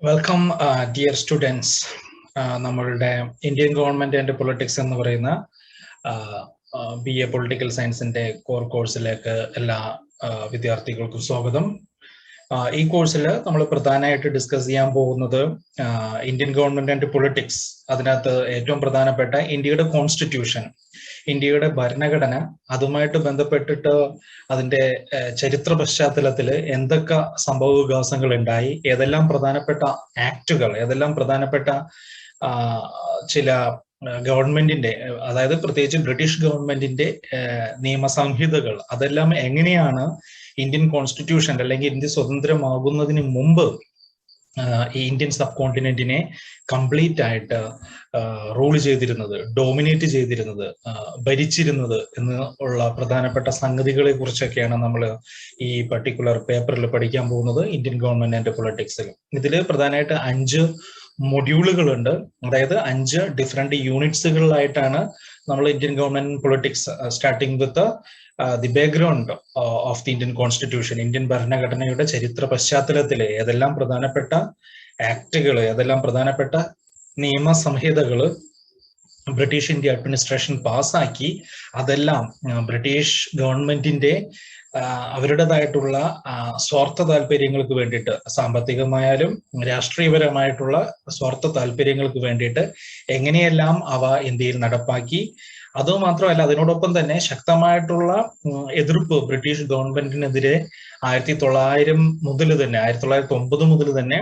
Welcome dear students. നമ്മളുടെ Indian government and politics എന്ന് പറയുന്ന BA പൊളിറ്റിക്കൽ സയൻസിന്റെ കോർ കോഴ്സിലേക്ക് എല്ലാ വിദ്യാർത്ഥികൾക്കും സ്വാഗതം. ഈ കോഴ്സിൽ നമ്മൾ പ്രധാനമായിട്ട് ഡിസ്കസ് ചെയ്യാൻ പോകുന്നത് ഇന്ത്യൻ ഗവൺമെന്റ് ആൻഡ് പൊളിറ്റിക്സ്, അതിനകത്ത് ഏറ്റവും പ്രധാനപ്പെട്ട ഇന്ത്യയുടെ കോൺസ്റ്റിറ്റ്യൂഷൻ, ഇന്ത്യയുടെ ഭരണഘടന, അതുമായിട്ട് ബന്ധപ്പെട്ടിട്ട് അതിന്റെ ചരിത്ര പശ്ചാത്തലത്തിൽ എന്തൊക്കെ സംഭവ വികാസങ്ങൾ ഉണ്ടായി, ഏതെല്ലാം പ്രധാനപ്പെട്ട ആക്ടുകൾ, ഏതെല്ലാം പ്രധാനപ്പെട്ട ചില ഗവൺമെന്റിന്റെ, അതായത് പ്രത്യേകിച്ച് ബ്രിട്ടീഷ് ഗവൺമെന്റിന്റെ നിയമസംഹിതകൾ, അതെല്ലാം എങ്ങനെയാണ് ഇന്ത്യൻ കോൺസ്റ്റിറ്റ്യൂഷൻ അല്ലെങ്കിൽ ഇന്ത്യ സ്വതന്ത്രമാകുന്നതിന് മുമ്പ് ഈ ഇന്ത്യൻ സബ് കോണ്ടിനെന്റിനെ കംപ്ലീറ്റ് ആയിട്ട് റൂൾ ചെയ്തിരുന്നത്, ഡോമിനേറ്റ് ചെയ്തിരുന്നത്, ഭരിച്ചിരുന്നത് എന്ന് ഉള്ള പ്രധാനപ്പെട്ട സംഗതികളെ കുറിച്ചൊക്കെയാണ് നമ്മൾ ഈ പർട്ടിക്കുലർ പേപ്പറിൽ പഠിക്കാൻ പോകുന്നത്, ഇന്ത്യൻ ഗവൺമെന്റ് ആൻഡ് പൊളിറ്റിക്സിൽ. ഇതിൽ പ്രധാനമായിട്ട് 5 മൊഡ്യൂളുകളുണ്ട്, അതായത് 5 ഡിഫറെന്റ് യൂണിറ്റ്സുകളിലായിട്ടാണ് നമ്മൾ Indian government politics, starting with the background of the Indian constitution, Indian ഭരണഘടനയുടെ ചരിത്ര പശ്ചാത്തലത്തിൽ ഏതെല്ലാം പ്രധാനപ്പെട്ട ആക്ടുകൾ, ഏതെല്ലാം പ്രധാനപ്പെട്ട നിയമസംഹിതകൾ ബ്രിട്ടീഷ് ഇന്ത്യ അഡ്മിനിസ്ട്രേഷൻ പാസ്സാക്കി, അതെല്ലാം ബ്രിട്ടീഷ് ഗവൺമെന്റിന്റെ അവരുടേതായിട്ടുള്ള സ്വാർത്ഥ താല്പര്യങ്ങൾക്ക് വേണ്ടിയിട്ട്, സാമ്പത്തികമായാലും രാഷ്ട്രീയപരമായിട്ടുള്ള സ്വാർത്ഥ താല്പര്യങ്ങൾക്ക് വേണ്ടിയിട്ട് എങ്ങനെയെല്ലാം അവ ഇന്ത്യയിൽ നടപ്പാക്കി. അതുമാത്രമല്ല, അതിനോടൊപ്പം തന്നെ ശക്തമായിട്ടുള്ള എതിർപ്പ് ബ്രിട്ടീഷ് ഗവൺമെന്റിനെതിരെ 1909 മുതൽ തന്നെ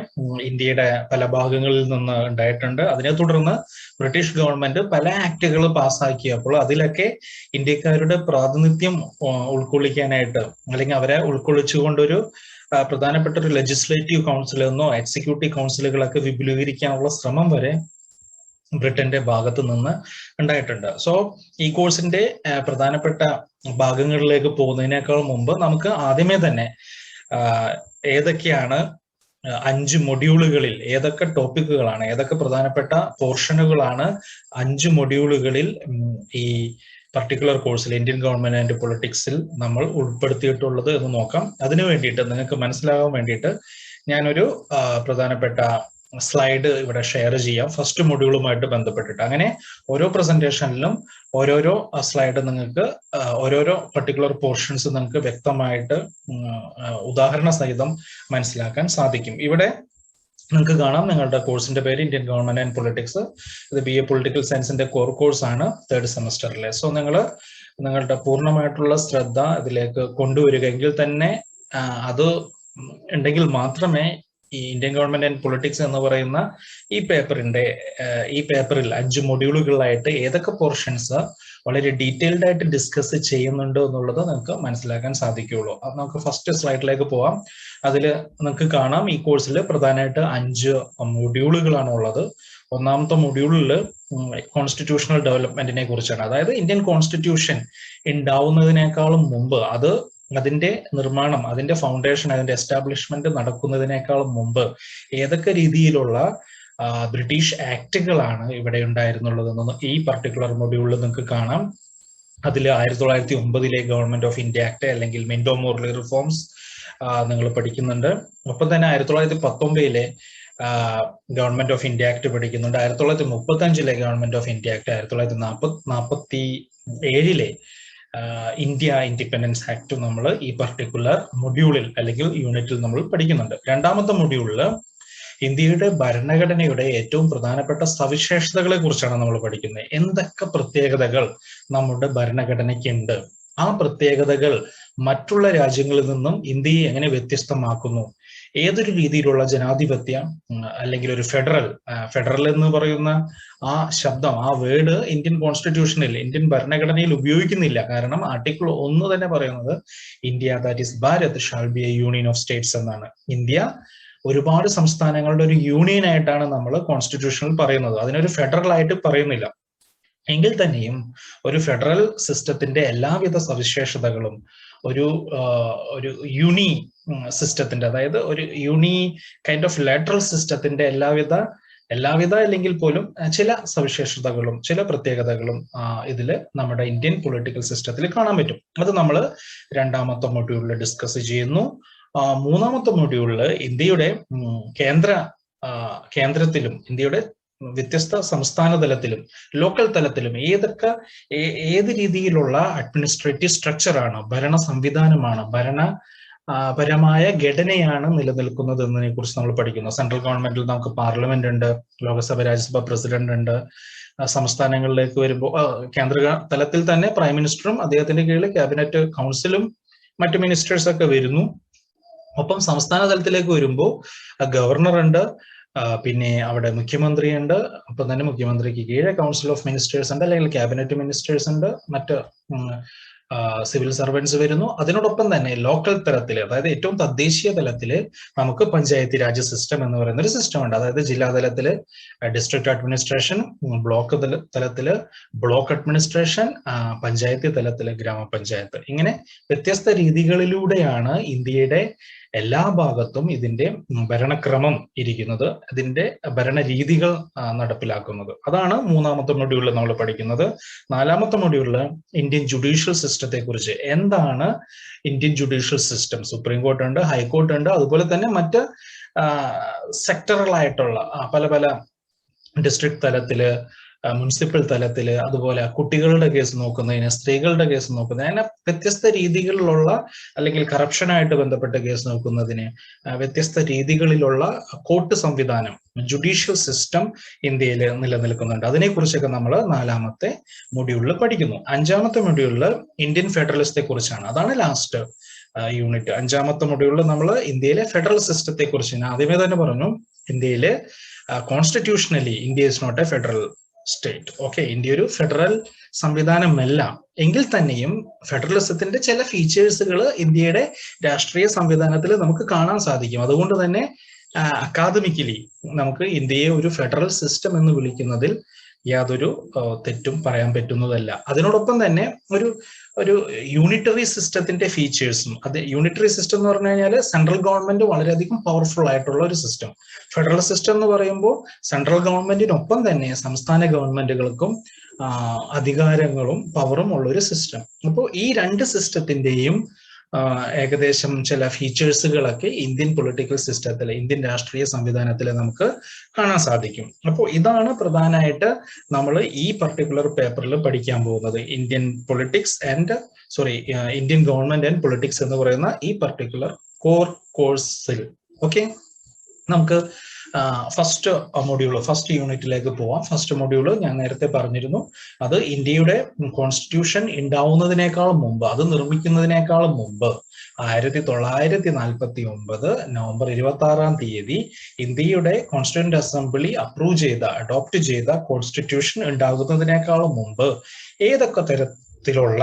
ഇന്ത്യയുടെ പല ഭാഗങ്ങളിൽ നിന്ന് ഉണ്ടായിട്ടുണ്ട്. അതിനെ തുടർന്ന് ബ്രിട്ടീഷ് ഗവൺമെന്റ് പല ആക്ടുകൾ പാസ്സാക്കിയപ്പോൾ അതിലൊക്കെ ഇന്ത്യക്കാരുടെ പ്രാതിനിധ്യം ഉൾക്കൊള്ളിക്കാനായിട്ട്, അല്ലെങ്കിൽ അവരെ ഉൾക്കൊള്ളിച്ചുകൊണ്ടൊരു പ്രധാനപ്പെട്ട ഒരു ലെജിസ്ലേറ്റീവ് കൗൺസിൽ എന്നോ എക്സിക്യൂട്ടീവ് കൗൺസിലുകളൊക്കെ വിപുലീകരിക്കാനുള്ള ശ്രമം വരെ ബ്രിട്ടന്റെ ഭാഗത്ത് നിന്ന് ഉണ്ടായിട്ടുണ്ട്. സോ ഈ കോഴ്സിന്റെ പ്രധാനപ്പെട്ട ഭാഗങ്ങളിലേക്ക് പോകുന്നതിനേക്കാൾ മുമ്പ് നമുക്ക് ആദ്യമേ തന്നെ ഏതൊക്കെയാണ് 5 മൊഡ്യൂളുകളിൽ ഏതൊക്കെ ടോപ്പിക്കുകളാണ്, ഏതൊക്കെ പ്രധാനപ്പെട്ട പോർഷനുകളാണ് 5 മൊഡ്യൂളുകളിൽ ഈ പർട്ടിക്കുലർ കോഴ്സിൽ ഇന്ത്യൻ ഗവൺമെന്റ് ആൻഡ് പൊളിറ്റിക്സിൽ നമ്മൾ ഉൾപ്പെടുത്തിയിട്ടുള്ളത് എന്ന് നോക്കാം. അതിനു വേണ്ടിയിട്ട്, നിങ്ങൾക്ക് മനസ്സിലാകാൻ വേണ്ടിയിട്ട് ഞാനൊരു പ്രധാനപ്പെട്ട സ്ലൈഡ് ഇവിടെ ഷെയർ ചെയ്യാം, ഫസ്റ്റ് മൊഡ്യൂളുമായിട്ട് ബന്ധപ്പെട്ടിട്ട്. അങ്ങനെ ഓരോ പ്രസന്റേഷനിലും ഓരോരോ സ്ലൈഡ് നിങ്ങൾക്ക്, ഓരോരോ പർട്ടിക്കുലർ പോർഷൻസ് നിങ്ങൾക്ക് വ്യക്തമായിട്ട് ഉദാഹരണ സഹിതം മനസ്സിലാക്കാൻ സാധിക്കും. ഇവിടെ നിങ്ങൾക്ക് കാണാം, നിങ്ങളുടെ കോഴ്സിന്റെ പേര് ഇന്ത്യൻ ഗവൺമെന്റ് ആൻഡ് പൊളിറ്റിക്സ്. ഇത് BA പൊളിറ്റിക്കൽ സയൻസിന്റെ കോർ കോഴ്സ് ആണ്, 3rd സെമസ്റ്ററിലെ. സോ നിങ്ങളുടെ പൂർണ്ണമായിട്ടുള്ള ശ്രദ്ധ ഇതിലേക്ക് കൊണ്ടുവരികയെങ്കിൽ തന്നെ, അത് ഉണ്ടെങ്കിൽ മാത്രമേ ഈ ഇന്ത്യൻ ഗവൺമെന്റ് ആൻഡ് പൊളിറ്റിക്സ് എന്ന് പറയുന്ന ഈ പേപ്പറിൽ 5 മൊഡ്യൂളുകളായിട്ട് ഏതൊക്കെ പോർഷൻസ് വളരെ ഡീറ്റെയിൽഡ് ആയിട്ട് ഡിസ്കസ് ചെയ്യുന്നുണ്ട് എന്നുള്ളത് നിങ്ങൾക്ക് മനസ്സിലാക്കാൻ സാധിക്കുകയുള്ളൂ. അത് നമുക്ക് ഫസ്റ്റ് സ്ലൈഡിലേക്ക് പോവാം. അതിൽ നിങ്ങൾക്ക് കാണാം, ഈ കോഴ്സിൽ പ്രധാനമായിട്ട് 5 മൊഡ്യൂളുകളാണ് ഉള്ളത്. ഒന്നാമത്തെ മൊഡ്യൂളിൽ കോൺസ്റ്റിറ്റ്യൂഷണൽ ഡെവലപ്മെന്റിനെ കുറിച്ചാണ്, അതായത് ഇന്ത്യൻ കോൺസ്റ്റിറ്റ്യൂഷൻ ഉണ്ടാവുന്നതിനേക്കാളും മുമ്പ്, അതിന്റെ നിർമ്മാണം, അതിന്റെ ഫൗണ്ടേഷൻ, അതിന്റെ എസ്റ്റാബ്ലിഷ്മെന്റ് നടക്കുന്നതിനേക്കാളും മുമ്പ് ഏതൊക്കെ രീതിയിലുള്ള ബ്രിട്ടീഷ് ആക്ടുകളാണ് ഇവിടെ ഉണ്ടായിരുന്നുള്ളതെന്ന് ഈ പർട്ടിക്കുലർ മൊഡ്യൂളിൽ നിങ്ങൾക്ക് കാണാം. അതിൽ 1909 ഗവൺമെന്റ് ഓഫ് ഇന്ത്യ ആക്ട് അല്ലെങ്കിൽ മിന്റോ മോർലി റിഫോംസ് നിങ്ങൾ പഠിക്കുന്നുണ്ട്. ഒപ്പം തന്നെ 1919 ഗവൺമെന്റ് ഓഫ് ഇന്ത്യ ആക്ട് പഠിക്കുന്നുണ്ട്. 1935 government of India act, 1947 India independence act നമ്മൾ ഈ പർട്ടിക്കുലർ മൊഡ്യൂളിൽ അല്ലെങ്കിൽ യൂണിറ്റിൽ നമ്മൾ പഠിക്കുന്നുണ്ട്. രണ്ടാമത്തെ മൊഡ്യൂളിൽ ഇന്ത്യയുടെ ഭരണഘടനയുടെ ഏറ്റവും പ്രധാനപ്പെട്ട സവിശേഷതകളെ കുറിച്ചാണ് നമ്മൾ പഠിക്കുന്നത്. എന്തൊക്കെ പ്രത്യേകതകൾ നമ്മുടെ ഭരണഘടനയ്ക്കുണ്ട്, ആ പ്രത്യേകതകൾ മറ്റുള്ള രാജ്യങ്ങളിൽ നിന്നും ഇന്ത്യയെ എങ്ങനെ വ്യത്യസ്തമാക്കുന്നു, ഏതൊരു രീതിയിലുള്ള ജനാധിപത്യ അല്ലെങ്കിൽ ഒരു ഫെഡറൽ എന്ന് പറയുന്ന ആ ശബ്ദം, ആ വേർഡ് ഇന്ത്യൻ കോൺസ്റ്റിറ്റ്യൂഷനിൽ, ഇന്ത്യൻ ഭരണഘടനയിൽ ഉപയോഗിക്കുന്നില്ല. കാരണം ആർട്ടിക്കിൾ 1 തന്നെ പറയുന്നത് India, that is Bharat, shall be A union of States എന്നാണ്. ഇന്ത്യ ഒരുപാട് സംസ്ഥാനങ്ങളുടെ ഒരു യൂണിയൻ ആയിട്ടാണ് നമ്മൾ കോൺസ്റ്റിറ്റ്യൂഷനിൽ പറയുന്നത്, അതിനൊരു ഫെഡറൽ ആയിട്ട് പറയുന്നില്ല. എങ്കിൽ തന്നെയും ഒരു ഫെഡറൽ സിസ്റ്റത്തിന്റെ എല്ലാവിധ സവിശേഷതകളും ഒരു യൂണി സിസ്റ്റത്തിന്റെ, അതായത് ഒരു യൂണി കൈൻഡ് ഓഫ് ലാറ്ററൽ സിസ്റ്റത്തിന്റെ എല്ലാവിധ അല്ലെങ്കിൽ പോലും ചില സവിശേഷതകളും ചില പ്രത്യേകതകളും ഇതിൽ നമ്മുടെ ഇന്ത്യൻ പൊളിറ്റിക്കൽ സിസ്റ്റത്തിൽ കാണാൻ പറ്റും. അത് നമ്മൾ രണ്ടാമത്തെ മൊഡ്യൂളിൽ ഡിസ്കസ് ചെയ്യുന്നു. മൂന്നാമത്തെ മൊഡ്യൂളിൽ ഇന്ത്യയുടെ കേന്ദ്ര കേന്ദ്രത്തിലും ഇന്ത്യയുടെ വ്യത്യസ്ത സംസ്ഥാന തലത്തിലും ലോക്കൽ തലത്തിലും ഏത് രീതിയിലുള്ള അഡ്മിനിസ്ട്രേറ്റീവ് സ്ട്രക്ചറാണ്, ഭരണ സംവിധാനമാണ്, പരമായ ഘടനയാണ് നിലനിൽക്കുന്നത് എന്നതിനെ കുറിച്ച് നമ്മൾ പഠിക്കുന്നു. സെൻട്രൽ ഗവൺമെന്റിൽ നമുക്ക് പാർലമെന്റ് ഉണ്ട്, ലോക്സഭ രാജ്യസഭ പ്രസിഡന്റ് ഉണ്ട്. സംസ്ഥാനങ്ങളിലേക്ക് വരുമ്പോൾ കേന്ദ്ര തലത്തിൽ തന്നെ പ്രൈം മിനിസ്റ്ററും അദ്ദേഹത്തിന്റെ കീഴിൽ ക്യാബിനറ്റ് കൗൺസിലും മറ്റു മിനിസ്റ്റേഴ്സ് ഒക്കെ വരുന്നു. ഒപ്പം സംസ്ഥാന തലത്തിലേക്ക് വരുമ്പോൾ ഗവർണർ ഉണ്ട്, പിന്നെ അവിടെ മുഖ്യമന്ത്രിയുണ്ട്. ഒപ്പം തന്നെ മുഖ്യമന്ത്രിക്ക് കീഴെ കൗൺസിൽ ഓഫ് മിനിസ്റ്റേഴ്സ് ഉണ്ട്, അല്ലെങ്കിൽ ക്യാബിനറ്റ് മിനിസ്റ്റേഴ്സ് ഉണ്ട്, മറ്റ് സിവിൽ സർവൻസ് വരുന്നു. അതിനോടൊപ്പം തന്നെ ലോക്കൽ തലത്തില്, അതായത് ഏറ്റവും തദ്ദേശീയ തലത്തില് നമുക്ക് പഞ്ചായത്തി രാജ് സിസ്റ്റം എന്ന് പറയുന്ന ഒരു സിസ്റ്റം ഉണ്ട്. അതായത് ജില്ലാ തലത്തില് ഡിസ്ട്രിക്ട് അഡ്മിനിസ്ട്രേഷൻ, ബ്ലോക്ക് തലത്തില് ബ്ലോക്ക് അഡ്മിനിസ്ട്രേഷൻ, പഞ്ചായത്തി തലത്തില് ഗ്രാമപഞ്ചായത്ത്. ഇങ്ങനെ വ്യത്യസ്ത രീതികളിലൂടെയാണ് ഇന്ത്യയുടെ എല്ലാ ഭാഗത്തും ഇതിന്റെ ഭരണക്രമം ഇരിക്കുന്നത്, ഇതിന്റെ ഭരണരീതികൾ നടപ്പിലാക്കുന്നത്. അതാണ് മൂന്നാമത്തെ മൊഡ്യൂളിൽ നമ്മൾ പഠിക്കുന്നത്. നാലാമത്തെ മൊഡ്യൂളിൽ ഇന്ത്യൻ ജുഡീഷ്യൽ സിസ്റ്റത്തെ കുറിച്ച്. എന്താണ് Indian judicial system? Supreme court ഉണ്ട്, ഹൈക്കോർട്ട് ഉണ്ട്, അതുപോലെ തന്നെ മറ്റ് സെക്ടറലായിട്ടുള്ള പല ഡിസ്ട്രിക്ട് തലത്തില്, മുനിസിപ്പൽ തലത്തില്, അതുപോലെ കുട്ടികളുടെ കേസ് നോക്കുന്നതിന്, സ്ത്രീകളുടെ കേസ് നോക്കുന്നതിന്, അങ്ങനെ വ്യത്യസ്ത രീതികളിലുള്ള, അല്ലെങ്കിൽ കറപ്ഷനായിട്ട് ബന്ധപ്പെട്ട കേസ് നോക്കുന്നതിന് വ്യത്യസ്ത രീതികളിലുള്ള കോർട്ട് സംവിധാനം, ജുഡീഷ്യൽ സിസ്റ്റം ഇന്ത്യയിൽ നിലനിൽക്കുന്നുണ്ട്. അതിനെക്കുറിച്ചൊക്കെ നമ്മൾ നാലാമത്തെ മൊഡ്യൂളിൽ പഠിക്കുന്നു. അഞ്ചാമത്തെ മൊഡ്യൂളിൽ ഇന്ത്യൻ ഫെഡറലിസത്തെ കുറിച്ചാണ്. അതാണ് ലാസ്റ്റ് യൂണിറ്റ്. അഞ്ചാമത്തെ മൊഡ്യൂളിൽ നമ്മൾ ഇന്ത്യയിലെ ഫെഡറൽ സിസ്റ്റത്തെ കുറിച്ച്, ഞാൻ ആദ്യമേ തന്നെ പറഞ്ഞു, ഇന്ത്യയിലെ constitutionally India is not a federal state. Okay, India ഒരു ഫെഡറൽ സംവിധാനമല്ല. എങ്കിൽ തന്നെയും ഫെഡറലിസത്തിന്റെ ചില ഫീച്ചേഴ്സുകൾ ഇന്ത്യയുടെ രാഷ്ട്രീയ സംവിധാനത്തിൽ നമുക്ക് കാണാൻ സാധിക്കും. അതുകൊണ്ട് തന്നെ അക്കാദമിക്കലി നമുക്ക് ഇന്ത്യയെ ഒരു ഫെഡറൽ സിസ്റ്റം എന്ന് വിളിക്കുന്നതിൽ യാതൊരു തെറ്റും പറയാൻ പറ്റുന്നതല്ല. അതിനോടൊപ്പം തന്നെ ഒരു യൂണിറ്ററി സിസ്റ്റത്തിന്റെ ഫീച്ചേഴ്സും, അത് യൂണിറ്ററി സിസ്റ്റം എന്ന് പറഞ്ഞു കഴിഞ്ഞാൽ സെൻട്രൽ ഗവൺമെന്റ് വളരെയധികം പവർഫുൾ ആയിട്ടുള്ള ഒരു സിസ്റ്റം. ഫെഡറൽ സിസ്റ്റം എന്ന് പറയുമ്പോൾ സെൻട്രൽ ഗവൺമെന്റിനൊപ്പം തന്നെ സംസ്ഥാന ഗവൺമെന്റുകൾക്കും അധികാരങ്ങളും പവറും ഉള്ള ഒരു സിസ്റ്റം. അപ്പോൾ ഈ രണ്ട് സിസ്റ്റത്തിന്റെയും ഏകദേശം ചില ഫീച്ചേഴ്സുകളൊക്കെ ഇന്ത്യൻ പൊളിറ്റിക്കൽ സിസ്റ്റത്തിൽ, ഇന്ത്യൻ രാഷ്ട്രീയ സംവിധാനത്തിൽ നമുക്ക് കാണാൻ സാധിക്കും. അപ്പോൾ ഇതാണ് പ്രധാനമായിട്ട് നമ്മൾ ഈ പർട്ടിക്കുലർ പേപ്പറിൽ പഠിക്കാൻ പോകുന്നത്. ഇന്ത്യൻ ഗവൺമെന്റ് ആൻഡ് പൊളിറ്റിക്സ് എന്ന് പറയുന്ന ഈ പർട്ടിക്കുലർ കോഴ്സിൽ. ഓക്കെ, നമുക്ക് ഫസ്റ്റ് യൂണിറ്റിലേക്ക് പോവാം. ഫസ്റ്റ് മൊഡ്യൂള് ഞാൻ നേരത്തെ പറഞ്ഞിരുന്നു, അത് ഇന്ത്യയുടെ കോൺസ്റ്റിറ്റ്യൂഷൻ ഉണ്ടാവുന്നതിനേക്കാളും മുമ്പ്, അത് നിർമ്മിക്കുന്നതിനേക്കാളും മുമ്പ് 1949 നവംബർ 26 ഇന്ത്യയുടെ കോൺസ്റ്റിറ്റ്യൂന്റ് അസംബ്ലി അഡോപ്റ്റ് ചെയ്ത കോൺസ്റ്റിറ്റ്യൂഷൻ ഉണ്ടാകുന്നതിനേക്കാളും മുമ്പ് ഏതൊക്കെ തരത്തിലുള്ള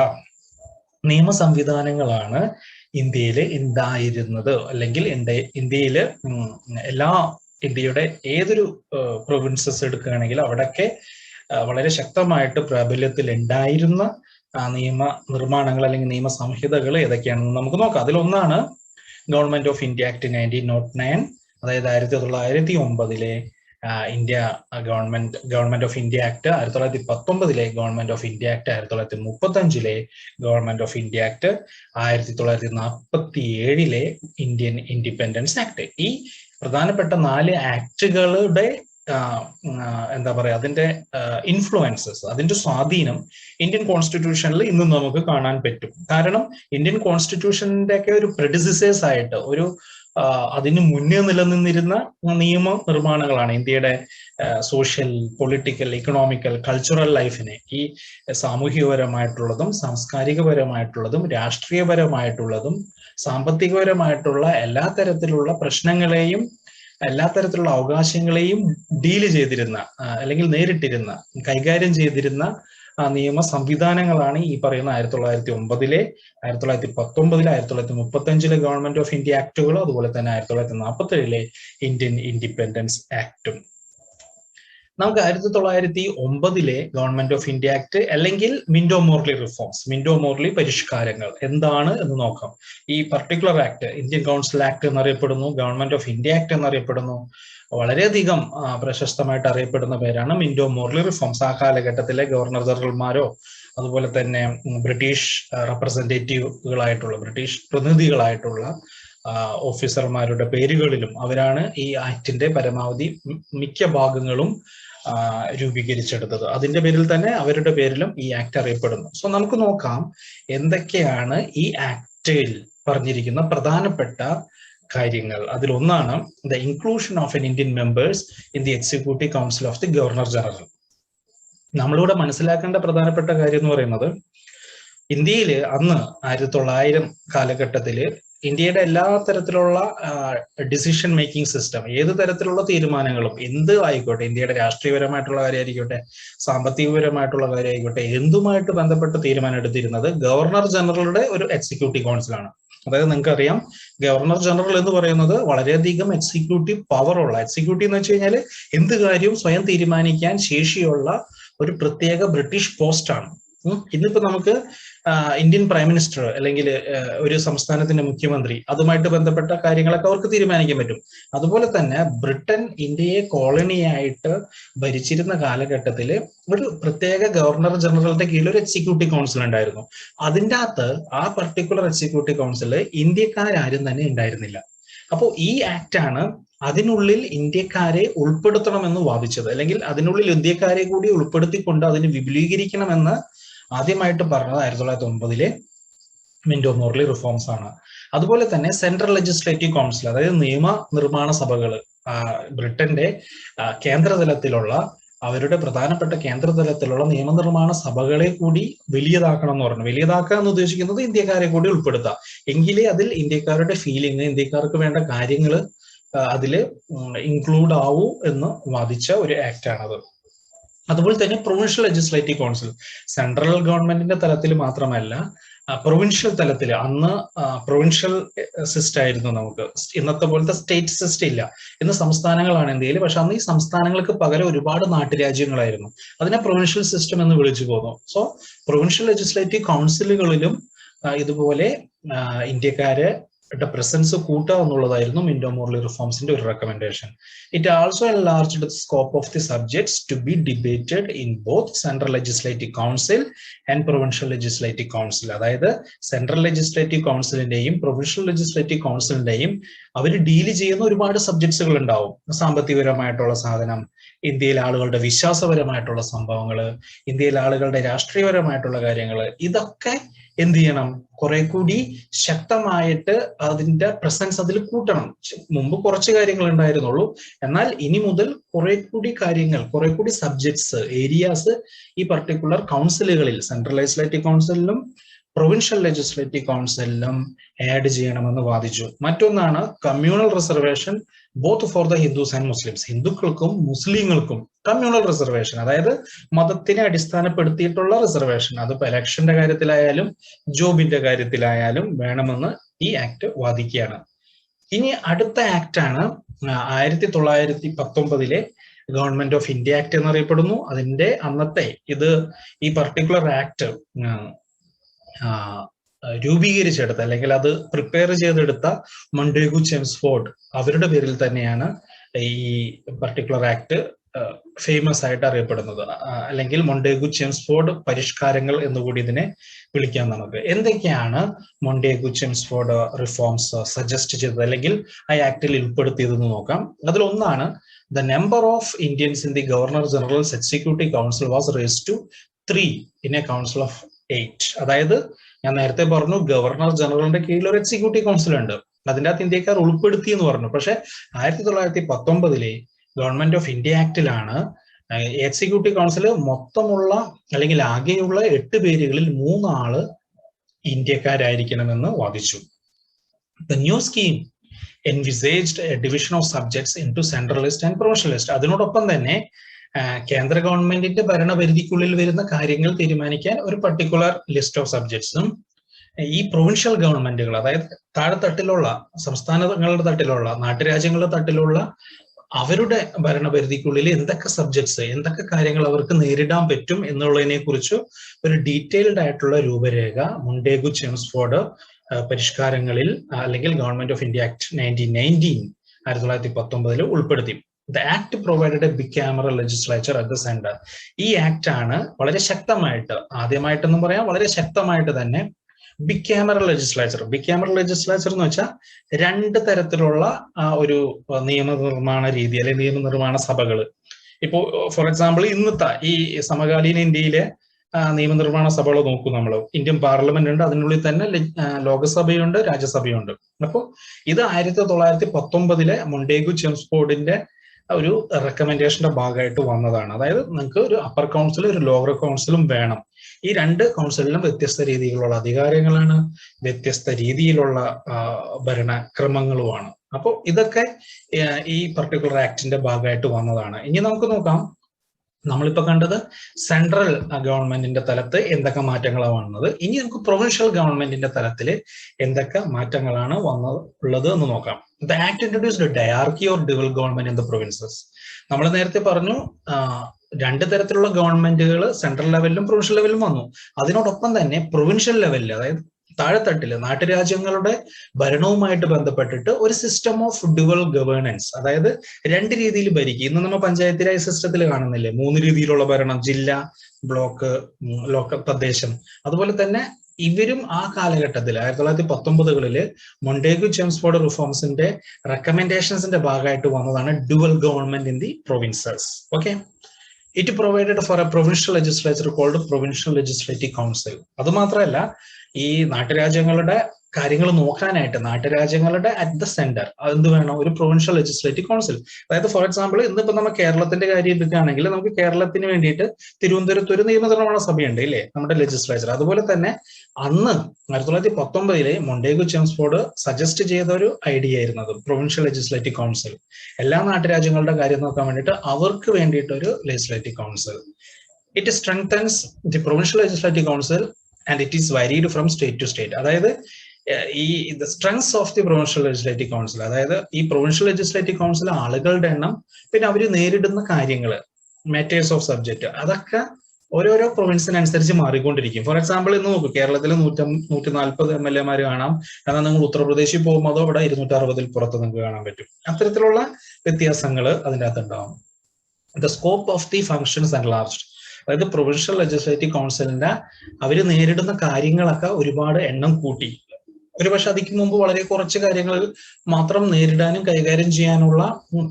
നിയമ സംവിധാനങ്ങളാണ് ഇന്ത്യയിൽ ഉണ്ടായിരുന്നത്, അല്ലെങ്കിൽ ഇന്ത്യയിൽ ഇന്ത്യയുടെ ഏതൊരു പ്രൊവിൻസസ് എടുക്കുകയാണെങ്കിൽ അവിടെയൊക്കെ വളരെ ശക്തമായിട്ട് പ്രാബല്യത്തിൽ ഉണ്ടായിരുന്ന നിയമ നിർമ്മാണങ്ങൾ അല്ലെങ്കിൽ നിയമ സംഹിതകൾ ഏതൊക്കെയാണെന്ന് നമുക്ക് നോക്കാം. അതിലൊന്നാണ് ഗവൺമെന്റ് ഓഫ് ഇന്ത്യ ആക്ട് 1909, അതായത് 1909 India government of India act, 1919 government of India act, 1935 government of India act, 1947 Indian independence act. ഈ പ്രധാനപ്പെട്ട 4 ആക്ടുകളുടെ അതിന്റെ ഇൻഫ്ലുവൻസസ്, അതിന്റെ സ്വാധീനം ഇന്ത്യൻ കോൺസ്റ്റിറ്റ്യൂഷനിൽ ഇന്നും നമുക്ക് കാണാൻ പറ്റും. കാരണം ഇന്ത്യൻ കോൺസ്റ്റിറ്റ്യൂഷന്റെ ഒക്കെ ഒരു പ്രെഡിസിസേഴ്സ് ആയിട്ട് അതിന് മുന്നേ നിലനിന്നിരുന്ന നിയമ നിർമ്മാണങ്ങളാണ് ഇന്ത്യയുടെ സോഷ്യൽ, പൊളിറ്റിക്കൽ, ഇക്കണോമിക്കൽ, കൾച്ചറൽ ലൈഫിനെ, ഈ സാമൂഹികപരമായിട്ടുള്ളതും സാംസ്കാരികപരമായിട്ടുള്ളതും രാഷ്ട്രീയപരമായിട്ടുള്ളതും സാമ്പത്തികപരമായിട്ടുള്ള എല്ലാ തരത്തിലുള്ള പ്രശ്നങ്ങളെയും എല്ലാ തരത്തിലുള്ള അവകാശങ്ങളെയും ഡീല് ചെയ്തിരുന്ന, അല്ലെങ്കിൽ നേരിട്ടിരുന്ന, കൈകാര്യം ചെയ്തിരുന്ന നിയമ സംവിധാനങ്ങളാണ് ഈ പറയുന്ന 1909, 1919, 1935 ഗവൺമെന്റ് ഓഫ് ഇന്ത്യ ആക്ടുകളും, അതുപോലെ തന്നെ 1947 ഇന്ത്യൻ ഇൻഡിപെൻഡൻസ് ആക്ടും. നമുക്ക് 1909 ഗവൺമെന്റ് ഓഫ് ഇന്ത്യ ആക്ട്, അല്ലെങ്കിൽ Minto Morley reforms, Minto Morley പരിഷ്കാരങ്ങൾ എന്താണ് എന്ന് നോക്കാം. ഈ particular act Indian council act എന്നറിയപ്പെടുന്നു, ഗവൺമെന്റ് ഓഫ് ഇന്ത്യ ആക്ട് എന്നറിയപ്പെടുന്നു. വളരെയധികം പ്രശസ്തമായിട്ട് അറിയപ്പെടുന്ന പേരാണ് മിന്റോ മോർലി റിഫോംസ്. ആ കാലഘട്ടത്തിലെ ഗവർണർ ജനറൽമാരോ അതുപോലെ തന്നെ ബ്രിട്ടീഷ് റെപ്രസെന്റേറ്റീവുകളായിട്ടുള്ള, ബ്രിട്ടീഷ് പ്രതിനിധികളായിട്ടുള്ള ഓഫീസർമാരുടെ പേരുകളിലും അവരാണ് ഈ ആക്ടിന്റെ പരമാവധി മിക്ക ഭാഗങ്ങളും രൂപീകരിച്ചെടുത്തത്. അതിന്റെ പേരിൽ തന്നെ അവരുടെ പേരിലും ഈ ആക്ട് അറിയപ്പെടുന്നു. സോ നമുക്ക് നോക്കാം എന്തൊക്കെയാണ് ഈ ആക്ടിൽ പറഞ്ഞിരിക്കുന്ന പ്രധാനപ്പെട്ട കാര്യങ്ങൾ. അതിലൊന്നാണ് the inclusion of an Indian members in the executive council of the governor general. നമ്മളിവിടെ മനസ്സിലാക്കേണ്ട പ്രധാനപ്പെട്ട കാര്യം എന്ന് പറയുന്നത്, ഇന്ത്യയിൽ അന്ന് 1900 കാലഘട്ടത്തില് ഇന്ത്യയുടെ എല്ലാ തരത്തിലുള്ള ഡിസിഷൻ മേക്കിംഗ് സിസ്റ്റം, ഏത് തരത്തിലുള്ള തീരുമാനങ്ങളും എന്ത് ആയിക്കോട്ടെ, ഇന്ത്യയുടെ രാഷ്ട്രീയപരമായിട്ടുള്ള കാര്യമായിരിക്കട്ടെ, സാമ്പത്തികപരമായിട്ടുള്ള കാര്യമായിക്കോട്ടെ, എന്തുമായിട്ട് ബന്ധപ്പെട്ട് തീരുമാനം എടുത്തിരുന്നത് ഗവർണർ ജനറലുടെ ഒരു എക്സിക്യൂട്ടീവ് കൗൺസിലാണ്. അതായത് നിങ്ങൾക്കറിയാം, ഗവർണർ ജനറൽ എന്ന് പറയുന്നത് വളരെയധികം എക്സിക്യൂട്ടീവ് പവറുള്ള, എക്സിക്യൂട്ടീവ് എന്ന് വെച്ച് കഴിഞ്ഞാൽ എന്ത് കാര്യവും സ്വയം തീരുമാനിക്കാൻ ശേഷിയുള്ള ഒരു പ്രത്യേക ബ്രിട്ടീഷ് പോസ്റ്റാണ്. ഇന്നിപ്പോ നമുക്ക് ഇന്ത്യൻ പ്രൈം മിനിസ്റ്റർ അല്ലെങ്കിൽ ഒരു സംസ്ഥാനത്തിന്റെ മുഖ്യമന്ത്രി, അതുമായിട്ട് ബന്ധപ്പെട്ട കാര്യങ്ങളൊക്കെ അവർക്ക് തീരുമാനിക്കാൻ പറ്റും. അതുപോലെ തന്നെ ബ്രിട്ടൻ ഇന്ത്യയെ കോളനിയായിട്ട് ഭരിച്ചിരുന്ന കാലഘട്ടത്തിൽ ഒരു പ്രത്യേക ഗവർണർ ജനറലിന്റെ കീഴിൽ ഒരു എക്സിക്യൂട്ടീവ് കൗൺസിൽ ഉണ്ടായിരുന്നു. അതിൻ്റെ അകത്ത് ആ പർട്ടിക്കുലർ എക്സിക്യൂട്ടീവ് കൗൺസിൽ ഇന്ത്യക്കാരും തന്നെ ഉണ്ടായിരുന്നില്ല. അപ്പോൾ ഈ ആക്ട് ആണ് അതിനുള്ളിൽ ഇന്ത്യക്കാരെ ഉൾപ്പെടുത്തണമെന്ന് വാദിച്ചത്, അല്ലെങ്കിൽ അതിനുള്ളിൽ ഇന്ത്യക്കാരെ കൂടി ഉൾപ്പെടുത്തിക്കൊണ്ട് അതിനെ വിപുലീകരിക്കണമെന്ന് ആദ്യമായിട്ട് പറഞ്ഞത് 1909 മിന്റോ മോർലി റിഫോംസ് ആണ്. അതുപോലെ തന്നെ സെൻട്രൽ ലെജിസ്ലേറ്റീവ് കൗൺസിൽ, അതായത് നിയമ നിർമ്മാണ സഭകൾ, ബ്രിട്ടന്റെ കേന്ദ്രതലത്തിലുള്ള അവരുടെ പ്രധാനപ്പെട്ട കേന്ദ്രതലത്തിലുള്ള നിയമനിർമ്മാണ സഭകളെ കൂടി വലിയതാക്കണം എന്ന് പറഞ്ഞു. വലിയതാക്കുക എന്ന് ഉദ്ദേശിക്കുന്നത് ഇന്ത്യക്കാരെ കൂടി ഉൾപ്പെടുത്താം, എങ്കിലേ അതിൽ ഇന്ത്യക്കാരുടെ ഫീലിംഗ്, ഇന്ത്യക്കാർക്ക് വേണ്ട കാര്യങ്ങൾ അതിൽ ഇൻക്ലൂഡ് ആവൂ എന്ന് വാദിച്ച ഒരു ആക്ട് ആണത്. അതുപോലെ തന്നെ പ്രൊവിൻഷ്യൽ ലെജിസ്ലേറ്റീവ് കൗൺസിൽ, സെൻട്രൽ ഗവൺമെന്റിന്റെ തലത്തിൽ മാത്രമല്ല പ്രൊവിൻഷ്യൽ തലത്തിൽ, അന്ന് പ്രൊവിൻഷ്യൽ സിസ്റ്റം ആയിരുന്നു നമുക്ക്, ഇന്നത്തെ പോലത്തെ സ്റ്റേറ്റ് സിസ്റ്റം ഇല്ല. ഇന്ന് സംസ്ഥാനങ്ങളാണ് ഇന്ത്യയിൽ, പക്ഷെ അന്ന് ഈ സംസ്ഥാനങ്ങൾക്ക് പകരം ഒരുപാട് നാട്ടുരാജ്യങ്ങളായിരുന്നു. അതിനെ പ്രൊവിൻഷ്യൽ സിസ്റ്റം എന്ന് വിളിച്ചു പോന്നു. സോ പ്രൊവിൻഷ്യൽ ലെജിസ്ലേറ്റീവ് കൗൺസിലുകളിലും ഇതുപോലെ ഇന്ത്യക്കാരെ പ്രസൻസ് കൂട്ടുക എന്നുള്ളതായിരുന്നു മിന്റോ മോർലി റിഫോംസിന്റെ ഒരു recommendation. It also enlarged the scope of the subjects to be debated in both central legislative council and provincial legislative council. അതായത് സെൻട്രൽ ലെജിസ്ലേറ്റീവ് കൗൺസിലിന്റെയും പ്രൊവിൻഷ്യൽ ലെജിസ്ലേറ്റീവ് കൗൺസിലിന്റെയും അവർ ഡീല് ചെയ്യുന്ന ഒരുപാട് സബ്ജക്ട്സുകൾ ഉണ്ടാവും. സാമ്പത്തികപരമായിട്ടുള്ള സാധനം, ഇന്ത്യയിലെ ആളുകളുടെ വിശ്വാസപരമായിട്ടുള്ള സംഭവങ്ങൾ, ഇന്ത്യയിലെ ആളുകളുടെ രാഷ്ട്രീയപരമായിട്ടുള്ള കാര്യങ്ങൾ, ഇതൊക്കെ എന്ത് ചെയ്യണം, കുറെ കൂടി ശക്തമായിട്ട് അതിന്റെ പ്രസൻസ് അതിൽ കൂട്ടണം. മുമ്പ് കുറച്ച് കാര്യങ്ങൾ ഉണ്ടായിരുന്നുള്ളൂ, എന്നാൽ ഇനി മുതൽ കുറെ കൂടി കാര്യങ്ങൾ, കുറെ കൂടി സബ്ജക്ട്സ്, ഏരിയാസ് ഈ പർട്ടിക്കുലർ കൗൺസിലുകളിൽ, സെൻട്രൽ ലെജിസ്ലേറ്റീവ് കൗൺസിലിലും പ്രൊവിൻഷ്യൽ ലെജിസ്ലേറ്റീവ് കൗൺസിലിലും ആഡ് ചെയ്യണമെന്ന് വാദിച്ചു. മറ്റൊന്നാണ് communal reservation both for the Hindus and Muslims. ഹിന്ദുക്കൾക്കും മുസ്ലിങ്ങൾക്കും കമ്മ്യൂണൽ റിസർവേഷൻ, അതായത് മതത്തിനെ അടിസ്ഥാനപ്പെടുത്തിയിട്ടുള്ള റിസർവേഷൻ, അതിപ്പോ ഇലക്ഷന്റെ കാര്യത്തിലായാലും ജോബിന്റെ കാര്യത്തിലായാലും വേണമെന്ന് ഈ ആക്ട് വാദിക്കുകയാണ്. ഇനി അടുത്ത ആക്ട് ആണ് 1919 ഗവൺമെന്റ് ഓഫ് ഇന്ത്യ ആക്ട് എന്നറിയപ്പെടുന്നു. അതിന്റെ അന്നത്തെ ഈ പർട്ടിക്കുലർ ആക്ട് രൂപീകരിച്ചെടുത്ത, അല്ലെങ്കിൽ അത് പ്രിപ്പയർ ചെയ്തെടുത്ത മൊണ്ടേഗു ചെംസ്ഫോർഡ്, അവരുടെ പേരിൽ തന്നെയാണ് ഈ പർട്ടിക്കുലർ ആക്ട് ഫേമസ് ആയിട്ട് അറിയപ്പെടുന്നത്. അല്ലെങ്കിൽ മൊണ്ടേഗു ചെംസ്ഫോർഡ് പരിഷ്കാരങ്ങൾ എന്നുകൂടി ഇതിനെ വിളിക്കാം നമുക്ക്. എന്തൊക്കെയാണ് മൊണ്ടേഗു ചെംസ്ഫോർഡ് റിഫോംസ് സജസ്റ്റ് ചെയ്തത്, അല്ലെങ്കിൽ ആ ആക്ടിൽ ഉൾപ്പെടുത്തിയതെന്ന് നോക്കാം. അതിലൊന്നാണ്, the number of Indians in the governor general's executive council was raised to 3 in a council of 8. അതായത് ഞാൻ നേരത്തെ പറഞ്ഞു, ഗവർണർ ജനറലിന്റെ കീഴിൽ ഒരു എക്സിക്യൂട്ടീവ് കൗൺസിൽ ഉണ്ട്, അതിൻ്റെ അകത്ത് ഇന്ത്യക്കാർ ഉൾപ്പെടുത്തി എന്ന് പറഞ്ഞു. പക്ഷെ 1919 ഗവൺമെന്റ് ഓഫ് ഇന്ത്യ ആക്ടിലാണ് എക്സിക്യൂട്ടീവ് കൗൺസിൽ മൊത്തമുള്ള, അല്ലെങ്കിൽ ആകെയുള്ള 8 പേരുകളിൽ 3 ആള് ഇന്ത്യക്കാരായിരിക്കണമെന്ന് വാദിച്ചു. The new scheme envisaged a division of subjects into centralist and provincialist. അതിനോടൊപ്പം തന്നെ കേന്ദ്ര ഗവൺമെന്റിന്റെ ഭരണപരിധിക്കുള്ളിൽ വരുന്ന കാര്യങ്ങൾ തീരുമാനിക്കാൻ ഒരു പർട്ടിക്കുലർ ലിസ്റ്റ് ഓഫ് സബ്ജക്ട്സും, ഈ പ്രൊവിൻഷ്യൽ ഗവൺമെന്റുകൾ, അതായത് താഴെത്തട്ടിലുള്ള സംസ്ഥാനങ്ങളുടെ തട്ടിലുള്ള, നാട്ടുരാജ്യങ്ങളുടെ തട്ടിലുള്ള അവരുടെ ഭരണപരിധിക്കുള്ളിൽ എന്തൊക്കെ സബ്ജക്ട്സ്, എന്തൊക്കെ കാര്യങ്ങൾ അവർക്ക് നേരിടാൻ പറ്റും എന്നുള്ളതിനെ കുറിച്ച് ഒരു ഡീറ്റെയിൽഡ് ആയിട്ടുള്ള രൂപരേഖ മൊണ്ടേഗു ചെംസ്ഫോർഡ് പരിഷ്കാരങ്ങളിൽ, അല്ലെങ്കിൽ ഗവൺമെന്റ് ഓഫ് ഇന്ത്യ ആക്ട് 1919 ഉൾപ്പെടുത്തി. The act provided a bicameral legislature at the centre. ഈ ആക്ട് ആണ് വളരെ ശക്തമായിട്ട്, ആദ്യമായിട്ടെന്നും പറയാം, വളരെ ശക്തമായിട്ട് തന്നെ ബിക്യാമറൽ ലെജിസ്ലേച്ചർ. ബിക്യാമറൽ ലെജിസ്ലേച്ചർ എന്ന് വെച്ചാൽ രണ്ട് തരത്തിലുള്ള ഒരു നിയമനിർമ്മാണ രീതി അല്ലെങ്കിൽ നിയമനിർമ്മാണ സഭകൾ. ഇപ്പോ ഫോർ എക്സാമ്പിൾ ഇന്നത്തെ ഈ സമകാലീന ഇന്ത്യയിലെ നിയമനിർമ്മാണ സഭകൾ നോക്കൂ. നമ്മൾ ഇന്ത്യൻ പാർലമെന്റ് ഉണ്ട്, അതിനുള്ളിൽ തന്നെ ലോകസഭയുണ്ട്, രാജ്യസഭയുണ്ട്. അപ്പോൾ ഇത് 1919 മൊണ്ടേഗു ചെംസ്ഫോർഡിന്റെ ഒരു റെക്കമെൻഡേഷന്റെ ഭാഗമായിട്ട് വന്നതാണ്. അതായത് നിങ്ങൾക്ക് ഒരു അപ്പർ കൗൺസിലും ഒരു ലോവർ കൗൺസിലും വേണം. ഈ രണ്ട് കൗൺസിലിനും വ്യത്യസ്ത രീതിയിലുള്ള അധികാരങ്ങളാണ്, വ്യത്യസ്ത രീതിയിലുള്ള ഭരണക്രമങ്ങളുമാണ്. അപ്പോൾ ഇതൊക്കെ ഈ പർട്ടിക്കുലർ ആക്ടിന്റെ ഭാഗമായിട്ട് വന്നതാണ്. ഇനി നമുക്ക് നോക്കാം, നമ്മളിപ്പോ കണ്ടത് സെൻട്രൽ ഗവൺമെന്റിന്റെ തലത്ത് എന്തൊക്കെ മാറ്റങ്ങളാണ് വന്നത്. ഇനി നമുക്ക് പ്രൊവിൻഷ്യൽ ഗവൺമെന്റിന്റെ തലത്തിൽ എന്തൊക്കെ മാറ്റങ്ങളാണ് ഉള്ളത് എന്ന് നോക്കാം. The act introduced dyarchy or dual government in the provinces. നമ്മൾ നേരത്തെ പറഞ്ഞു രണ്ട് തരത്തിലുള്ള ഗവൺമെന്റുകൾ സെൻട്രൽ ലെവലിലും പ്രൊവിൻഷ്യൽ ലെവലിലും വന്നു. അതിനോടൊപ്പം തന്നെ പ്രൊവിൻഷ്യൽ ലെവലിൽ, അതായത് താഴെത്തട്ടില് നാട്ടുരാജ്യങ്ങളുടെ ഭരണവുമായിട്ട് ബന്ധപ്പെട്ടിട്ട് ഒരു സിസ്റ്റം ഓഫ് ഡ്യുവൽ ഗവേണൻസ്, അതായത് രണ്ട് രീതിയിൽ ഭരിക്കും. ഇന്ന് നമ്മൾ പഞ്ചായത്ത് രാജ് സിസ്റ്റത്തിൽ കാണുന്നില്ലേ 3 രീതിയിലുള്ള ഭരണം, ജില്ല, ബ്ലോക്ക്, ലോക്കൽ പ്രദേശം. അതുപോലെ തന്നെ ഇവരും ആ കാലഘട്ടത്തിൽ 1919 മൊണ്ടേഗു ചെംസ്ഫോർഡ് റിഫോംസിന്റെ റെക്കമെൻഡേഷൻസിന്റെ ഭാഗമായിട്ട് വന്നതാണ് dual government in the provinces. Okay, it provided for a provincial legislature called provincial legislative council. അത് മാത്രമല്ല, ഈ നാട്ടുരാജ്യങ്ങളുടെ കാര്യങ്ങൾ നോക്കാനായിട്ട് നാട്ടുരാജ്യങ്ങളുടെ അറ്റ് ദ സെന്റർ എന്ത് വേണം, ഒരു പ്രൊവിൻഷ്യൽ ലെജിസ്ലേറ്റീവ് കൗൺസിൽ. അതായത് ഫോർ എക്സാമ്പിൾ ഇന്നിപ്പോ നമ്മൾ കേരളത്തിന്റെ കാര്യം എടുക്കുകയാണെങ്കിൽ നമുക്ക് കേരളത്തിന് വേണ്ടിയിട്ട് തിരുവനന്തപുരത്ത് ഒരു നിയമനിർമ്മാണ സഭയുണ്ട് ഇല്ലേ, നമ്മുടെ ലെജിസ്ലേച്ചർ. അതുപോലെ തന്നെ അന്ന് 1919 മൊണ്ടേഗു ചെംസ്ഫോർഡ് സജസ്റ്റ് ചെയ്ത ഒരു ഐഡിയ ആയിരുന്നത് പ്രൊവിൻഷ്യൽ ലെജിസ്ലേറ്റീവ് കൗൺസിൽ. എല്ലാ നാട്ടുരാജ്യങ്ങളുടെ കാര്യം നോക്കാൻ വേണ്ടിയിട്ട് അവർക്ക് വേണ്ടിയിട്ട് ഒരു legislative council. It strengthens the provincial legislative council and it is varied from state to state. അതായത് ഈ the strengths of the provincial legislative council, അതായത് ഈ പ്രൊവിൻഷ്യൽ ലെജിസ്ലേറ്റീവ് കൗൺസിൽ ആളുകളുടെ എണ്ണം, പിന്നെ അവർ നേരിടുന്ന കാര്യങ്ങൾ, മാറ്റേഴ്സ് ഓഫ് സബ്ജക്ട്, അതൊക്കെ ഓരോരോ പ്രൊവിൻസിനനുസരിച്ച് മാറിക്കൊണ്ടിരിക്കും. ഫോർ എക്സാമ്പിൾ ഇന്ന് നോക്കൂ, കേരളത്തിൽ 140 MLA കാണാം. എന്നാൽ നിങ്ങൾ ഉത്തർപ്രദേശിൽ പോകുമ്പോൾ അതോ ഇവിടെ 260 പുറത്ത് നിങ്ങൾക്ക് കാണാൻ പറ്റും. അത്തരത്തിലുള്ള വ്യത്യാസങ്ങൾ അതിൻ്റെ അകത്ത് ഉണ്ടാവും. The scope of the functions enlarged. അതായത് പ്രൊവിൻഷ്യൽ ലെജിസ്ലേറ്റീവ് കൗൺസിലിന്റെ അവർ നേരിടുന്ന കാര്യങ്ങളൊക്കെ ഒരുപാട് എണ്ണം കൂട്ടി. ഒരുപക്ഷെ അതിക്ക് മുമ്പ് വളരെ കുറച്ച് കാര്യങ്ങൾ മാത്രം നേരിടാനും കൈകാര്യം ചെയ്യാനുള്ള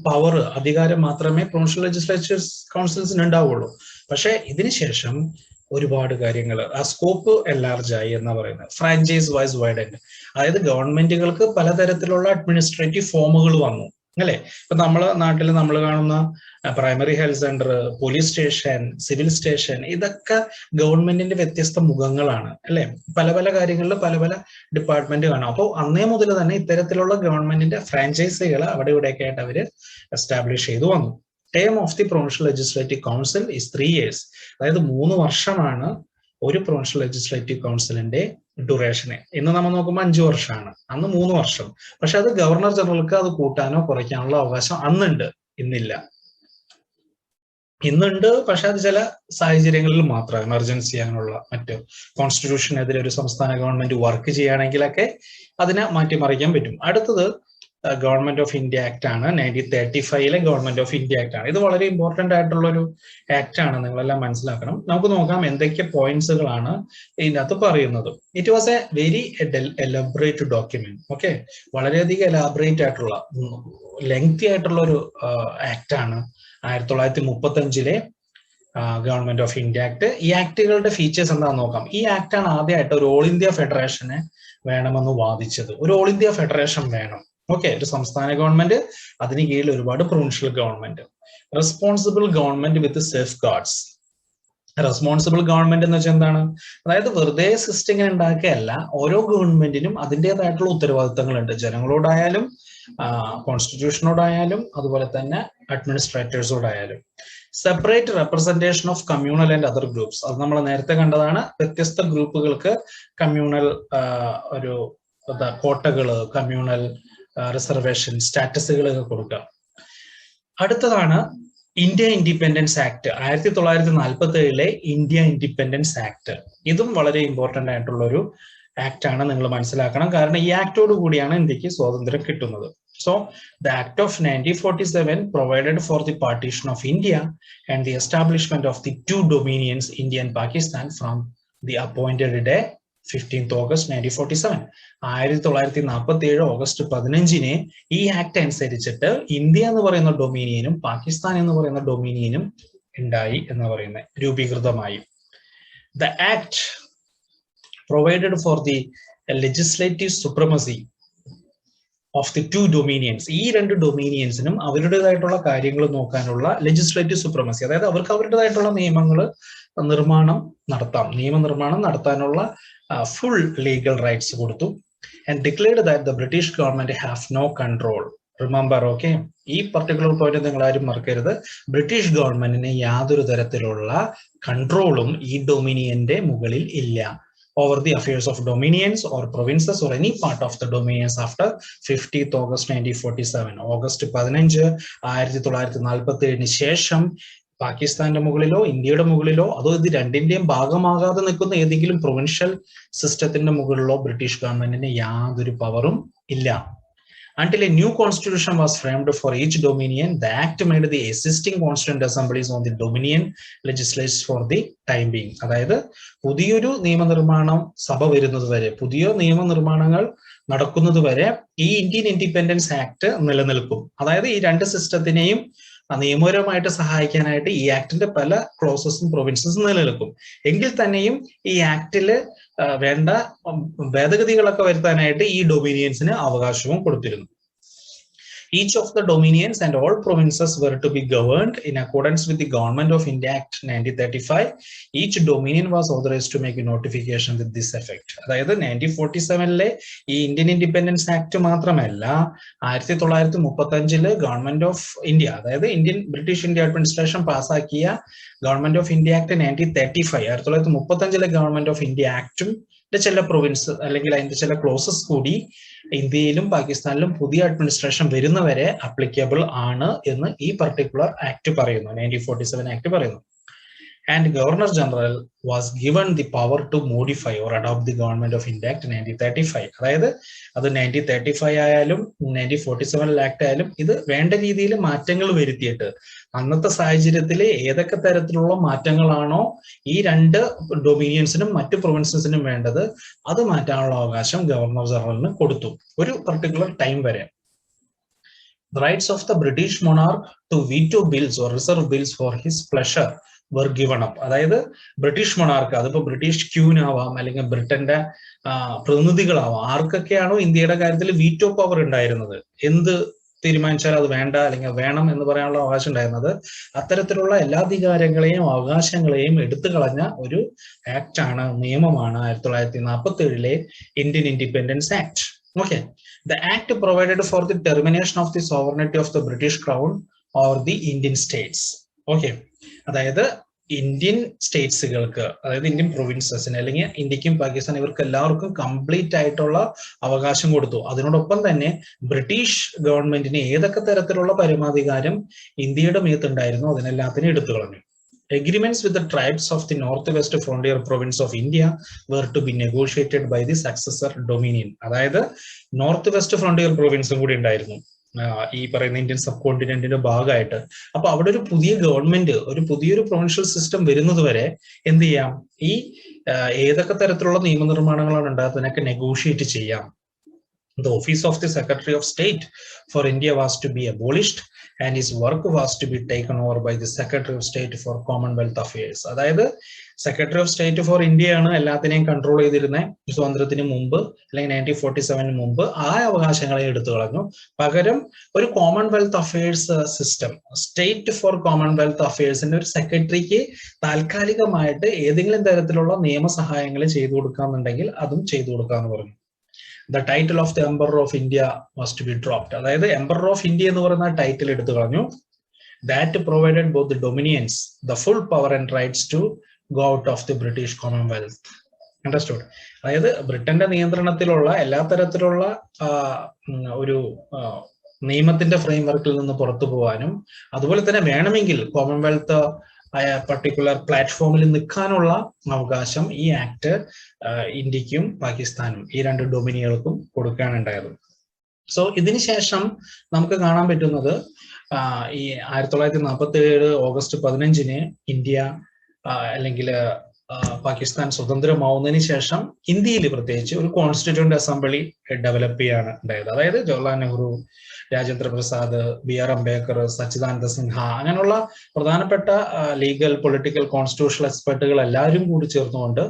പവർ, അധികാരം മാത്രമേ പ്രൊവിൻഷ്യൽ ലെജിസ്ലേറ്റീവ് കൗൺസിൽസിന് ഉണ്ടാവുള്ളൂ. പക്ഷെ ഇതിനുശേഷം ഒരുപാട് കാര്യങ്ങൾ, ആ സ്കോപ്പ് എൻലാർജ് ആയി എന്നാ പറയുന്നത്. ഫ്രാഞ്ചൈസ് വൈസ് വൈഡൻഡ്, അതായത് ഗവൺമെന്റുകൾക്ക് പലതരത്തിലുള്ള അഡ്മിനിസ്ട്രേറ്റീവ് ഫോമുകൾ വന്നു അല്ലെ. ഇപ്പൊ നമ്മളെ നാട്ടിൽ നമ്മൾ കാണുന്ന primary health centre, police station, civil station, ഇതൊക്കെ ഗവൺമെന്റിന്റെ വ്യത്യസ്ത മുഖങ്ങളാണ് അല്ലെ. പല പല കാര്യങ്ങളിൽ പല പല ഡിപ്പാർട്ട്മെന്റ് കാണാം. അപ്പോൾ അന്നേ മുതൽ തന്നെ ഇത്തരത്തിലുള്ള ഗവൺമെന്റിന്റെ ഫ്രാഞ്ചൈസികൾ അവിടെ ഇവിടെയൊക്കെ ആയിട്ട് അവര് എസ്റ്റാബ്ലിഷ് ചെയ്തു വന്നു. Term of the provincial legislative council is 3 years. അതായത് 3 വർഷമാണ് ഒരു പ്രൊവിൻഷ്യൽ ലെജിസ്ലേറ്റീവ് കൗൺസിലിന്റെ ഡ്യൂറേഷന്. ഇന്ന് നമ്മൾ നോക്കുമ്പോൾ 5 വർഷമാണ്, അന്ന് 3 വർഷം. പക്ഷെ അത് ഗവർണർ ജനറൽക്ക് അത് കൂട്ടാനോ കുറയ്ക്കാനുള്ള അവകാശം അന്നുണ്ട്, ഇന്നില്ല. ഇന്നുണ്ട്, പക്ഷെ അത് ചില സാഹചര്യങ്ങളിൽ മാത്രം, എമർജൻസി അങ്ങനെയുള്ള മറ്റ് കോൺസ്റ്റിറ്റ്യൂഷനെതിരെ ഒരു സംസ്ഥാന ഗവൺമെന്റ് വർക്ക് ചെയ്യുകയാണെങ്കിലൊക്കെ അതിനെ മാറ്റിമറിക്കാൻ പറ്റും. അടുത്തത് ഗവൺമെന്റ് ഓഫ് ഇന്ത്യ ആക്ട് ആണ്. 1935 ഗവൺമെന്റ് ഓഫ് ഇന്ത്യ ആക്ട് ആണ്. ഇത് വളരെ ഇമ്പോർട്ടന്റ് ആയിട്ടുള്ള ഒരു ആക്ട് ആണ്, നിങ്ങളെല്ലാം മനസ്സിലാക്കണം. നമുക്ക് നോക്കാം എന്തൊക്കെ പോയിന്റ്സുകളാണ് ഇതിനകത്ത് പറയുന്നത്. It was a very elaborate document. Okay, വളരെയധികം എലാബറേറ്റ് ആയിട്ടുള്ള, ലെങ്തി ആയിട്ടുള്ള ഒരു ആക്ട് ആണ് 1935 ഗവൺമെന്റ് ഓഫ് ഇന്ത്യ ആക്ട്. ഈ ആക്ടുകളുടെ ഫീച്ചേഴ്സ് എന്താണെന്ന് നോക്കാം. ഈ ആക്ട് ആണ് ആദ്യമായിട്ട് ഒരു ഓൾ ഇന്ത്യ ഫെഡറേഷനെ വേണമെന്ന് വാദിച്ചത്. ഒരു ഓൾ ഇന്ത്യ ഫെഡറേഷൻ വേണം. ഓക്കെ, ഒരു സംസ്ഥാന ഗവൺമെന്റ്, അതിന് കീഴിൽ ഒരുപാട് പ്രൊവിൻഷ്യൽ ഗവൺമെന്റ്. റെസ്പോൺസിബിൾ ഗവൺമെന്റ് വിത്ത് സേഫ് ഗാർഡ്സ്. റെസ്പോൺസിബിൾ ഗവൺമെന്റ് എന്ന് വെച്ചാൽ എന്താണ്? അതായത് വെറുതെ സിസ്റ്റം ഇങ്ങനെ ഉണ്ടാക്കുകയല്ല, ഓരോ ഗവൺമെന്റിനും അതിൻ്റെതായിട്ടുള്ള ഉത്തരവാദിത്തങ്ങളുണ്ട്. ജനങ്ങളോടായാലും കോൺസ്റ്റിറ്റ്യൂഷനോടായാലും അതുപോലെ തന്നെ അഡ്മിനിസ്ട്രേറ്റേഴ്സോടായാലും. Separate representation of communal and other groups, അത് നമ്മൾ നേരത്തെ കണ്ടതാണ്. വ്യത്യസ്ത ഗ്രൂപ്പുകൾക്ക് കമ്മ്യൂണൽ ഒരു കോട്ടകള്, കമ്മ്യൂണൽ റിസർവേഷൻ സ്റ്റാറ്റസുകളൊക്കെ കൊടുക്കാം. അടുത്തതാണ് India independence act. 1947 India independence act. ഇതും വളരെ ഇമ്പോർട്ടന്റ് ആയിട്ടുള്ള ഒരു ആക്ട് ആണ്, നിങ്ങൾ മനസ്സിലാക്കണം. കാരണം ഈ ആക്ടോട് കൂടിയാണ് ഇന്ത്യക്ക് സ്വാതന്ത്ര്യം കിട്ടുന്നത്. So the act of 1947 provided for the partition of India and the establishment of the 2 dominions, India and Pakistan, from the appointed day 15th August 1947. 1947 August 15 ഈ ആക്ട് അനുസരിച്ചിട്ട് ഇന്ത്യ എന്ന് പറയുന്ന ഡൊമീനിയനും പാകിസ്ഥാൻ എന്ന് പറയുന്ന ഡൊമീനിയനും ഉണ്ടായി എന്ന് പറയുന്നത് രൂപീകൃതമായി. The act provided for the legislative supremacy of the two dominions. ഈ രണ്ട് ഡൊമീനിയൻസിനും അവരുടേതായിട്ടുള്ള കാര്യങ്ങൾ നോക്കാനുള്ള ലെജിസ്ലേറ്റീവ് സുപ്രമസി, അതായത് അവർക്ക് അവരുടേതായിട്ടുള്ള നിയമനിർമ്മാണം നടത്താനുള്ള ഫുൾ ലീഗൽ റൈറ്റ്സ് കൊടുത്തു. And declared that the British government have no control. Remember, okay? ഈ പർട്ടിക്കുലർ പോയിന്റ് നിങ്ങൾ ആരും മറക്കരുത്. ബ്രിട്ടീഷ് ഗവൺമെന്റിന് യാതൊരു തരത്തിലുള്ള കൺട്രോളും ഈ ഡൊമിനിയന്റെ മുകളിൽ ഇല്ല over the affairs of dominions or provinces or any part of the dominions after 15th August 1947. August 15 1947 ശേഷം പാകിസ്ഥാന്റെ മുകളിലോ ഇന്ത്യയുടെ മുകളിലോ അതോ ഇത് രണ്ടിന്റെയും ഭാഗമാകാതെ നിൽക്കുന്ന ഏതെങ്കിലും പ്രൊവിൻഷ്യൽ സിസ്റ്റത്തിന്റെ മുകളിലോ ബ്രിട്ടീഷ് ഗവൺമെന്റിന് യാതൊരു പവറും ഇല്ല. Until a new constitution was framed for each dominion, the act made the existing constituent assemblies on the dominion legislates for the time being. അതായത് പുതിയൊരു നിയമനിർമ്മാണം സഭ വരുന്നത് വരെ, പുതിയ നിയമനിർമ്മാണങ്ങൾ നടക്കുന്നത് വരെ ഈ ഇന്ത്യൻ ഇൻഡിപെൻഡൻസ് ആക്ട് നിലനിൽക്കും. അതായത് ഈ രണ്ട് സിസ്റ്റത്തിനെയും നിയമപരമായിട്ട് സഹായിക്കാനായിട്ട് ഈ ആക്ടിന്റെ പല ക്ലോസസും പ്രൊവിൻസസും നിലനിൽക്കും. എങ്കിൽ തന്നെയും ഈ ആക്ടില് വേണ്ട ഭേദഗതികളൊക്കെ വരുത്താനായിട്ട് ഈ ഡൊമിനിയൻസിന് അവകാശവും കൊടുത്തിരുന്നു. Each of the dominions and all provinces were to be governed in accordance with the Government of India Act 1935. Each dominion was authorized to make a notification with this effect. അതായത് 1947 ഈ ഇന്ത്യൻ ഇൻഡിപെൻഡൻസ് ആക്ട് മാത്രമല്ല 1935 government of India, അതായത് British India administration പാസാക്കിയ government of India act 1935, 1935 government of India ആക്ടും ചില province അല്ലെങ്കിൽ അതിന്റെ ചില ക്ലോസസ് കൂടി ഇന്ത്യയിലും പാകിസ്ഥാനിലും പുതിയ അഡ്മിനിസ്ട്രേഷൻ വരുന്നവരെ അപ്ലിക്കബിൾ ആണ് എന്ന് ഈ പർട്ടിക്കുലർ ആക്ട് പറയുന്നു, 1947 ആക്ട് പറയുന്നു. And Governor General was given the power to modify or adopt the Government of India Act 1935. അതായത് അത് 1935 ആയാലും 1947 ആക്ട് ആയാലും ഇത് വേണ്ട രീതിയിൽ മാറ്റങ്ങൾ വരുത്തിയിട്ട് അന്നത്തെ സാഹചര്യത്തിൽ ഏതൊക്കെ തരത്തിലുള്ള മാറ്റങ്ങളാണോ ഈ രണ്ട് ഡൊമീനിയൻസിനും മറ്റു പ്രൊവിൻസസിനും വേണ്ടത് അത് മാറ്റാനുള്ള അവകാശം ഗവർണർ ജനറലിന് കൊടുത്തു ഒരു പർട്ടിക്കുലർ ടൈം വരെ. The rights of the British monarch to veto bills or reserve bills for his pleasure were given up. അതായത് ബ്രിട്ടീഷ് മൊണാർക്ക്, അതിപ്പോ ബ്രിട്ടീഷ് ക്യൂനാവാം അല്ലെങ്കിൽ ബ്രിട്ടന്റെ പ്രതിനിധികളാവാം, ആർക്കൊക്കെയാണോ ഇന്ത്യയുടെ കാര്യത്തിൽ വീറ്റോ പവർ ഉണ്ടായിരുന്നത്, എന്ത് തീരുമാനിച്ചാൽ അത് വേണ്ട അല്ലെങ്കിൽ വേണം എന്ന് പറയാനുള്ള അവകാശം ഉണ്ടായിരുന്നത്, അത്തരത്തിലുള്ള എല്ലാ അധികാരങ്ങളെയും അവകാശങ്ങളെയും എടുത്തു കളഞ്ഞ ഒരു ആക്ട് ആണ്, നിയമമാണ് 1947 Indian independence act. Okay, the act provided for the termination of the sovereignty of the British Crown or the Indian states. Okay, അതായത് ഇന്ത്യൻ സ്റ്റേറ്റ്സുകൾക്ക്, അതായത് ഇന്ത്യൻ പ്രൊവിൻസസിന് അല്ലെങ്കിൽ ഇന്ത്യക്കും പാകിസ്ഥാൻ ഇവർക്ക് എല്ലാവർക്കും കംപ്ലീറ്റ് ആയിട്ടുള്ള അവകാശം കൊടുത്തു. അതിനോടൊപ്പം തന്നെ ബ്രിട്ടീഷ് ഗവൺമെന്റിന് ഏതൊക്കെ തരത്തിലുള്ള പരമാധികാരം ഇന്ത്യയുടെ മേത്തുണ്ടായിരുന്നു അതിനെല്ലാത്തിനും എടുത്തു കളഞ്ഞു. Agreements with the tribes of the northwest frontier province of India were to be negotiated by the successor dominion. അതായത് നോർത്ത് വെസ്റ്റ് ഫ്രോണ്ടിയർ പ്രൊവിൻസും കൂടി ഉണ്ടായിരുന്നു ഈ പറയുന്ന ഇന്ത്യൻ സബ് കോണ്ടിനെന്റിന്റെ ഭാഗമായിട്ട്. അപ്പൊ അവിടെ ഒരു പുതിയ ഗവൺമെന്റ്, ഒരു പുതിയൊരു പ്രൊവിൻഷ്യൽ സിസ്റ്റം വരുന്നത് വരെ എന്ത് ചെയ്യാം, ഈ ഏതൊക്കെ തരത്തിലുള്ള നിയമനിർമ്മാണങ്ങളാണ് ഉണ്ടാകുന്നതിനൊക്കെ നെഗോഷിയേറ്റ് ചെയ്യാം. The office of the Secretary of State for India was to be abolished and his work was to be taken over by the Secretary of State for Commonwealth Affairs. അതായത് secretary of state four ഇന്ത്യയാണ് എല്ലാത്തിനെയും control ചെയ്തിരുന്നത് സ്വാതന്ത്ര്യത്തിന് മുമ്പ് അല്ലെങ്കിൽ 1947 മുമ്പ്. ആ അവകാശങ്ങളെ എടുത്തു കളഞ്ഞു. പകരം ഒരു commonwealth affairs system, state for commonwealth അഫയേഴ്സിന്റെ ഒരു സെക്രട്ടറിക്ക് താൽക്കാലികമായിട്ട് ഏതെങ്കിലും തരത്തിലുള്ള നിയമസഹായങ്ങൾ ചെയ്തു കൊടുക്കാന്നുണ്ടെങ്കിൽ അതും ചെയ്തു കൊടുക്കാന്ന് പറഞ്ഞു. The title of the Emperor of India was to be dropped. അതായത് Emperor of India എന്ന് പറയുന്ന ടൈറ്റിൽ എടുത്തു കളഞ്ഞു. That provided both the dominions the full power and rights to go out of the British Commonwealth. Understood? അതായത് ബ്രിട്ടന്റെ നിയന്ത്രണത്തിലുള്ള എല്ലാ തരത്തിലുള്ള ഒരു നിയമത്തിന്റെ ഫ്രെയിംവർക്കിൽ നിന്ന് പുറത്തു പോകാനും അതുപോലെ തന്നെ വേണമെങ്കിൽ കോമൺവെൽത്ത് പർട്ടിക്കുലർ പ്ലാറ്റ്ഫോമിൽ നിൽക്കാനുള്ള അവകാശം ഈ ആക്ട് ഇന്ത്യക്കും പാകിസ്ഥാനും ഈ രണ്ട് ഡൊമിനിയനുകൾക്കും കൊടുക്കാനുണ്ടായിരുന്നു. സോ ഇതിനുശേഷം നമുക്ക് കാണാൻ പറ്റുന്നത് ഈ 1947 ഓഗസ്റ്റ് 15 ഇന്ത്യ അല്ലെങ്കിൽ പാകിസ്ഥാൻ സ്വതന്ത്രമാവുന്നതിന് ശേഷം ഇന്ത്യയിൽ പ്രത്യേകിച്ച് ഒരു കോൺസ്റ്റിറ്റ്യൂന്റ് അസംബ്ലി ഡെവലപ്പ് ചെയ്യാണ് ഉണ്ടായത്. അതായത് ജവഹർലാൽ നെഹ്റു, രാജേന്ദ്ര പ്രസാദ്, BR അംബേദ്കർ, സച്ചിദാനന്ദ സിൻഹ, അങ്ങനെയുള്ള പ്രധാനപ്പെട്ട ലീഗൽ, പൊളിറ്റിക്കൽ, കോൺസ്റ്റിറ്റ്യൂഷണൽ എക്സ്പെർട്ടുകൾ എല്ലാവരും കൂടി ചേർന്നുകൊണ്ട്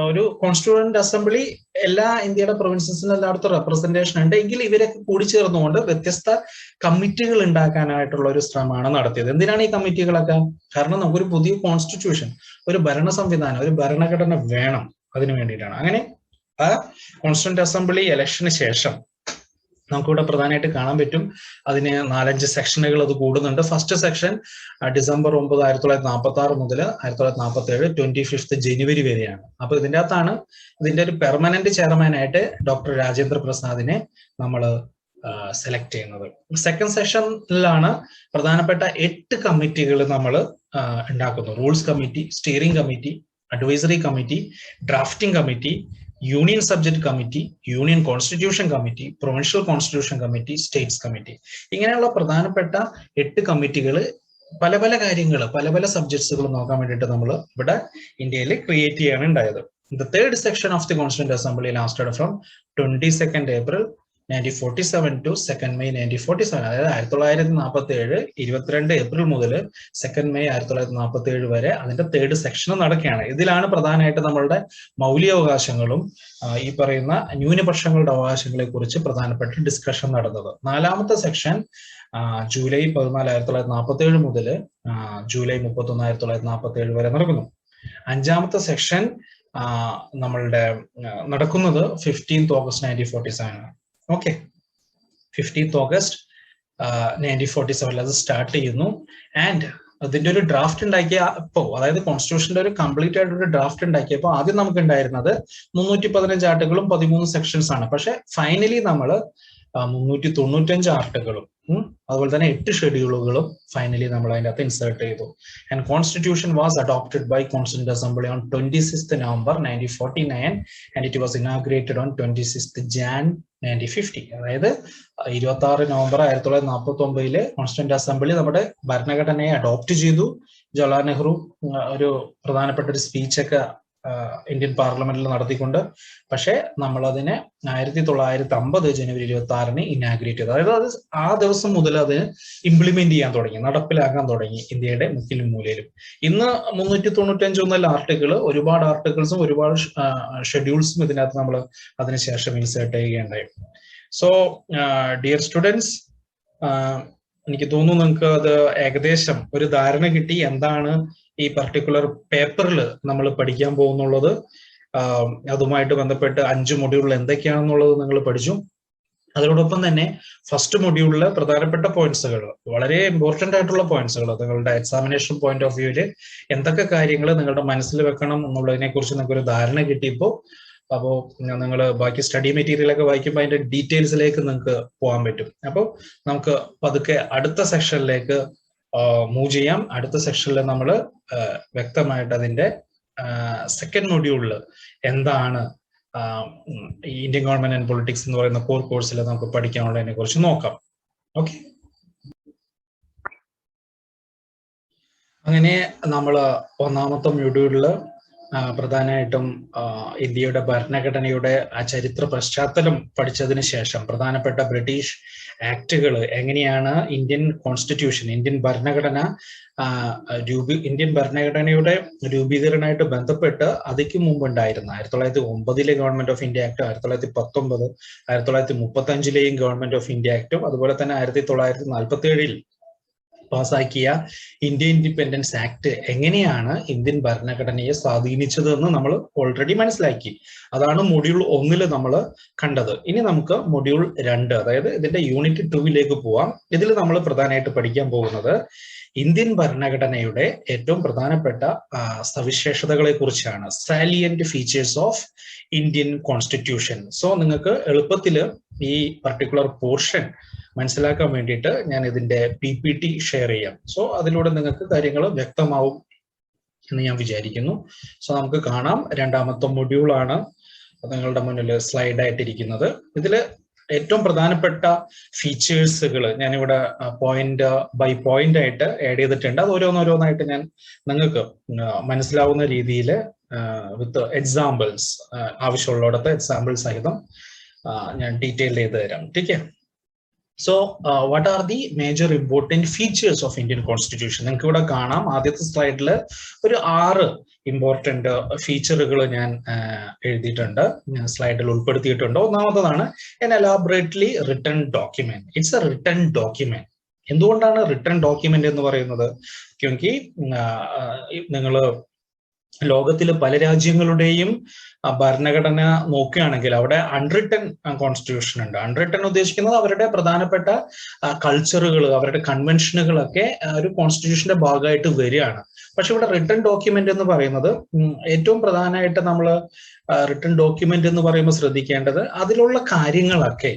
ഒരു കോൺസ്റ്റിറ്റ്യൂവന്റ് അസംബ്ലി എല്ലാ ഇന്ത്യയുടെ പ്രൊവിൻസസിലും എല്ലായിടത്തും റെപ്രസെന്റേഷൻ ഉണ്ട്. എങ്കിൽ ഇവരൊക്കെ കൂടി ചേർന്നുകൊണ്ട് വ്യത്യസ്ത കമ്മിറ്റികൾ ഉണ്ടാക്കാനായിട്ടുള്ള ഒരു ശ്രമമാണ് നടത്തിയത്. എന്തിനാണ് ഈ കമ്മിറ്റികളൊക്കെ? കാരണം നമുക്കൊരു പുതിയ കോൺസ്റ്റിറ്റ്യൂഷൻ, ഒരു ഭരണ സംവിധാനം, ഒരു ഭരണഘടന വേണം. അതിനു വേണ്ടിയിട്ടാണ്. അങ്ങനെ ആ കോൺസ്റ്റിറ്റ്യൂന്റ് അസംബ്ലി ഇലക്ഷന് ശേഷം നമുക്കിവിടെ പ്രധാനമായിട്ട് കാണാൻ പറ്റും, അതിന് 4-5 സെക്ഷനുകൾ അത് കൂടുന്നുണ്ട്. ഫസ്റ്റ് സെക്ഷൻ December 9, 1946 മുതൽ 1947 25 ജനുവരി വരെയാണ്. അപ്പൊ ഇതിൻ്റെ അകത്താണ് ഇതിന്റെ ഒരു പെർമനന്റ് ചെയർമാനായിട്ട് ഡോക്ടർ രാജേന്ദ്ര പ്രസാദിനെ നമ്മൾ സെലക്ട് ചെയ്യുന്നത്. സെക്കൻഡ് സെഷനിലാണ് പ്രധാനപ്പെട്ട 8 കമ്മിറ്റികൾ നമ്മൾ ഉണ്ടാക്കുന്നു. Rules committee, steering committee, advisory committee, drafting committee, union subject committee, union constitution committee, provincial constitution committee, States committee. ഇങ്ങനെയുള്ള പ്രധാനപ്പെട്ട 8 കമ്മിറ്റികൾ പല പല കാര്യങ്ങൾ, പല പല സബ്ജക്ട്സുകൾ നോക്കാൻ വേണ്ടിയിട്ട് നമ്മൾ ഇവിടെ ഇന്ത്യയിൽ ക്രിയേറ്റ് ചെയ്യാണ് ഉണ്ടായത്. The third section of the Constituent Assembly lasted from 22nd April 1947 to 2nd May 1947. അതായത് 1947 22 ഏപ്രിൽ മുതൽ 2nd May 1947 വരെ അതിന്റെ തേർഡ് സെക്ഷൻ നടക്കുകയാണ്. ഇതിലാണ് പ്രധാനമായിട്ട് നമ്മളുടെ മൗലികാവകാശങ്ങളും ഈ പറയുന്ന ന്യൂനപക്ഷങ്ങളുടെ അവകാശങ്ങളെ കുറിച്ച് പ്രധാനപ്പെട്ട ഡിസ്കഷൻ നടന്നത്. നാലാമത്തെ സെക്ഷൻ ജൂലൈ 14, 1947 മുതൽ ജൂലൈ 31, 1947 വരെ നടക്കുന്നു. അഞ്ചാമത്തെ സെക്ഷൻ നമ്മളുടെ നടക്കുന്നത് 15th August 1947 ആണ്. ഓക്കെ, 15th August 1947 അത് സ്റ്റാർട്ട് ചെയ്യുന്നു. ആൻഡ് അതിന്റെ ഒരു ഡ്രാഫ്റ്റ് ഉണ്ടാക്കിയ അതായത് കോൺസ്റ്റിറ്റ്യൂഷന്റെ ഒരു കംപ്ലീറ്റ് ആയിട്ടൊരു ഡ്രാഫ്റ്റ് ഉണ്ടാക്കിയപ്പോൾ ആദ്യം നമുക്ക് ഉണ്ടായിരുന്നത് 315 ആർട്ടിക്കിളും 13 സെക്ഷൻസ് ആണ്. പക്ഷെ ഫൈനലി നമ്മൾ 395 ആർട്ടിക്കിളും അതുപോലെ തന്നെ 8 ഷെഡ്യൂളുകളും ഫൈനലി നമ്മൾ അതിന്റെ അകത്ത് ഇൻസേർട്ട് ചെയ്തു. And constitution was adopted by constituent assembly on 26th November 1949 and it was inaugurated on 26th Jan 1950. അതായത് 26 നവംബർ 1949 കോൺസ്റ്റിറ്റ്യൂന്റ് അസംബ്ലി നമ്മുടെ ഭരണഘടനയെ അഡോപ്റ്റ് ചെയ്തു. ജവഹർലാൽ നെഹ്റു ഒരു പ്രധാനപ്പെട്ട ഒരു സ്പീച്ചൊക്കെ ഇന്ത്യൻ പാർലമെന്റിൽ നടത്തിക്കൊണ്ട്, പക്ഷെ നമ്മളതിനെ 1950 ജനുവരി 26 ഇനാഗ്രേറ്റ് ചെയ്തു. അതായത് അത് ആ ദിവസം മുതൽ അത് ഇംപ്ലിമെന്റ് ചെയ്യാൻ തുടങ്ങി, നടപ്പിലാക്കാൻ തുടങ്ങി ഇന്ത്യയുടെ മുക്കിലും മൂലയിലും. ഇന്ന് 395 ആർട്ടിക്കിൾ, ഒരുപാട് ആർട്ടിക്കിൾസും ഒരുപാട് ഷെഡ്യൂൾസും ഇതിനകത്ത് നമ്മൾ അതിനുശേഷം ഇൻസേർട്ട് ചെയ്യുകയുണ്ടായി. സോ ഡിയർ സ്റ്റുഡൻസ്, എനിക്ക് തോന്നുന്നു നിങ്ങൾക്ക് അത് ഏകദേശം ഒരു ധാരണ കിട്ടി എന്താണ് ഈ പർട്ടിക്കുലർ പേപ്പറിൽ നമ്മൾ പഠിക്കാൻ പോകുന്നുള്ളത്. അതുമായിട്ട് ബന്ധപ്പെട്ട് 5 മൊഡ്യൂളിൽ എന്തൊക്കെയാണെന്നുള്ളത് നിങ്ങൾ പഠിച്ചു. അതിനോടൊപ്പം തന്നെ ഫസ്റ്റ് മൊഡ്യൂളില് പ്രധാനപ്പെട്ട പോയിന്റ്സുകൾ, വളരെ ഇമ്പോർട്ടന്റ് ആയിട്ടുള്ള പോയിന്റ്സുകൾ, നിങ്ങളുടെ എക്സാമിനേഷൻ പോയിന്റ് ഓഫ് വ്യൂവില് എന്തൊക്കെ കാര്യങ്ങൾ നിങ്ങളുടെ മനസ്സിൽ വെക്കണം എന്നുള്ളതിനെ കുറിച്ച് നിങ്ങൾക്ക് ഒരു ധാരണ കിട്ടിയപ്പോൾ, അപ്പോൾ നിങ്ങൾ ബാക്കി സ്റ്റഡി മെറ്റീരിയൽ ഒക്കെ വായിക്കുമ്പോൾ അതിന്റെ ഡീറ്റെയിൽസിലേക്ക് നിങ്ങൾക്ക് പോകാൻ പറ്റും. അപ്പോൾ നമുക്ക് പതുക്കെ അടുത്ത സെക്ഷനിലേക്ക് മൂവ് ചെയ്യാം. അടുത്ത സെക്ഷനിൽ നമ്മൾ വ്യക്തമായിട്ട് അതിന്റെ സെക്കൻഡ് മൊഡ്യൂളിൽ എന്താണ് ഇന്ത്യൻ ഗവൺമെന്റ് ആൻഡ് പൊളിറ്റിക്സ് എന്ന് പറയുന്ന കോർ കോഴ്സിൽ നമുക്ക് പഠിക്കാനുള്ളതിനെ കുറിച്ച് നോക്കാം. ഓക്കെ, അങ്ങനെ നമ്മൾ ഒന്നാമത്തെ മൊഡ്യൂളിൽ പ്രധാനമായിട്ടും ഇന്ത്യയുടെ ഭരണഘടനയുടെ ആ ചരിത്ര പശ്ചാത്തലം പഠിച്ചതിന് ശേഷം പ്രധാനപ്പെട്ട ബ്രിട്ടീഷ് ആക്ടുകൾ എങ്ങനെയാണ് ഇന്ത്യൻ കോൺസ്റ്റിറ്റ്യൂഷൻ, ഇന്ത്യൻ ഭരണഘടന ഇന്ത്യൻ ഭരണഘടനയുടെ രൂപീകരണമായിട്ട് ബന്ധപ്പെട്ട് അതിക്ക് മുമ്പ് ഉണ്ടായിരുന്ന 1909 government of India act, 1919, 1935 government of India ആക്ടും, അതുപോലെ തന്നെ 1947 പാസാക്കിയ ഇന്ത്യൻ ഇൻഡിപെൻഡൻസ് ആക്ട് എങ്ങനെയാണ് ഇന്ത്യൻ ഭരണഘടനയെ സ്വാധീനിച്ചത് എന്ന് നമ്മൾ ഓൾറെഡി മനസ്സിലാക്കി. അതാണ് മൊഡ്യൂൾ 1 നമ്മൾ കണ്ടത്. ഇനി നമുക്ക് മൊഡ്യൂൾ 2, അതായത് ഇതിന്റെ യൂണിറ്റ് 2 പോവാം. ഇതിൽ നമ്മൾ പ്രധാനമായിട്ട് പഠിക്കാൻ പോകുന്നത് ഇന്ത്യൻ ഭരണഘടനയുടെ ഏറ്റവും പ്രധാനപ്പെട്ട സവിശേഷതകളെ കുറിച്ചാണ്, salient features of Indian constitution. So നിങ്ങൾക്ക് എളുപ്പത്തിൽ ഈ പർട്ടിക്കുലർ പോർഷൻ മനസ്സിലാക്കാൻ വേണ്ടിയിട്ട് ഞാൻ ഇതിന്റെ PPT ഷെയർ ചെയ്യാം. സോ അതിലൂടെ നിങ്ങൾക്ക് കാര്യങ്ങൾ വ്യക്തമാവും എന്ന് ഞാൻ വിചാരിക്കുന്നു. സോ നമുക്ക് കാണാം, രണ്ടാമത്തെ മൊഡ്യൂളാണ് നിങ്ങളുടെ മുന്നിൽ സ്ലൈഡ് ആയിട്ടിരിക്കുന്നത്. ഇതിൽ ഏറ്റവും പ്രധാനപ്പെട്ട ഫീച്ചേഴ്സുകൾ ഞാനിവിടെ പോയിന്റ് ബൈ പോയിന്റ് ആയിട്ട് ആഡ് ചെയ്തിട്ടുണ്ട്. അത് ഓരോന്നോരോന്നായിട്ട് ഞാൻ നിങ്ങൾക്ക് മനസ്സിലാവുന്ന രീതിയിൽ വിത്ത് എക്സാമ്പിൾസ്, ആവശ്യമുള്ളിടത്ത് എക്സാമ്പിൾ സഹിതം ഞാൻ ഡീറ്റെയിൽ ചെയ്ത് തരാം. ടീക്കേ. So, what are the major important features of Indian Constitution? നിങ്ങൾക്ക് ഇവിടെ കാണാം ആദ്യത്തെ സ്ലൈഡിൽ ഒരു 6 ഇമ്പോർട്ടന്റ് ഫീച്ചറുകൾ ഞാൻ എഴുതിയിട്ടുണ്ട്, ഞാൻ സ്ലൈഡിൽ ഉൾപ്പെടുത്തിയിട്ടുണ്ട്. ഒന്നാമതാണ് an elaborately written document. It's a written document. എന്തുകൊണ്ടാണ് റിട്ടൺ ഡോക്യുമെന്റ് എന്ന് പറയുന്നത്? ക്യോങ്കി നിങ്ങൾ ലോകത്തിലെ പല രാജ്യങ്ങളുടെയും ഭരണഘടന നോക്കുകയാണെങ്കിൽ അവിടെ അൺറിട്ടൺ കോൺസ്റ്റിറ്റ്യൂഷൻ ഉണ്ട്. അൺറിട്ടൺ ഉദ്ദേശിക്കുന്നത് അവരുടെ പ്രധാനപ്പെട്ട കൾച്ചറുകൾ, അവരുടെ കൺവെൻഷനുകളൊക്കെ ഒരു കോൺസ്റ്റിറ്റ്യൂഷന്റെ ഭാഗമായിട്ട് വരികയാണ്. പക്ഷെ ഇവിടെ റിട്ടൺ ഡോക്യുമെന്റ് എന്ന് പറയുന്നത് ഏറ്റവും പ്രധാനമായിട്ട് നമ്മൾ റിട്ടൺ ഡോക്യുമെന്റ് എന്ന് പറയുമ്പോൾ ശ്രദ്ധിക്കേണ്ടത് അതിലുള്ള കാര്യങ്ങളൊക്കെ,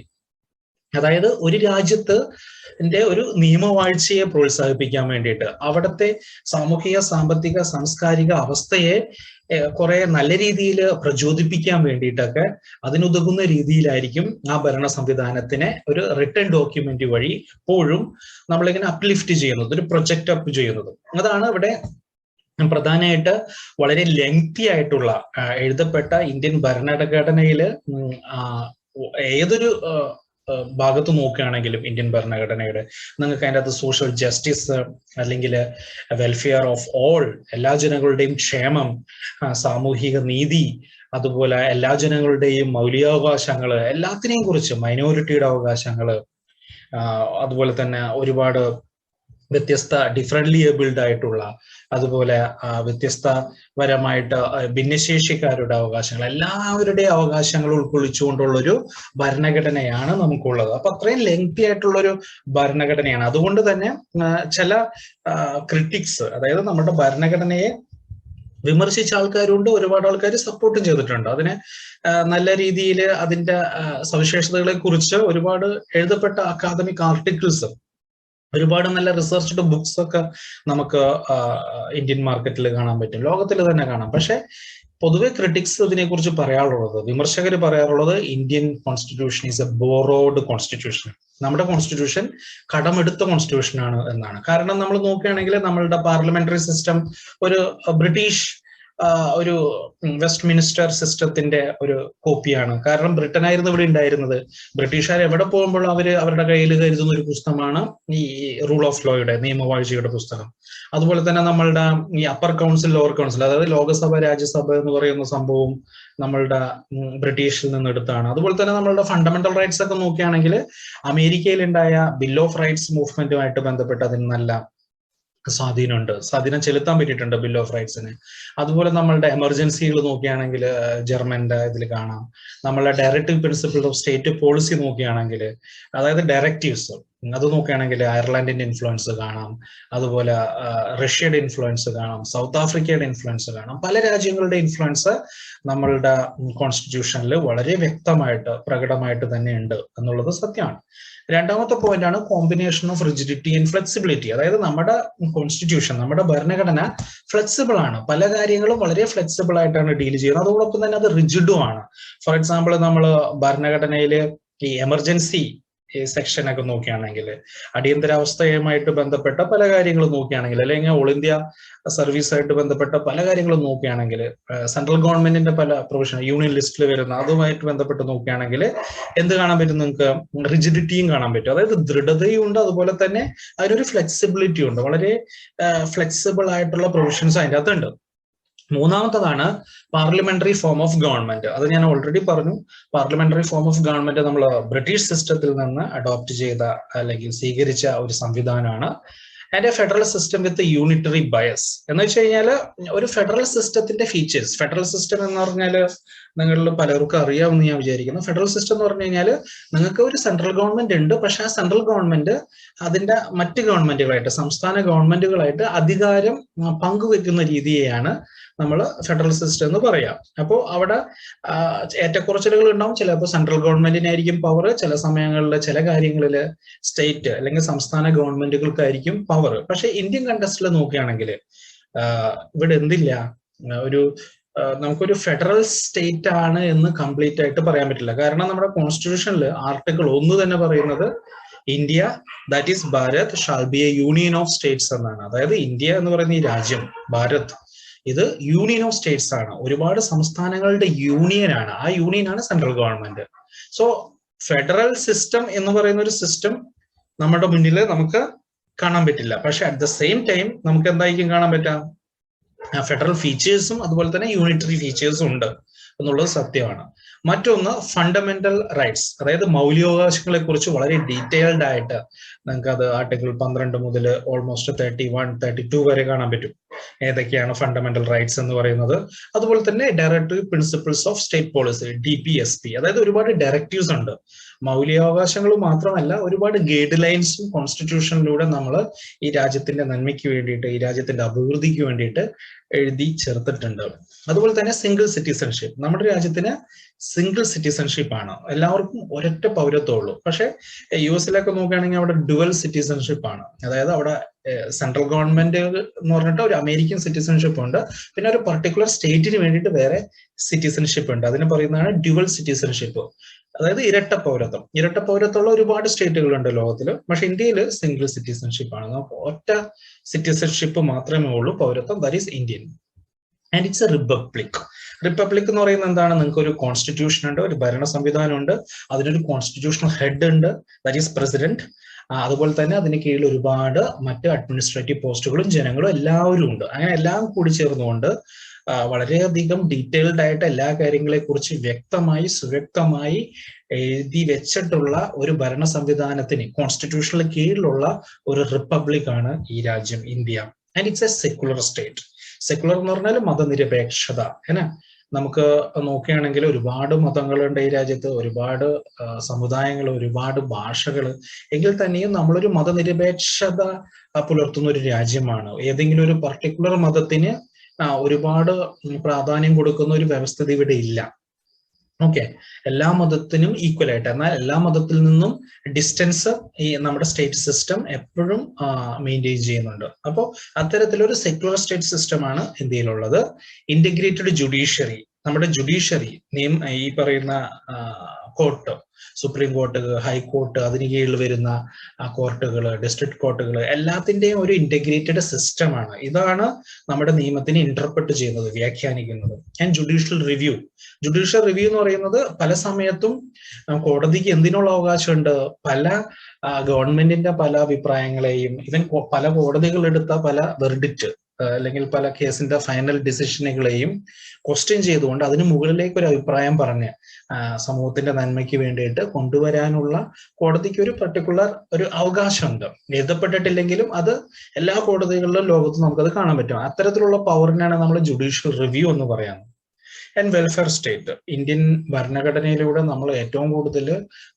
അതായത് ഒരു രാജ്യത്ത് ഒരു നിയമവാഴ്ചയെ പ്രോത്സാഹിപ്പിക്കാൻ വേണ്ടിയിട്ട്, അവിടുത്തെ സാമൂഹിക, സാമ്പത്തിക, സാംസ്കാരിക അവസ്ഥയെ കുറെ നല്ല രീതിയിൽ പ്രചോദിപ്പിക്കാൻ വേണ്ടിയിട്ടൊക്കെ അതിനുതകുന്ന രീതിയിലായിരിക്കും ആ ഭരണ സംവിധാനത്തിനെ ഒരു റിട്ടൺ ഡോക്യുമെന്റ് വഴി എപ്പോഴും നമ്മളിങ്ങനെ അപ്ലിഫ്റ്റ് ചെയ്യുന്നത്, ഒരു പ്രൊജക്ട് അപ്പ് ചെയ്യുന്നത്. അതാണ് ഇവിടെ പ്രധാനമായിട്ട് വളരെ ലെങ്തി ആയിട്ടുള്ള എഴുതപ്പെട്ട ഇന്ത്യൻ ഭരണഘടനയിൽ ഏതൊരു ഭാഗത്ത് നോക്കുകയാണെങ്കിലും ഇന്ത്യൻ ഭരണഘടനയുടെ നിങ്ങൾക്ക് അതിൻ്റെ അകത്ത് സോഷ്യൽ ജസ്റ്റിസ് അല്ലെങ്കിൽ വെൽഫെയർ ഓഫ് ഓൾ, എല്ലാ ജനങ്ങളുടെയും ക്ഷേമം, സാമൂഹിക നീതി, അതുപോലെ എല്ലാ ജനങ്ങളുടെയും മൗലികാവകാശങ്ങൾ, എല്ലാത്തിനെയും കുറിച്ച്, മൈനോറിറ്റിയുടെ അവകാശങ്ങൾ, അതുപോലെ തന്നെ ഒരുപാട് വ്യത്യസ്ത ഡിഫറൻ്റ്ലി ഏബിൾഡ് ആയിട്ടുള്ള, അതുപോലെ വ്യത്യസ്തപരമായിട്ട് ഭിന്നശേഷിക്കാരുടെ അവകാശങ്ങൾ, എല്ലാവരുടെയും അവകാശങ്ങൾ ഉൾക്കൊള്ളിച്ചുകൊണ്ടുള്ളൊരു ഭരണഘടനയാണ് നമുക്കുള്ളത്. അപ്പൊ അത്രയും ലെങ്തി ആയിട്ടുള്ളൊരു ഭരണഘടനയാണ്. അതുകൊണ്ട് തന്നെ ചില ക്രിറ്റിക്സ്, അതായത് നമ്മുടെ ഭരണഘടനയെ വിമർശിച്ച ആൾക്കാരുണ്ട്, ഒരുപാട് ആൾക്കാർ സപ്പോർട്ടും ചെയ്തിട്ടുണ്ട്. അതിനെ നല്ല രീതിയിൽ അതിന്റെ സവിശേഷതകളെ കുറിച്ച് ഒരുപാട് എഴുതപ്പെട്ട അക്കാദമിക് ആർട്ടിക്കിൾസ്, ഒരുപാട് നല്ല റിസർച്ച്ഡ് ബുക്സ് ഒക്കെ നമുക്ക് ഇന്ത്യൻ മാർക്കറ്റിൽ കാണാൻ പറ്റും, ലോകത്തിൽ തന്നെ കാണാം. പക്ഷെ പൊതുവെ ക്രിറ്റിക്സ് ഇതിനെക്കുറിച്ച് പറയാറുള്ളത്, വിമർശകർ പറയാറുള്ളത് Indian constitution is A borrowed constitution, നമ്മുടെ കോൺസ്റ്റിറ്റ്യൂഷൻ കടമെടുത്ത കോൺസ്റ്റിറ്റ്യൂഷൻ ആണ് എന്നാണ്. കാരണം നമ്മൾ നോക്കുകയാണെങ്കിൽ നമ്മളുടെ പാർലമെന്ററി സിസ്റ്റം ഒരു ബ്രിട്ടീഷ് ഒരു വെസ്റ്റ് മിനിസ്റ്റർ സിസ്റ്റത്തിന്റെ ഒരു കോപ്പിയാണ്. കാരണം ബ്രിട്ടനായിരുന്നു ഇവിടെ ഉണ്ടായിരുന്നത്. ബ്രിട്ടീഷുകാർ എവിടെ പോകുമ്പോൾ അവരുടെ കയ്യിൽ കരുതുന്ന ഒരു പുസ്തകമാണ് ഈ റൂൾ ഓഫ് ലോയുടെ, നിയമവാഴ്ചയുടെ പുസ്തകം. അതുപോലെ തന്നെ നമ്മളുടെ ഈ അപ്പർ കൗൺസിൽ, ലോവർ കൗൺസിൽ, അതായത് ലോകസഭ, രാജ്യസഭ എന്ന് പറയുന്ന സംഭവം നമ്മളുടെ ബ്രിട്ടീഷിൽ നിന്ന് എടുത്താണ്. അതുപോലെ തന്നെ നമ്മളുടെ ഫണ്ടമെന്റൽ റൈറ്റ്സ് ഒക്കെ നോക്കുകയാണെങ്കിൽ അമേരിക്കയിലുണ്ടായ ബിൽ ഓഫ് റൈറ്റ്സ് മൂവ്മെന്റുമായിട്ട് ബന്ധപ്പെട്ട് അതിന് നല്ല സ്വാധീനം ചെലുത്താൻ പറ്റിയിട്ടുണ്ട് ബിൽ ഓഫ് റൈറ്റ്സിന്. അതുപോലെ നമ്മളുടെ എമർജൻസികൾ നോക്കുകയാണെങ്കിൽ ജർമ്മന്റെ ഇതിൽ കാണാം. നമ്മളുടെ directive principle of state policy നോക്കുകയാണെങ്കിൽ, അതായത് ഡയറക്റ്റീവ്സ്, അത് നോക്കുകയാണെങ്കിൽ അയർലൻഡിന്റെ ഇൻഫ്ലുവൻസ് കാണാം, അതുപോലെ റഷ്യയുടെ ഇൻഫ്ലുവൻസ് കാണാം, സൗത്ത് ആഫ്രിക്കയുടെ ഇൻഫ്ലുവൻസ് കാണാം. പല രാജ്യങ്ങളുടെ ഇൻഫ്ലുവൻസ് നമ്മളുടെ കോൺസ്റ്റിറ്റ്യൂഷനിൽ വളരെ വ്യക്തമായിട്ട്, പ്രകടമായിട്ട് തന്നെ ഉണ്ട് എന്നുള്ളത് സത്യമാണ്. രണ്ടാമത്തെ പോയിന്റ് ആണ് combination of rigidity and flexibility. അതായത് നമ്മുടെ കോൺസ്റ്റിറ്റ്യൂഷൻ, നമ്മുടെ ഭരണഘടന ഫ്ലെക്സിബിൾ ആണ്, പല കാര്യങ്ങളും വളരെ ഫ്ലെക്സിബിൾ ആയിട്ടാണ് ഡീൽ ചെയ്യുന്നത്. അതോടൊപ്പം തന്നെ അത് റിജിഡും ആണ്. ഫോർ എക്സാമ്പിൾ, നമ്മൾ ഭരണഘടനയിൽ ഈ എമർജൻസി സെക്ഷൻ ഒക്കെ നോക്കുകയാണെങ്കിൽ, അടിയന്തരാവസ്ഥയുമായിട്ട് ബന്ധപ്പെട്ട പല കാര്യങ്ങളും നോക്കുകയാണെങ്കിൽ, അല്ലെങ്കിൽ ഓൾ ഇന്ത്യ സർവീസായിട്ട് ബന്ധപ്പെട്ട പല കാര്യങ്ങളും നോക്കുകയാണെങ്കിൽ, സെൻട്രൽ ഗവൺമെന്റിന്റെ പല പ്രൊവിഷൻ യൂണിയൻ ലിസ്റ്റിൽ വരുന്ന അതുമായിട്ട് ബന്ധപ്പെട്ട് നോക്കുകയാണെങ്കിൽ എന്ത് കാണാൻ പറ്റും? നിങ്ങൾക്ക് റിജിഡിറ്റിയും കാണാൻ പറ്റും. അതായത് ദൃഢതയും ഉണ്ട്, അതുപോലെ തന്നെ അതിനൊരു ഫ്ലെക്സിബിലിറ്റി ഉണ്ട്. വളരെ ഫ്ലെക്സിബിൾ ആയിട്ടുള്ള പ്രൊവിഷൻസ് അതിൻ്റെ അകത്തുണ്ട്. മൂന്നാമത്തതാണ് പാർലമെന്ററി ഫോം ഓഫ് ഗവൺമെന്റ്. അത് ഞാൻ ഓൾറെഡി പറഞ്ഞു. പാർലമെന്ററി ഫോം ഓഫ് ഗവൺമെന്റ് നമ്മൾ ബ്രിട്ടീഷ് സിസ്റ്റത്തിൽ നിന്ന് അഡോപ്റ്റ് ചെയ്ത അല്ലെങ്കിൽ സ്വീകരിച്ച ഒരു സംവിധാനമാണ്. And A federal system with unitary bias എന്ന് വെച്ച് കഴിഞ്ഞാൽ ഒരു ഫെഡറൽ സിസ്റ്റത്തിന്റെ ഫീച്ചേഴ്സ്. ഫെഡറൽ സിസ്റ്റം എന്ന് പറഞ്ഞാൽ നിങ്ങളിൽ പലർക്കും അറിയാമെന്ന് ഞാൻ വിചാരിക്കുന്നു. ഫെഡറൽ സിസ്റ്റം എന്ന് പറഞ്ഞു കഴിഞ്ഞാൽ നിങ്ങൾക്ക് ഒരു സെൻട്രൽ ഗവൺമെന്റ് ഉണ്ട്, പക്ഷെ ആ സെൻട്രൽ ഗവൺമെന്റ് അതിന്റെ മറ്റ് ഗവൺമെന്റുകളായിട്ട്, സംസ്ഥാന ഗവൺമെന്റുകളായിട്ട് അധികാരം പങ്കുവെക്കുന്ന രീതിയെയാണ് നമ്മൾ ഫെഡറൽ സിസ്റ്റം എന്ന് പറയാം. അപ്പോൾ അവിടെ ഏറ്റക്കുറച്ചിലുകൾ ഉണ്ടാവും. ചിലപ്പോൾ സെൻട്രൽ ഗവൺമെന്റിനായിരിക്കും പവർ, ചില സമയങ്ങളിൽ ചില കാര്യങ്ങളിൽ സ്റ്റേറ്റ് അല്ലെങ്കിൽ സംസ്ഥാന ഗവൺമെന്റുകൾക്കായിരിക്കും പവർ. പക്ഷെ ഇന്ത്യൻ കണ്ടസ്റ്റിൽ നോക്കുകയാണെങ്കിൽ ഇവിടെ എന്തില്ല, ഒരു നമുക്കൊരു ഫെഡറൽ സ്റ്റേറ്റ് ആണ് എന്ന് കംപ്ലീറ്റ് ആയിട്ട് പറയാൻ പറ്റില്ല. കാരണം നമ്മുടെ കോൺസ്റ്റിറ്റ്യൂഷനിൽ ആർട്ടിക്കിൾ 1 തന്നെ പറയുന്നത് India that is Bharat shall be A union of States എന്നാണ്. അതായത് ഇന്ത്യ എന്ന് പറയുന്ന ഈ രാജ്യം ഭാരത് ഇത് യൂണിയൻ ഓഫ് സ്റ്റേറ്റ്സ് ആണ്, ഒരുപാട് സംസ്ഥാനങ്ങളുടെ യൂണിയൻ ആണ്. ആ യൂണിയൻ ആണ് central government. So federal system എന്ന് പറയുന്ന ഒരു സിസ്റ്റം നമ്മുടെ മുന്നിൽ നമുക്ക് കാണാൻ പറ്റില്ല. പക്ഷെ അറ്റ് ദ സെയിം ടൈം നമുക്ക് എന്തായിരിക്കും കാണാൻ പറ്റാം, ഫെഡറൽ ഫീച്ചേഴ്സും അതുപോലെ തന്നെ യൂണിറ്ററി ഫീച്ചേഴ്സും ഉണ്ട് എന്നുള്ളത് സത്യമാണ്. മറ്റൊന്ന് ഫണ്ടമെന്റൽ റൈറ്റ്സ്, അതായത് മൗലികാവകാശങ്ങളെ കുറിച്ച് വളരെ ഡീറ്റെയിൽഡ് ആയിട്ട് നിങ്ങൾക്ക് അത് ആർട്ടിക്കിൾ 12 മുതൽ ഓൾമോസ്റ്റ് 31, 32 വരെ കാണാൻ പറ്റും. ഏതൊക്കെയാണ് ഫണ്ടമെന്റൽ റൈറ്റ്സ് എന്ന് പറയുന്നത്. അതുപോലെ തന്നെ directive principles of state policy DPSP, അതായത് ഒരുപാട് ഡയറക്റ്റീവ്സ് ഉണ്ട്. മൗലികാവകാശങ്ങൾ മാത്രമല്ല, ഒരുപാട് ഗൈഡ് ലൈൻസും കോൺസ്റ്റിറ്റ്യൂഷനിലൂടെ നമ്മൾ ഈ രാജ്യത്തിന്റെ നന്മയ്ക്ക് വേണ്ടിയിട്ട്, ഈ രാജ്യത്തിന്റെ അഭിവൃദ്ധിക്ക് വേണ്ടിയിട്ട് എഴുതി ചേർത്തിട്ടുണ്ട്. അതുപോലെ തന്നെ സിംഗിൾ സിറ്റിസൺഷിപ്പ്, നമ്മുടെ രാജ്യത്തിന് സിംഗിൾ സിറ്റിസൺഷിപ്പ് ആണ്, എല്ലാവർക്കും ഒരൊറ്റ പൗരത്വമുള്ളൂ. പക്ഷെ US നോക്കുകയാണെങ്കിൽ അവിടെ ഡുവൽ സിറ്റിസൺഷിപ്പ് ആണ്. അതായത് അവിടെ സെൻട്രൽ ഗവൺമെന്റ് എന്ന് പറഞ്ഞിട്ട് ഒരു അമേരിക്കൻ സിറ്റിസൺഷിപ്പ് ഉണ്ട്, പിന്നെ ഒരു പർട്ടിക്കുലർ സ്റ്റേറ്റിന് വേണ്ടിയിട്ട് വേറെ സിറ്റിസൺഷിപ്പ് ഉണ്ട്. അതിന് പറയുന്നതാണ് ഡ്യുവൽ സിറ്റിസൺഷിപ്പ്, അതായത് ഇരട്ട പൗരത്വം. ഇരട്ട പൗരത്വമുള്ള ഒരുപാട് സ്റ്റേറ്റുകളുണ്ട് ലോകത്തിൽ. പക്ഷെ ഇന്ത്യയിൽ സിംഗിൾ സിറ്റിസൺഷിപ്പ് ആണ്, നമുക്ക് ഒറ്റ സിറ്റിസൺഷിപ്പ് മാത്രമേ ഉള്ളൂ, പൗരത്വം, that is Indian. And it's A republic. Republic എന്ന് പറയുന്നത് എന്താണ്, നിങ്ങൾക്ക് ഒരു കോൺസ്റ്റിറ്റ്യൂഷൻ ഉണ്ട്, ഒരു ഭരണ സംവിധാനം ഉണ്ട്, അതിനൊരു കോൺസ്റ്റിറ്റ്യൂഷണൽ ഹെഡ് ഉണ്ട്, ദാറ്റ് ഈസ് പ്രസിഡന്റ്. അതുപോലെ തന്നെ അതിന് കീഴിൽ ഒരുപാട് മറ്റ് അഡ്മിനിസ്ട്രേറ്റീവ് പോസ്റ്റുകളും ജനങ്ങളും എല്ലാവരും ഉണ്ട്. അങ്ങനെ എല്ലാം കൂടി ചേർന്നുകൊണ്ട് വളരെയധികം ഡീറ്റെയിൽഡ് ആയിട്ട് എല്ലാ കാര്യങ്ങളെ കുറിച്ച് വ്യക്തമായി സുവ്യക്തമായി എഴുതി വെച്ചിട്ടുള്ള ഒരു ഭരണ സംവിധാനത്തിന് കോൺസ്റ്റിറ്റ്യൂഷന് കീഴിലുള്ള ഒരു റിപ്പബ്ലിക് ആണ് ഈ രാജ്യം India. And it's A secular state. Secular എന്ന് പറഞ്ഞാൽ മതനിരപേക്ഷത. നമുക്ക് നോക്കുകയാണെങ്കിൽ ഒരുപാട് മതങ്ങളുണ്ട് ഈ രാജ്യത്ത്, ഒരുപാട് സമുദായങ്ങൾ, ഒരുപാട് ഭാഷകൾ. എങ്കിൽ തന്നെയും നമ്മളൊരു മതനിരപേക്ഷത പുലർത്തുന്ന ഒരു രാജ്യമാണ്. ഏതെങ്കിലും ഒരു പർട്ടിക്കുലർ മതത്തിന് ഒരുപാട് പ്രാധാന്യം കൊടുക്കുന്ന ഒരു വ്യവസ്ഥിതി ഇവിടെ ഇല്ല. ഓക്കെ, എല്ലാ മതത്തിനും ഈക്വൽ ആയിട്ട്, എന്നാൽ എല്ലാ മതത്തിൽ നിന്നും ഡിസ്റ്റൻസ് ഈ നമ്മുടെ സ്റ്റേറ്റ് സിസ്റ്റം എപ്പോഴും മെയിൻറ്റെയിൻ ചെയ്യുന്നുണ്ട്. അപ്പോൾ അത്തരത്തിലൊരു സെക്യുലർ സ്റ്റേറ്റ് സിസ്റ്റമാണ് ഇന്ത്യയിലുള്ളത്. ഇന്റഗ്രേറ്റഡ് ജുഡീഷ്യറി, നമ്മുടെ ജുഡീഷ്യറി ഈ പറയുന്ന കോർട്ട്, സുപ്രീം കോർട്ട്, ഹൈക്കോർട്ട്, അതിന് കീഴിൽ വരുന്ന കോർട്ടുകൾ, ഡിസ്ട്രിക്ട് കോർട്ടുകൾ, എല്ലാത്തിന്റെയും ഒരു ഇന്റഗ്രേറ്റഡ് സിസ്റ്റമാണ്. ഇതാണ് നമ്മുടെ നിയമത്തിനെ ഇന്റർപ്രറ്റ് ചെയ്യുന്നത്, വ്യാഖ്യാനിക്കുന്നത്. And judicial review. Judicial review എന്ന് പറയുന്നത് പല സമയത്തും കോടതിക്ക് എന്തിനുള്ള അവകാശമുണ്ട്, പല ഗവൺമെന്റിന്റെ പല അഭിപ്രായങ്ങളെയും, ഇവൻ പല കോടതികൾ എടുത്ത പല വെർഡിക്റ്റ് അല്ലെങ്കിൽ പല കേസിന്റെ ഫൈനൽ ഡിസിഷനുകളെയും ക്വസ്റ്റ്യൻ ചെയ്തുകൊണ്ട് അതിന് മുകളിലേക്ക് ഒരു അഭിപ്രായം പറഞ്ഞ് സമൂഹത്തിന്റെ നന്മയ്ക്ക് വേണ്ടിയിട്ട് കൊണ്ടുവരാനുള്ള കോടതിക്ക് ഒരു പർട്ടിക്കുലർ ഒരു അവകാശമുണ്ട്. എഴുതപ്പെട്ടിട്ടില്ലെങ്കിലും അത് എല്ലാ കോടതികളിലും ലോകത്ത് നമുക്കത് കാണാൻ പറ്റും. അത്തരത്തിലുള്ള പവറിനാണ് നമ്മൾ ജുഡീഷ്യൽ റിവ്യൂ എന്ന് പറയുന്നത്. And welfare state. ഇന്ത്യൻ ഭരണഘടനയിലൂടെ നമ്മൾ ഏറ്റവും കൂടുതൽ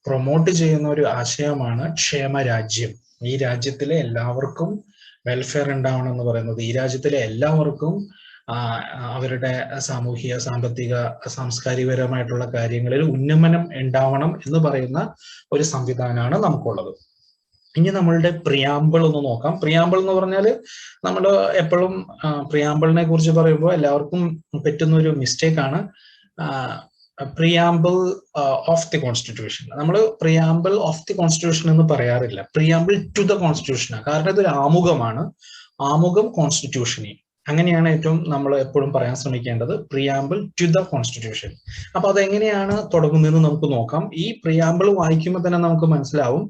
പ്രൊമോട്ട് ചെയ്യുന്ന ഒരു ആശയമാണ് ക്ഷേമരാജ്യം. ഈ രാജ്യത്തിലെ എല്ലാവർക്കും വെൽഫെയർ ഉണ്ടാവണം എന്ന് പറയുന്നത്, ഈ രാജ്യത്തിലെ എല്ലാവർക്കും അവരുടെ സാമൂഹിക, സാമ്പത്തിക, സാംസ്കാരികപരമായിട്ടുള്ള കാര്യങ്ങളിൽ ഉന്നമനം ഉണ്ടാവണം എന്ന് പറയുന്ന ഒരു സംവിധാനമാണ് നമുക്കുള്ളത്. ഇനി നമ്മളുടെ പ്രിയാമ്പിൾ ഒന്ന് നോക്കാം. പ്രിയാമ്പിൾ എന്ന് പറഞ്ഞാൽ നമ്മൾ എപ്പോഴും പ്രിയാമ്പിളിനെ കുറിച്ച് പറയുമ്പോൾ എല്ലാവർക്കും പറ്റുന്ന ഒരു മിസ്റ്റേക്ക് ആണ് പ്രിയാമ്പിൾ ഓഫ് ദി കോൺസ്റ്റിറ്റ്യൂഷൻ. നമ്മൾ പ്രിയാമ്പിൾ ഓഫ് ദി കോൺസ്റ്റിറ്റ്യൂഷൻ എന്ന് പറയാറില്ല, പ്രിയാമ്പിൾ ടു ദ കോൺസ്റ്റിറ്റ്യൂഷൻ. കാരണം ഇതൊരു ആമുഖമാണ്, ആമുഖം കോൺസ്റ്റിറ്റ്യൂഷനെ. അങ്ങനെയാണ് ഏറ്റവും നമ്മൾ എപ്പോഴും പറയാൻ ശ്രമിക്കേണ്ടത്, പ്രിയാമ്പിൾ ടു ദ കോൺസ്റ്റിറ്റ്യൂഷൻ. അപ്പൊ അതെങ്ങനെയാണ് തുടങ്ങുന്നതെന്ന് നമുക്ക് നോക്കാം. ഈ പ്രിയാമ്പിൾ വായിക്കുമ്പോൾ തന്നെ നമുക്ക് മനസ്സിലാവും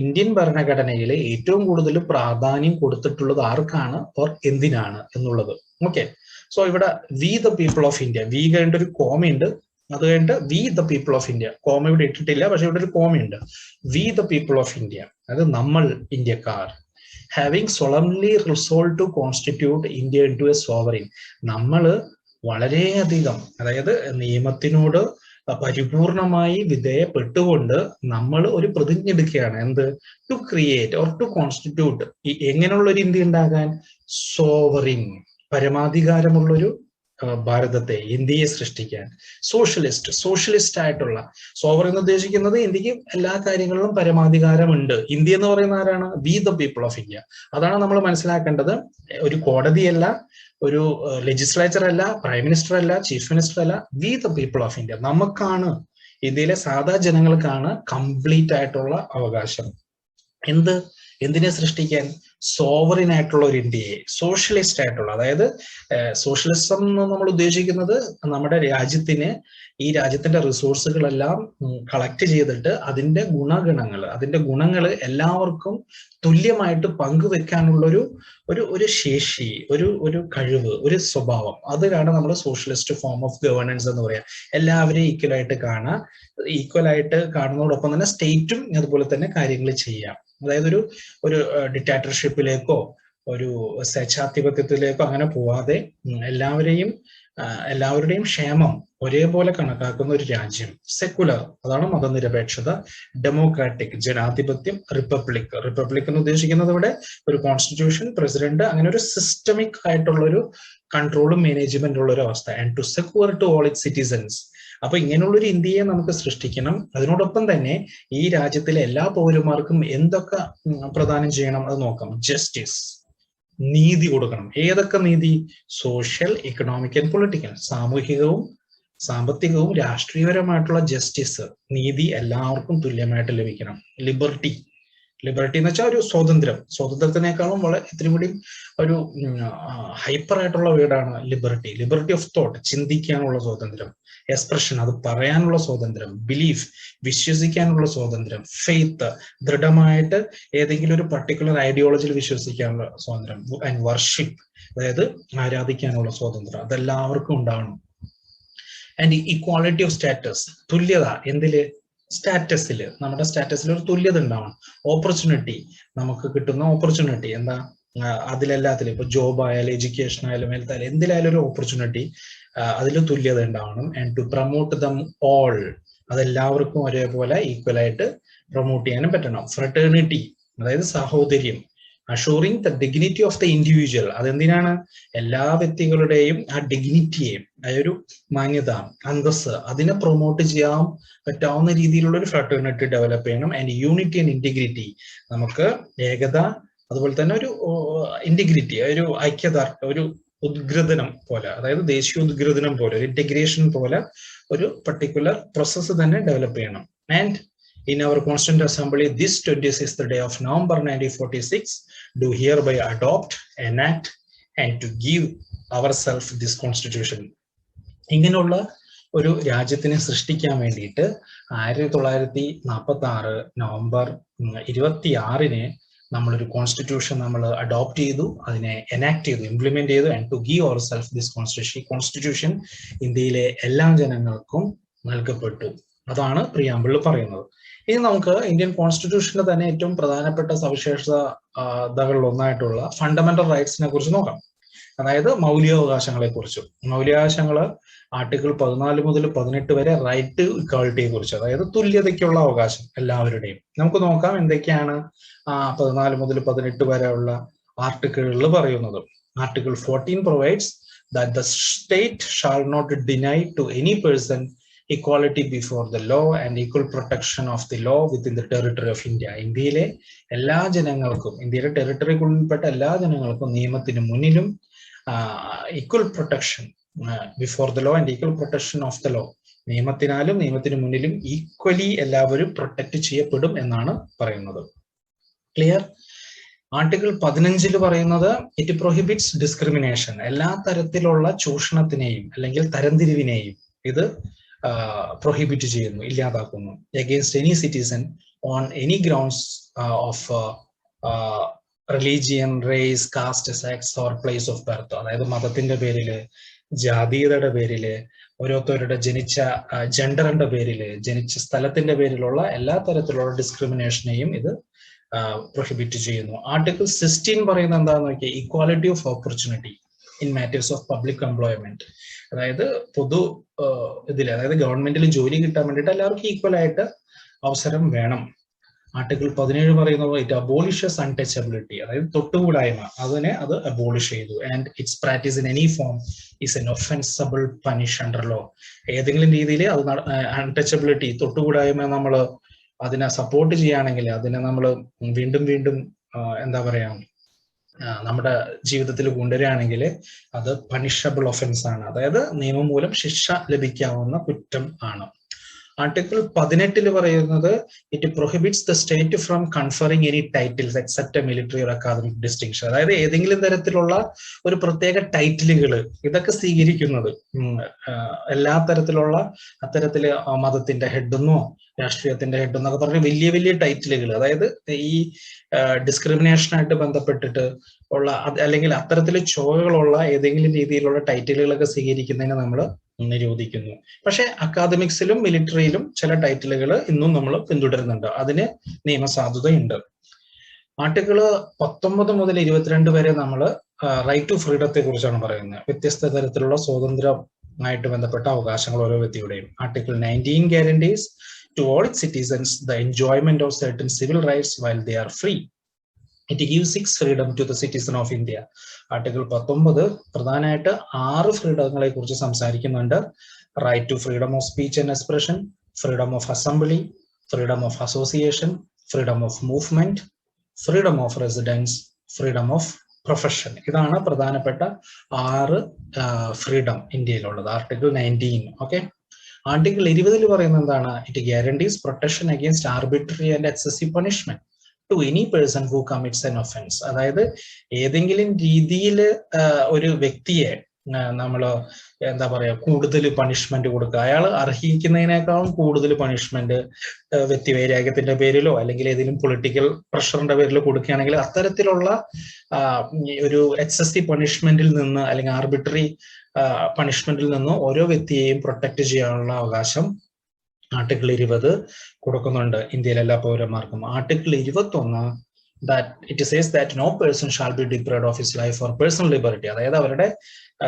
ഇന്ത്യൻ ഭരണഘടനയിലെ ഏറ്റവും കൂടുതൽ പ്രാധാന്യം കൊടുത്തിട്ടുള്ളത് ആർക്കാണ് ഓർ എന്തിനാണ് എന്നുള്ളത്. ഓക്കെ, സോ ഇവിടെ we the people of India, we കഴിഞ്ഞിട്ട് ഒരു കോമയുണ്ട്, അത് കഴിഞ്ഞിട്ട് we the people of India. Comma ഇവിടെ ഇട്ടിട്ടില്ല, പക്ഷെ ഇവിടെ ഒരു കോമയുണ്ട്. We the people of India, അത് നമ്മൾ ഇന്ത്യക്കാർ. Having solemnly resolve to constitute India into a sovereign. നമ്മൾ വളരെയധികം, അതായത് നിയമത്തിനോട് പരിപൂർണമായി വിധേയപ്പെട്ടുകൊണ്ട് നമ്മൾ ഒരു പ്രതിജ്ഞ എടുക്കുകയാണ്. എന്ത്? To create or to constitute. എങ്ങനെയുള്ള ഒരു ഇന്ത്യ ഉണ്ടാകാൻ? സോവറിൻ, പരമാധികാരമുള്ളൊരു ഭാരതത്തെ, ഇന്ത്യയെ സൃഷ്ടിക്കാൻ സോഷ്യലിസ്റ്റ് ആയിട്ടുള്ള, സോവറിൻ എന്ന് ഉദ്ദേശിക്കുന്നത് ഇന്ത്യക്ക് എല്ലാ കാര്യങ്ങളിലും പരമാധികാരമുണ്ട്. ഇന്ത്യ എന്ന് പറയുന്ന ആരാണ്? V the people of India. അതാണ് നമ്മൾ മനസ്സിലാക്കേണ്ടത്. ഒരു കോടതിയല്ല, ഒരു ലെജിസ്ലേച്ചർ അല്ല, പ്രൈം മിനിസ്റ്റർ അല്ല, ചീഫ് മിനിസ്റ്റർ അല്ല, V the people of India. നമുക്കാണ്, ഇന്ത്യയിലെ സാധാ ജനങ്ങൾക്കാണ് കംപ്ലീറ്റ് ആയിട്ടുള്ള അവകാശം. എന്തിനെ സൃഷ്ടിക്കാൻ? സോവറിൻ ആയിട്ടുള്ള ഒരു ഇന്ത്യയെ, സോഷ്യലിസ്റ്റ് ആയിട്ടുള്ള, അതായത് സോഷ്യലിസം എന്ന് നമ്മൾ ഉദ്ദേശിക്കുന്നത് നമ്മുടെ രാജ്യത്തിന്, ഈ രാജ്യത്തിന്റെ റിസോഴ്സുകളെല്ലാം കളക്ട് ചെയ്തിട്ട് അതിന്റെ ഗുണങ്ങൾ എല്ലാവർക്കും തുല്യമായിട്ട് പങ്കുവെക്കാനുള്ള ഒരു ശേഷി, ഒരു കഴിവ്, ഒരു സ്വഭാവം, അതിനാണ് നമ്മൾ സോഷ്യലിസ്റ്റ് ഫോം ഓഫ് ഗവേണൻസ് എന്ന് പറയാം. എല്ലാവരെയും ഈക്വലായിട്ട് കാണുന്നതോടൊപ്പം തന്നെ സ്റ്റേറ്റും അതുപോലെ തന്നെ കാര്യങ്ങൾ ചെയ്യാം. അതായത് ഒരു ഡിക്റ്റാറ്റർഷിപ്പിലേക്കോ ഒരു സ്വേച്ഛാധിപത്യത്തിലേക്കോ അങ്ങനെ പോവാതെ എല്ലാവരുടെയും ക്ഷേമം ഒരേപോലെ കണക്കാക്കുന്ന ഒരു രാജ്യം. സെക്കുലർ, അതാണ് മതനിരപേക്ഷത. ഡെമോക്രാറ്റിക്, ജനാധിപത്യം. റിപ്പബ്ലിക് എന്ന് ഉദ്ദേശിക്കുന്നത് ഇവിടെ ഒരു കോൺസ്റ്റിറ്റ്യൂഷൻ, പ്രസിഡന്റ്, അങ്ങനെ ഒരു സിസ്റ്റമിക് ആയിട്ടുള്ള ഒരു കൺട്രോളും മാനേജ്മെന്റ് ഉള്ള ഒരു അവസ്ഥ. And to secure to all its citizens. അപ്പൊ ഇങ്ങനെയുള്ളൊരു ഇന്ത്യയെ നമുക്ക് സൃഷ്ടിക്കണം. അതിനോടൊപ്പം തന്നെ ഈ രാജ്യത്തിലെ എല്ലാ പൗരന്മാർക്കും എന്തൊക്കെ പ്രദാനം ചെയ്യണം അത് നോക്കാം. ജസ്റ്റിസ്, നീതി കൊടുക്കണം. ഏതൊക്കെ നീതി? സോഷ്യൽ, എക്കണോമിക് ആൻഡ് പൊളിറ്റിക്കൽ, സാമൂഹികവും സാമ്പത്തികവും രാഷ്ട്രീയപരമായിട്ടുള്ള ജസ്റ്റിസ്, നീതി എല്ലാവർക്കും തുല്യമായിട്ട് ലഭിക്കണം. ലിബർട്ടി എന്ന് വെച്ചാൽ ഒരു സ്വാതന്ത്ര്യത്തിനേക്കാളും ഇത്തിരി കൂടി ഒരു ഹൈപ്പർ ആയിട്ടുള്ള വേർഡാണ് ലിബർട്ടി ഓഫ് തോട്ട്, ചിന്തിക്കാനുള്ള സ്വാതന്ത്ര്യം. എക്സ്പ്രഷൻ, അത് പറയാനുള്ള സ്വാതന്ത്ര്യം. ബിലീഫ്, വിശ്വസിക്കാനുള്ള സ്വാതന്ത്ര്യം. ഫെയ്ത്ത്, ദൃഢമായിട്ട് ഏതെങ്കിലും ഒരു പർട്ടിക്കുലർ ഐഡിയോളജിയിൽ വിശ്വസിക്കാനുള്ള സ്വാതന്ത്ര്യം. ആൻഡ് വർഷിപ്പ്, അതായത് ആരാധിക്കാനുള്ള സ്വാതന്ത്ര്യം. അതെല്ലാവർക്കും ഉണ്ടാവണം. ആൻഡ് ഇക്വാളിറ്റി ഓഫ് സ്റ്റാറ്റസ്, തുല്യത. എന്തില്? സ്റ്റാറ്റസിൽ, നമ്മുടെ സ്റ്റാറ്റസിൽ ഒരു തുല്യത ഉണ്ടാവണം. ഓപ്പർച്യൂണിറ്റി, നമുക്ക് കിട്ടുന്ന ഓപ്പർച്യൂണിറ്റി എന്താ? അതിലെല്ലാത്തിലും, ഇപ്പൊ ജോബ് ആയാലും എഡ്യൂക്കേഷൻ ആയാലും ഹെൽത്ത് ആയാലും എന്തിലായാലും ഒരു ഓപ്പർച്യൂണിറ്റി, അതിൽ തുല്യത ഉണ്ടാവണം. And to promote them all, അതെല്ലാവർക്കും ഒരേപോലെ ഈക്വലായിട്ട് പ്രൊമോട്ട് ചെയ്യാനും പറ്റണം. ഫ്രട്ടേണിറ്റി, അതായത് സഹോദര്യം. Assuring the dignity of the individual, അതെന്തിനാണ്? എല്ലാ വ്യക്തികളുടെയും ആ ഡിഗ്നിറ്റിയെ, അതൊരു മാന്യത, അന്തസ്, അതിനെ പ്രൊമോട്ട് ചെയ്യാൻ പറ്റാവുന്ന രീതിയിലുള്ള ഒരു ഫ്രട്ടേണിറ്റി ഡെവലപ്പ് ചെയ്യണം. ആൻഡ് യൂണിറ്റി ആൻഡ് ഇന്റഗ്രിറ്റി, നമുക്ക് ഏകത, അതുപോലെ തന്നെ ഒരു ഇന്റഗ്രിറ്റി, ഒരു ഐക്യത, ഒരു ഉദ്ഗ്രഥനം പോലെ, അതായത് ദേശീയ ഉദ്ഗ്രഥനം പോലെ, ഒരു ഇന്റഗ്രേഷൻ പോലെ ഒരു പർട്ടിക്കുലർ പ്രോസസ്സ് തന്നെ ഡെവലപ്പ് ചെയ്യണം. And in our Constituent Assembly, this 26th day of November 1946, do hereby adopt, enact, and to give ourselves this Constitution. ഇങ്ങനെയുള്ള ഒരു രാജ്യത്തിനെ സൃഷ്ടിക്കാൻ വേണ്ടിയിട്ട് 1946 നവംബർ 26 നമ്മളൊരു കോൺസ്റ്റിറ്റ്യൂഷൻ നമ്മൾ അഡോപ്റ്റ് ചെയ്തു, അതിനെ എനാക്ട് ചെയ്തു, ഇംപ്ലിമെന്റ് ചെയ്തു. And to give our self this constitution, ഈ കോൺസ്റ്റിറ്റ്യൂഷൻ ഇന്ത്യയിലെ എല്ലാ ജനങ്ങൾക്കും നൽകപ്പെട്ടു. അതാണ് പ്രിയാമ്പിളിൽ പറയുന്നത്. ഇനി നമുക്ക് ഇന്ത്യൻ കോൺസ്റ്റിറ്റ്യൂഷന്റെ തന്നെ ഏറ്റവും പ്രധാനപ്പെട്ട സവിശേഷതകളിൽ ഒന്നായിട്ടുള്ള ഫണ്ടമെന്റൽ റൈറ്റ്സിനെ കുറിച്ച് നോക്കാം. അതായത് മൗലികാവകാശങ്ങളെ കുറിച്ച്. മൗലികാവകാശങ്ങള് ആർട്ടിക്കിൾ 14 മുതൽ 18 വരെ റൈറ്റ് ടു ഇക്വാളിറ്റിയെ കുറിച്ച്, അതായത് തുല്യതയ്ക്കുള്ള അവകാശം എല്ലാവരുടെയും. നമുക്ക് നോക്കാം എന്തൊക്കെയാണ് 14 മുതൽ 18 വരെ ഉള്ള ആർട്ടിക്കിളുകളിൽ പറയുന്നത്. Article 14 provides that the state shall not deny to any person equality before the law and equal protection of the law within the territory of India. ഇന്ത്യയിലെ എല്ലാ ജനങ്ങൾക്കും, ഇന്ത്യയുടെ ടെറിട്ടറിക്കുള്ളിൽപ്പെട്ട എല്ലാ ജനങ്ങൾക്കും നിയമത്തിന് മുന്നിലും equal protection before the law and equal protection of the law, നിയമത്തിനാലും നിയമത്തിന് മുന്നിലും ഈക്വലി എല്ലാവരും പ്രൊട്ടക്ട് ചെയ്യപ്പെടും എന്നാണ് പറയുന്നത്. ക്ലിയർ? ആർട്ടിക്കിൾ 15 പറയുന്നത് ഇറ്റ് പ്രൊഹിബിറ്റ്സ് ഡിസ്ക്രിമിനേഷൻ, എല്ലാ തരത്തിലുള്ള ചൂഷണത്തിനെയും അല്ലെങ്കിൽ തരംതിരിവിനെയും ഇത് പ്രൊഹിബിറ്റ് ചെയ്യുന്നു, ഇല്ലാതാക്കുന്നു. Against any citizen on any grounds of religion, race, caste, sex or place of birth, അതായത് മതത്തിന്റെ പേരില്, ജാതീയതയുടെ പേരില്, ഓരോരുത്തരുടെ ജനിച്ച ജെൻഡറിന്റെ പേരില്, ജനിച്ച സ്ഥലത്തിന്റെ പേരിലുള്ള എല്ലാ തരത്തിലുള്ള ഡിസ്ക്രിമിനേഷനെയും ഇത് പ്രൊഹിബിറ്റ് ചെയ്യുന്നു. ആർട്ടിക്കിൾ 16 പറയുന്നത് എന്താണെന്ന് നോക്കിയാൽ equality of opportunity in matters of public employment, അതായത് പൊതു ഇതിൽ, അതായത് ഗവൺമെന്റിൽ ജോലി കിട്ടാൻ വേണ്ടിയിട്ട് എല്ലാവർക്കും ഈക്വൽ ആയിട്ട് അവസരം വേണം. ആർട്ടിക്കിൾ 17 പറയുന്നത് ഇറ്റ് അബോളിഷസ് അൺടച്ചബിലിറ്റി, അതായത് തൊട്ടുകൂടായ്മ, അത് അബോളിഷ് ചെയ്തു. And its practice in any form is an offensible punish under law. ഏതെങ്കിലും രീതിയിൽ അത് അൺടച്ചബിലിറ്റി, തൊട്ടുകൂടായ്മ നമ്മൾ അതിനെ സപ്പോർട്ട് ചെയ്യുകയാണെങ്കിൽ, അതിനെ നമ്മൾ വീണ്ടും വീണ്ടും എന്താ പറയാ നമ്മുടെ ജീവിതത്തിൽ കൊണ്ടുവരികയാണെങ്കിൽ അത് പണിഷബിൾ ഒഫൻസ് ആണ്, അതായത് നിയമം മൂലം ശിക്ഷ ലഭിക്കാവുന്ന കുറ്റം ആണ്. ആർട്ടിക്കിൾ 18 പറയുന്നത് it prohibits the state from conferring any titles except military or academic distinction. അതായത് ഏതെങ്കിലും തരത്തിലുള്ള ഒരു പ്രത്യേക ടൈറ്റിലുകൾ ഇതൊക്കെ സ്വീകരിക്കുന്നത് എല്ലാ തരത്തിലുള്ള അത്തരത്തില് മതത്തിന്റെ ഹെഡെന്നോ രാഷ്ട്രീയത്തിന്റെ ഹെഡെന്നൊക്കെ പറഞ്ഞ വലിയ വലിയ ടൈറ്റിലുകൾ, അതായത് ഈ ഡിസ്ക്രിമിനേഷനായിട്ട് ബന്ധപ്പെട്ടിട്ട് ഉള്ള അല്ലെങ്കിൽ അത്തരത്തിൽ ചോദ്യങ്ങളുള്ള ഏതെങ്കിലും രീതിയിലുള്ള ടൈറ്റിലുകളൊക്കെ സ്വീകരിക്കുന്നതിന് നമ്മൾ നിരോധിക്കുന്നു. പക്ഷെ അക്കാദമിക്സിലും മിലിറ്ററിയിലും ചില ടൈറ്റിലുകൾ ഇന്നും നമ്മൾ പിന്തുടരുന്നുണ്ട്, അതിന് നിയമസാധുതയുണ്ട്. ആർട്ടിക്കിൾ 19 മുതൽ 22 വരെ നമ്മൾ റൈറ്റ് ടു ഫ്രീഡത്തെ കുറിച്ചാണ് പറയുന്നത്. വ്യത്യസ്ത തരത്തിലുള്ള സ്വാതന്ത്ര്യമായിട്ട് ബന്ധപ്പെട്ട അവകാശങ്ങൾ ഓരോ വ്യക്തിയുടെയും. Article 19 guarantees to all its citizens the enjoyment of certain civil rights while they are free. It gives 6 freedom to the citizen of India. Article 19 പ്രധാനമായിട്ട് 6 ഫ്രീഡങ്ങളെ കുറിച്ച് സംസാരിക്കുന്നുണ്ട്. Right to freedom of speech and expression, freedom of assembly, freedom of association, freedom of movement, freedom of residence, freedom of profession. ഇതാണ് പ്രധാനപ്പെട്ട 6 freedom ഇന്ത്യയിലുള്ളത്. Article 19. Okay. Article 20 പറയുന്നത് എന്താണ്? It guarantees protection against arbitrary and excessive punishment to any person who commits an offence. അതായത് ഏതെങ്കിലും രീതിയിൽ ഒരു വ്യക്തിയെ നമ്മൾ എന്താ പറയാ കൂടുതൽ പണിഷ്മെന്റ് കൊടുക്കുക, അയാൾ അർഹിക്കുന്നതിനേക്കാളും കൂടുതൽ പണിഷ്മെന്റ് വ്യക്തിവൈരാഗ്യത്തിന്റെ പേരിലോ അല്ലെങ്കിൽ ഏതെങ്കിലും പൊളിറ്റിക്കൽ പ്രഷറിന്റെ പേരിലോ കൊടുക്കുകയാണെങ്കിൽ അത്തരത്തിലുള്ള ഒരു എക്സസീവ് പണിഷ്മെന്റിൽ നിന്ന് അല്ലെങ്കിൽ ആർബിട്രറി പണിഷ്മെന്റിൽ നിന്ന് ഓരോ വ്യക്തിയെയും പ്രൊട്ടക്ട് ചെയ്യാനുള്ള അവകാശം ആർട്ടിക്കിൾ 20 കൊടുക്കുന്നുണ്ട് ഇന്ത്യയിലെ എല്ലാ പൗരന്മാർക്കും. Article 21 that it says that no person shall be deprived of his life or personal liberty. അതായത് അവരുടെ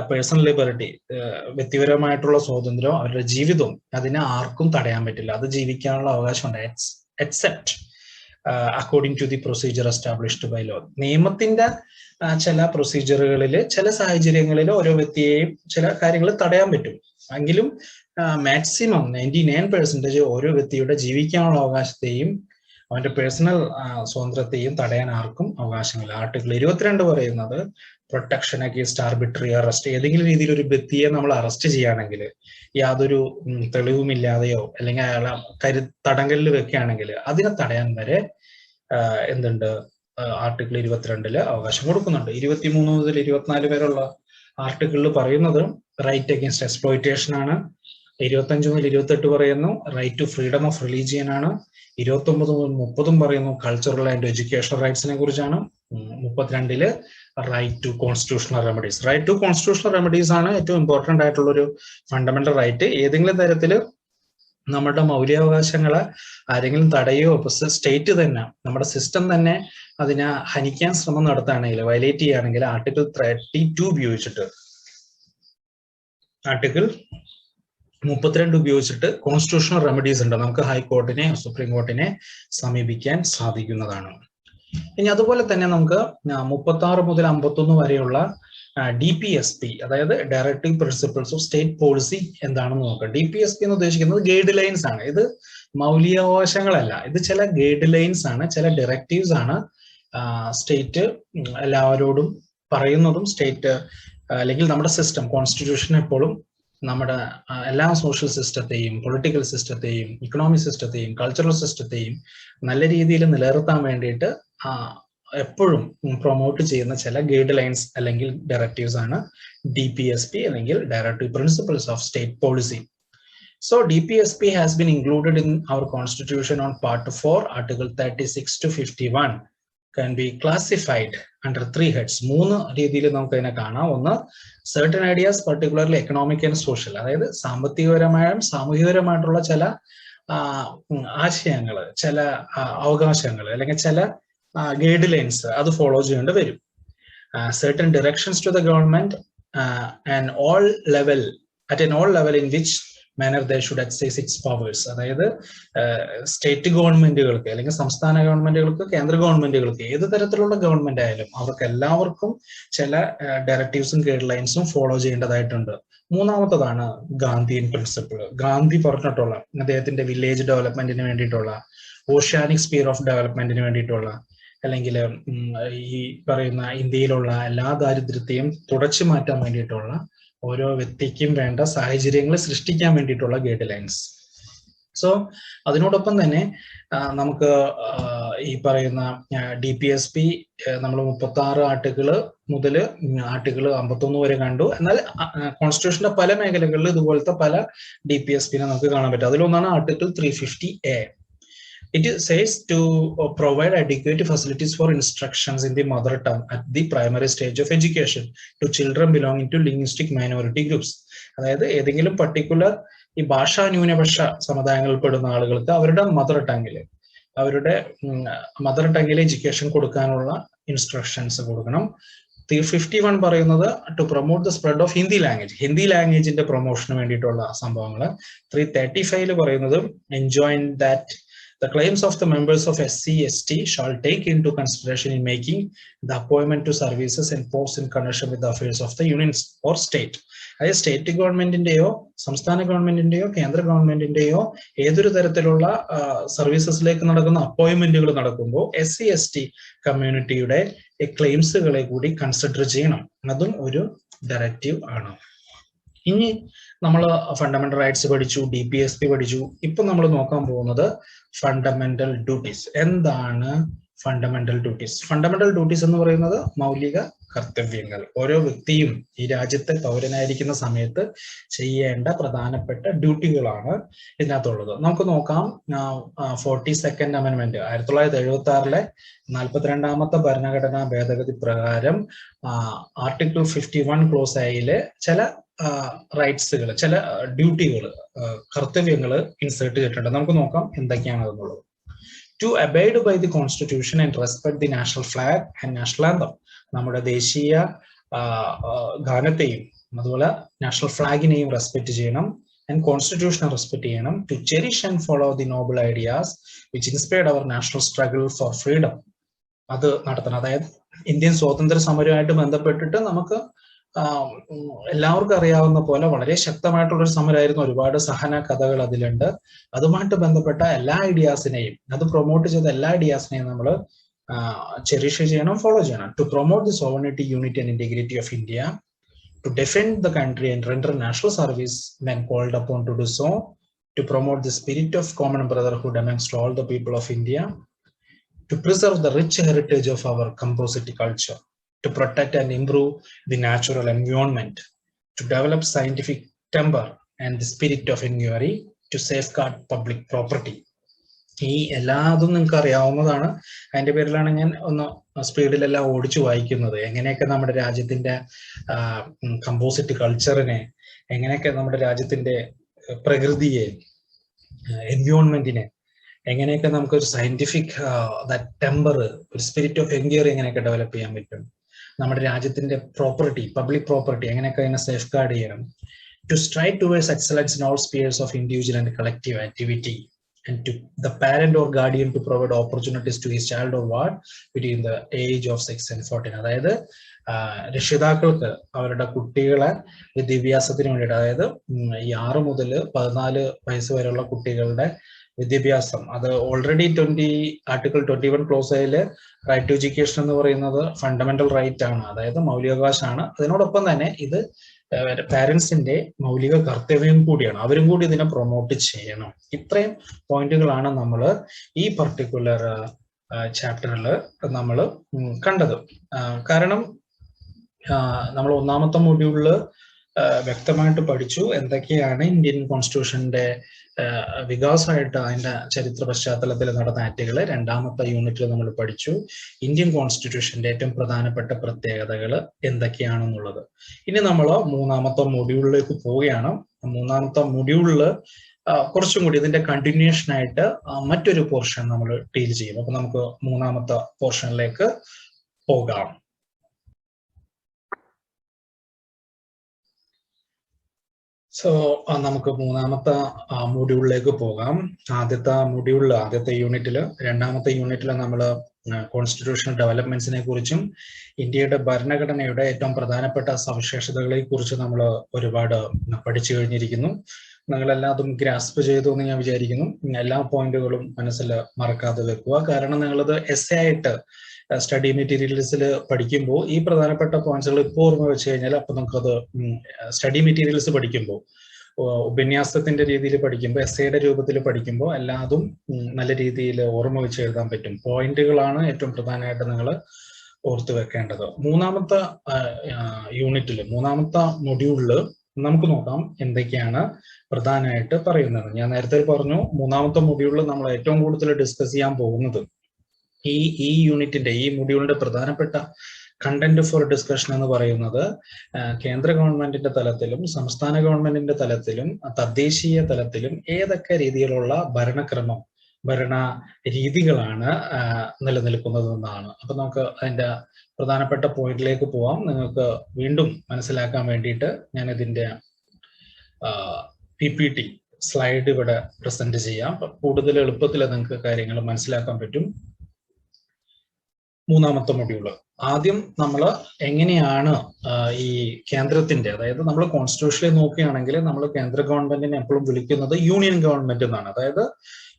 പേഴ്സണൽ ലിബർട്ടി, വ്യക്തിപരമായിട്ടുള്ള സ്വാതന്ത്ര്യം, അവരുടെ ജീവിതവും അതിനെ ആർക്കും തടയാൻ പറ്റില്ല. അത് ജീവിക്കാനുള്ള അവകാശമുണ്ട് except according to the procedure established by law. നിയമത്തിന്റെ ചില പ്രൊസീജിയറുകളിൽ ചില സാഹചര്യങ്ങളിൽ ഓരോ വ്യക്തിയെയും ചില കാര്യങ്ങൾ തടയാൻ പറ്റും. എങ്കിലും മാക്സിമം 99% ഓരോ വ്യക്തിയുടെ ജീവിക്കാനുള്ള അവകാശത്തെയും അവന്റെ പേഴ്സണൽ സ്വാതന്ത്ര്യത്തെയും തടയാൻ ആർക്കും അവകാശമില്ല. ആർട്ടിക്കിൾ 22 പറയുന്നത് പ്രൊട്ടക്ഷൻ അഗെയിൻസ്റ്റ് ആർബിട്രറി അറസ്റ്റ്. ഏതെങ്കിലും രീതിയിൽ ഒരു വ്യക്തിയെ നമ്മൾ അറസ്റ്റ് ചെയ്യുകയാണെങ്കിൽ യാതൊരു തെളിവുമില്ലാതെയോ അല്ലെങ്കിൽ അയാളെ തടങ്കലിൽ വെക്കുകയാണെങ്കിൽ അതിനെ തടയാൻ വരെ എന്തുണ്ട് ആർട്ടിക്കിൾ 22 അവകാശം കൊടുക്കുന്നുണ്ട്. 23 മുതൽ 24 വരെയുള്ള ആർട്ടിക്കിളിൽ പറയുന്നത് റൈറ്റ് അഗെയിൻസ്റ്റ് എക്സ്പ്ലോയിറ്റേഷൻ ആണ്. 25 മുതൽ 28 പറയുന്നു right to freedom of religion ആണ്. 29 മുതൽ 30 പറയുന്നു കൾച്ചറൽ ആൻഡ് എഡ്യൂക്കേഷണൽ റൈറ്റ്സിനെ കുറിച്ചാണ്. 32 right to constitutional remedies. Right to constitutional remedies ആണ് ഏറ്റവും ഇമ്പോർട്ടന്റ് ആയിട്ടുള്ള ഒരു ഫണ്ടമെന്റൽ റൈറ്റ്. ഏതെങ്കിലും തരത്തിൽ നമ്മുടെ മൗലികാവകാശങ്ങളെ ആരെങ്കിലും തടയോ സ്റ്റേറ്റ് തന്നെ നമ്മുടെ സിസ്റ്റം തന്നെ അതിനെ ഹനിക്കാൻ ശ്രമം നടത്തുകയാണെങ്കിൽ, വയലേറ്റ് ചെയ്യുകയാണെങ്കിൽ ആർട്ടിക്കിൾ 32 ഉപയോഗിച്ചിട്ട് ആർട്ടിക്കിൾ 32 ഉപയോഗിച്ചിട്ട് കോൺസ്റ്റിറ്റ്യൂഷണൽ റെമഡീസ് ഉണ്ട്. നമുക്ക് ഹൈക്കോർട്ടിനെ സുപ്രീം കോർട്ടിനെ സമീപിക്കാൻ സാധിക്കുന്നതാണ്. ഇനി അതുപോലെ തന്നെ നമുക്ക് 36 മുതൽ 51 വരെയുള്ള DPSP, അതായത് directive principles of state policy എന്താണെന്ന് നോക്കാം. DPSP എന്ന് ഉദ്ദേശിക്കുന്നത് ഗൈഡ് ലൈൻസ് ആണ്. ഇത് മൗലികാവകാശങ്ങളല്ല, ഇത് ചില ഗൈഡ് ലൈൻസ് ആണ്, ചില ഡയറക്റ്റീവ്സ് ആണ്. സ്റ്റേറ്റ് എല്ലാവരോടും പറയുന്നതും സ്റ്റേറ്റ് അല്ലെങ്കിൽ നമ്മുടെ സിസ്റ്റം കോൺസ്റ്റിറ്റ്യൂഷൻ എപ്പോഴും നമ്മുടെ എല്ലാ സോഷ്യൽ സിസ്റ്റത്തെയും പൊളിറ്റിക്കൽ സിസ്റ്റത്തെയും ഇക്കണോമിക് സിസ്റ്റത്തെയും കൾച്ചറൽ സിസ്റ്റത്തെയും നല്ല രീതിയിൽ നിലനിർത്താൻ വേണ്ടിയിട്ട് എപ്പോഴും പ്രൊമോട്ട് ചെയ്യുന്ന ചില ഗൈഡ് ലൈൻസ് അല്ലെങ്കിൽ ഡയറക്റ്റീവ്സ് ആണ് DPSP അല്ലെങ്കിൽ directive principles of state policy. So DPSP has been included in our constitution on part 4, article 36 to 51 can be classified under 3 heads. 3 രീതിയിൽ നമുക്ക് ഇതിനെ കാണാം. ഒന്ന്, certain ideas particularly economic and social, അതായത് സാമ്പത്തികപരമായും സാമൂഹികപരമായിട്ടുള്ള ചില ആശയങ്ങൾ, ചില അവകാശങ്ങൾ അല്ലെങ്കിൽ ചില ഗൈഡ് ലൈൻസ് അത് ഫോളോ ചെയ്യേണ്ടി വരും. Certain directions to the government and at an all level in which manner they should exercise its powers. അതായത് സ്റ്റേറ്റ് ഗവൺമെന്റുകൾക്ക് അല്ലെങ്കിൽ സംസ്ഥാന ഗവൺമെന്റുകൾക്ക്, കേന്ദ്ര ഗവൺമെന്റുകൾക്ക്, ഏത് തരത്തിലുള്ള ഗവൺമെന്റ് ആയാലും അവർക്ക് എല്ലാവർക്കും ചില ഡയറക്റ്റീവ്സും ഗൈഡ് ലൈൻസും ഫോളോ ചെയ്യേണ്ടതായിട്ടുണ്ട്. മൂന്നാമത്തതാണ് ഗാന്ധിയൻ പ്രിൻസിപ്പിൾ. ഗാന്ധി പറഞ്ഞിട്ടുള്ള അദ്ദേഹത്തിന്റെ വില്ലേജ് ഡെവലപ്മെന്റിന് വേണ്ടിയിട്ടുള്ള, ഓഷ്യാനിക് സ്പിയർ ഓഫ് ഡെവലപ്മെന്റിന് വേണ്ടിയിട്ടുള്ള, അല്ലെങ്കിൽ ഈ പറയുന്ന ഇന്ത്യയിലുള്ള എല്ലാ ദാരിദ്ര്യത്തെയും തുടച്ചു മാറ്റാൻ വേണ്ടിയിട്ടുള്ള, ഓരോ വ്യക്തിക്കും വേണ്ട സാഹചര്യങ്ങൾ സൃഷ്ടിക്കാൻ വേണ്ടിയിട്ടുള്ള ഗൈഡ് ലൈൻസ്. സോ അതിനോടൊപ്പം തന്നെ നമുക്ക് ഈ പറയുന്ന DPSP നമ്മൾ 36 ആർട്ടിക്കിള് മുതൽ ആർട്ടിക്കിൾ 51 വരെ കണ്ടു. എന്നാൽ കോൺസ്റ്റിറ്റ്യൂഷന്റെ പല മേഖലകളിൽ ഇതുപോലത്തെ പല DPSP നമുക്ക് കാണാൻ പറ്റും. അതിലൊന്നാണ് article 350A. It says to provide adequate facilities for instructions in the mother tongue at the primary stage of education to children belonging to linguistic minority groups. അതായത് ഏതെങ്കിലും പർട്ടിക്കുലർ ഈ ഭാഷാ ന്യൂനപക്ഷ സമുദായങ്ങളിൽ പെടുന്ന ആളുകൾക്ക് അവരുടെ മദർ ടങ്ങിൽ എഡ്യൂക്കേഷൻ കൊടുക്കാനുള്ള ഇൻസ്ട്രക്ഷൻസ് കൊടുക്കണം. 351 പറയുന്നത് to promote the spread of Hindi ലാംഗ്വേജിന്റെ പ്രൊമോഷന് വേണ്ടിയിട്ടുള്ള സംഭവങ്ങൾ. 335 പറയുന്നത് enjoin that the claims of the members of SC/ST shall take into consideration in making the appointment to services and posts in connection with the affairs of the union or state. അതായത് state ഗവൺമെന്റിന്റെയോ സംസ്ഥാന ഗവൺമെന്റിന്റെയോ കേന്ദ്ര ഗവൺമെന്റിന്റെയോ ഏതൊരു തരത്തിലുള്ള സർവീസസിലേക്ക് നടക്കുന്ന അപ്പോയിന്റ്മെന്റുകൾ നടക്കുമ്പോൾ SC/ST കമ്മ്യൂണിറ്റിയുടെ ക്ലെയിംസുകളെ കൂടി consider ചെയ്യണം. അതും ഒരു ഡയറക്റ്റീവ് ആണ്. ഇനി നമ്മൾ ഫണ്ടമെന്റൽ റൈറ്റ്സ് പഠിച്ചു, DPSP പഠിച്ചു. ഇപ്പൊ നമ്മൾ നോക്കാൻ പോകുന്നത് ഫണ്ടമെന്റൽ ഡ്യൂട്ടീസ്. എന്താണ് ഫണ്ടമെന്റൽ ഡ്യൂട്ടീസ്? ഫണ്ടമെന്റൽ ഡ്യൂട്ടീസ് എന്ന് പറയുന്നത് മൗലിക കർത്തവ്യങ്ങൾ. ഓരോ വ്യക്തിയും ഈ രാജ്യത്തെ പൗരനായിരിക്കുന്ന സമയത്ത് ചെയ്യേണ്ട പ്രധാനപ്പെട്ട ഡ്യൂട്ടികളാണ് ഇതിനകത്തുള്ളത്. നമുക്ക് നോക്കാം. 42nd അമെന്റ്മെന്റ് 1976 42ാമത്തെ ഭരണഘടനാ ഭേദഗതി പ്രകാരം ആർട്ടിക്കിൾ 51 ക്ലോസ് ഐയില് ചില റൈറ്റ്സുകൾ, ചില ഡ്യൂട്ടികൾ, കർത്തവ്യങ്ങൾ ഇൻസേർട്ട് ചെയ്തിട്ടുണ്ട്. നമുക്ക് നോക്കാം എന്തൊക്കെയാണ് അതെന്നുള്ളത്. To abide by the constitution and respect the national flag and national anthem. നമ്മുടെ ദേശീയ ഗാനത്തെയും അതുപോലെ നാഷണൽ ഫ്ലാഗിനെയും റെസ്പെക്ട് ചെയ്യണം. ആൻഡ് കോൺസ്റ്റിറ്റ്യൂഷനെ റെസ്പെക്ട് ചെയ്യണം. To cherish and follow the noble ideas which inspired our national struggle for freedom. അത് നടത്തണം. അതായത് ഇന്ത്യൻ സ്വാതന്ത്ര്യ സമരവുമായിട്ട് ബന്ധപ്പെട്ടിട്ട് നമുക്ക് എല്ലാവർക്കും അറിയാവുന്ന പോലെ വളരെ ശക്തമായിട്ടുള്ളൊരു സമരമായിരുന്നു. ഒരുപാട് സഹന കഥകൾ അതിലുണ്ട്. അതുമായിട്ട് ബന്ധപ്പെട്ട എല്ലാ ഐഡിയാസിനെയും, അത് പ്രൊമോട്ട് ചെയ്ത എല്ലാ ഐഡിയാസിനെയും നമ്മൾ ചെറിഷ് ചെയ്യണം, ഫോളോ ചെയ്യണം. To promote the sovereignty, unity and integrity of India. To defend the country and render national service when called upon to do so. To promote the spirit of common brotherhood amongst all the people of India. To preserve the rich heritage of our composite culture. To protect and improve the natural environment, to develop scientific temper and the spirit of inquiry, to safeguard public property. ഈ എല്ലാതും നിങ്ങൾക്ക് അറിയാവുന്നതാണ്. അതിന്റെ പേരിലാണ് ഞാൻ ഒന്ന് സ്പീഡിലെല്ലാം ഓടിച്ചു വായിക്കുന്നത്. എങ്ങനെയൊക്കെ നമ്മുടെ രാജ്യത്തിന്റെ കമ്പോസിറ്റ് കൾച്ചറിനെ, എങ്ങനെയൊക്കെ നമ്മുടെ രാജ്യത്തിന്റെ പ്രകൃതിയെ, എൻവയോൺമെന്റിനെ, എങ്ങനെയൊക്കെ നമുക്കൊരു സയന്റിഫിക് ടെമ്പർ, ഒരു സ്പിരിറ്റ് ഓഫ് എൻക്വയറി എങ്ങനെയൊക്കെ ഡെവലപ്പ് ചെയ്യാൻ പറ്റും, നമ്മുടെ രാജ്യത്തിന്റെ പ്രോപ്പർട്ടി, പബ്ലിക് പ്രോപ്പർട്ടി എങ്ങനെയൊക്കെ അതിനെ സേഫ് ഗാർഡ് ചെയ്യണം. To strive towards excellence in all spheres of individual and collective activity. And to the parent or guardian to provide opportunities to his child or ward between the age of 6 and 14. അതായത് രക്ഷിതാക്കൾക്ക് അവരുടെ കുട്ടികളെ വിദ്യാഭ്യാസത്തിന് വേണ്ടിയിട്ട്, അതായത് ഈ 6 മുതൽ 14 വയസ്സ് വരെയുള്ള കുട്ടികളുടെ വിദ്യാഭ്യാസം, അത് ഓൾറെഡി ആർട്ടിക്കിൾ 21 ക്ലോസയില് റൈറ്റ് ടു എഡ്യൂക്കേഷൻ എന്ന് പറയുന്നത് ഫണ്ടമെന്റൽ റൈറ്റ് ആണ്, അതായത് മൗലികാവകാശമാണ്. അതിനോടൊപ്പം തന്നെ ഇത് പാരന്റ്സിന്റെ മൗലിക കർത്തവ്യം കൂടിയാണ്. അവരും കൂടി ഇതിനെ പ്രൊമോട്ട് ചെയ്യണം. ഇത്രയും പോയിന്റുകളാണ് നമ്മൾ ഈ പർട്ടിക്കുലർ ചാപ്റ്ററിൽ നമ്മൾ കണ്ടത്. കാരണം നമ്മൾ 1ാമത്തെ മൊഡ്യൂളില് വ്യക്തമായിട്ട് പഠിച്ചു എന്തൊക്കെയാണ് ഇന്ത്യൻ കോൺസ്റ്റിറ്റ്യൂഷന്റെ വികാസമായിട്ട് അതിന്റെ ചരിത്ര പശ്ചാത്തലത്തിൽ നടന്ന ആക്ടുകൾ. 2ാമത്തെ യൂണിറ്റിൽ നമ്മൾ പഠിച്ചു ഇന്ത്യൻ കോൺസ്റ്റിറ്റ്യൂഷന്റെ ഏറ്റവും പ്രധാനപ്പെട്ട പ്രത്യേകതകൾ എന്തൊക്കെയാണെന്നുള്ളത്. ഇനി നമ്മൾ 3ാമത്തെ മൊഡ്യൂളിലേക്ക് പോവുകയാണ്. 3ാമത്തെ മൊഡ്യൂളിൽ കുറച്ചും കൂടി ഇതിന്റെ കണ്ടിന്യൂഷൻ ആയിട്ട് മറ്റൊരു പോർഷൻ നമ്മൾ ഡീൽ ചെയ്യും. അപ്പൊ നമുക്ക് 3ാമത്തെ പോർഷനിലേക്ക് പോകാം. സോ നമുക്ക് മൂന്നാമത്തെ മൊഡ്യൂളിലേക്ക് പോകാം. ആദ്യത്തെ യൂണിറ്റില് രണ്ടാമത്തെ യൂണിറ്റില് നമ്മൾ കോൺസ്റ്റിറ്റ്യൂഷണൽ ഡെവലപ്മെന്റ്സിനെ കുറിച്ചും ഇന്ത്യയുടെ ഭരണഘടനയുടെ ഏറ്റവും പ്രധാനപ്പെട്ട സവിശേഷതകളെ കുറിച്ച് നമ്മൾ ഒരുപാട് പഠിച്ചു കഴിഞ്ഞിരിക്കുന്നു. നിങ്ങളെല്ലാം അതും ഗ്രാസ്പ് ചെയ്തു എന്ന് ഞാൻ വിചാരിക്കുന്നു. എല്ലാ പോയിന്റുകളും മനസ്സിൽ മറക്കാതെ വെക്കുക. കാരണം നിങ്ങളത് എസ്സേ ആയിട്ട് സ്റ്റഡി മെറ്റീരിയൽസിൽ പഠിക്കുമ്പോൾ ഈ പ്രധാനപ്പെട്ട പോയിന്റ്സുകൾ ഇപ്പോൾ ഓർമ്മ വെച്ച് കഴിഞ്ഞാൽ അപ്പൊ നമുക്കത് സ്റ്റഡി മെറ്റീരിയൽസ് പഠിക്കുമ്പോൾ ഉപന്യാസത്തിന്റെ രീതിയിൽ പഠിക്കുമ്പോൾ എസ്സേയുടെ രൂപത്തിൽ പഠിക്കുമ്പോൾ എല്ലാതും നല്ല രീതിയിൽ ഓർമ്മ വെച്ച് എഴുതാൻ പറ്റും. പോയിന്റുകളാണ് ഏറ്റവും പ്രധാനമായിട്ട് നിങ്ങൾ ഓർത്തു വെക്കേണ്ടത്. മൂന്നാമത്തെ മൊഡ്യൂളില് നമുക്ക് നോക്കാം എന്തൊക്കെയാണ് പ്രധാനമായിട്ട് പറയുന്നത്. ഞാൻ നേരത്തെ പറഞ്ഞു മൂന്നാമത്തെ മൊഡ്യൂളിൽ നമ്മൾ ഏറ്റവും കൂടുതൽ ഡിസ്കസ് ചെയ്യാൻ പോകുന്നത് ഈ യൂണിറ്റിന്റെ ഈ മൊഡ്യൂളിന്റെ പ്രധാനപ്പെട്ട കണ്ടന്റ് ഫോർ ഡിസ്കഷൻ എന്ന് പറയുന്നത് കേന്ദ്ര ഗവൺമെന്റിന്റെ തലത്തിലും സംസ്ഥാന ഗവൺമെന്റിന്റെ തലത്തിലും തദ്ദേശീയ തലത്തിലും ഏതൊക്കെ രീതിയിലുള്ള ഭരണ രീതികളാണ് നിലനിൽക്കുന്നതെന്നാണ്. അപ്പൊ നമുക്ക് അതിന്റെ പ്രധാനപ്പെട്ട പോയിന്റിലേക്ക് പോവാം. നിങ്ങൾക്ക് വീണ്ടും മനസ്സിലാക്കാൻ വേണ്ടിയിട്ട് ഞാൻ ഇതിന്റെ PPT സ്ലൈഡ് ഇവിടെ പ്രസന്റ് ചെയ്യാം. കൂടുതൽ എളുപ്പത്തിൽ നിങ്ങൾക്ക് കാര്യങ്ങൾ മനസ്സിലാക്കാൻ പറ്റും. മൂന്നാമത്തെ മൊഡ്യൂള് ആദ്യം നമ്മൾ എങ്ങനെയാണ് ഈ കേന്ദ്രത്തിന്റെ, അതായത് നമ്മൾ കോൺസ്റ്റിറ്റ്യൂഷനിൽ നോക്കുകയാണെങ്കിൽ നമ്മൾ കേന്ദ്ര ഗവൺമെന്റിനെ എപ്പോഴും വിളിക്കുന്നത് യൂണിയൻ ഗവൺമെന്റ് എന്നാണ്. അതായത്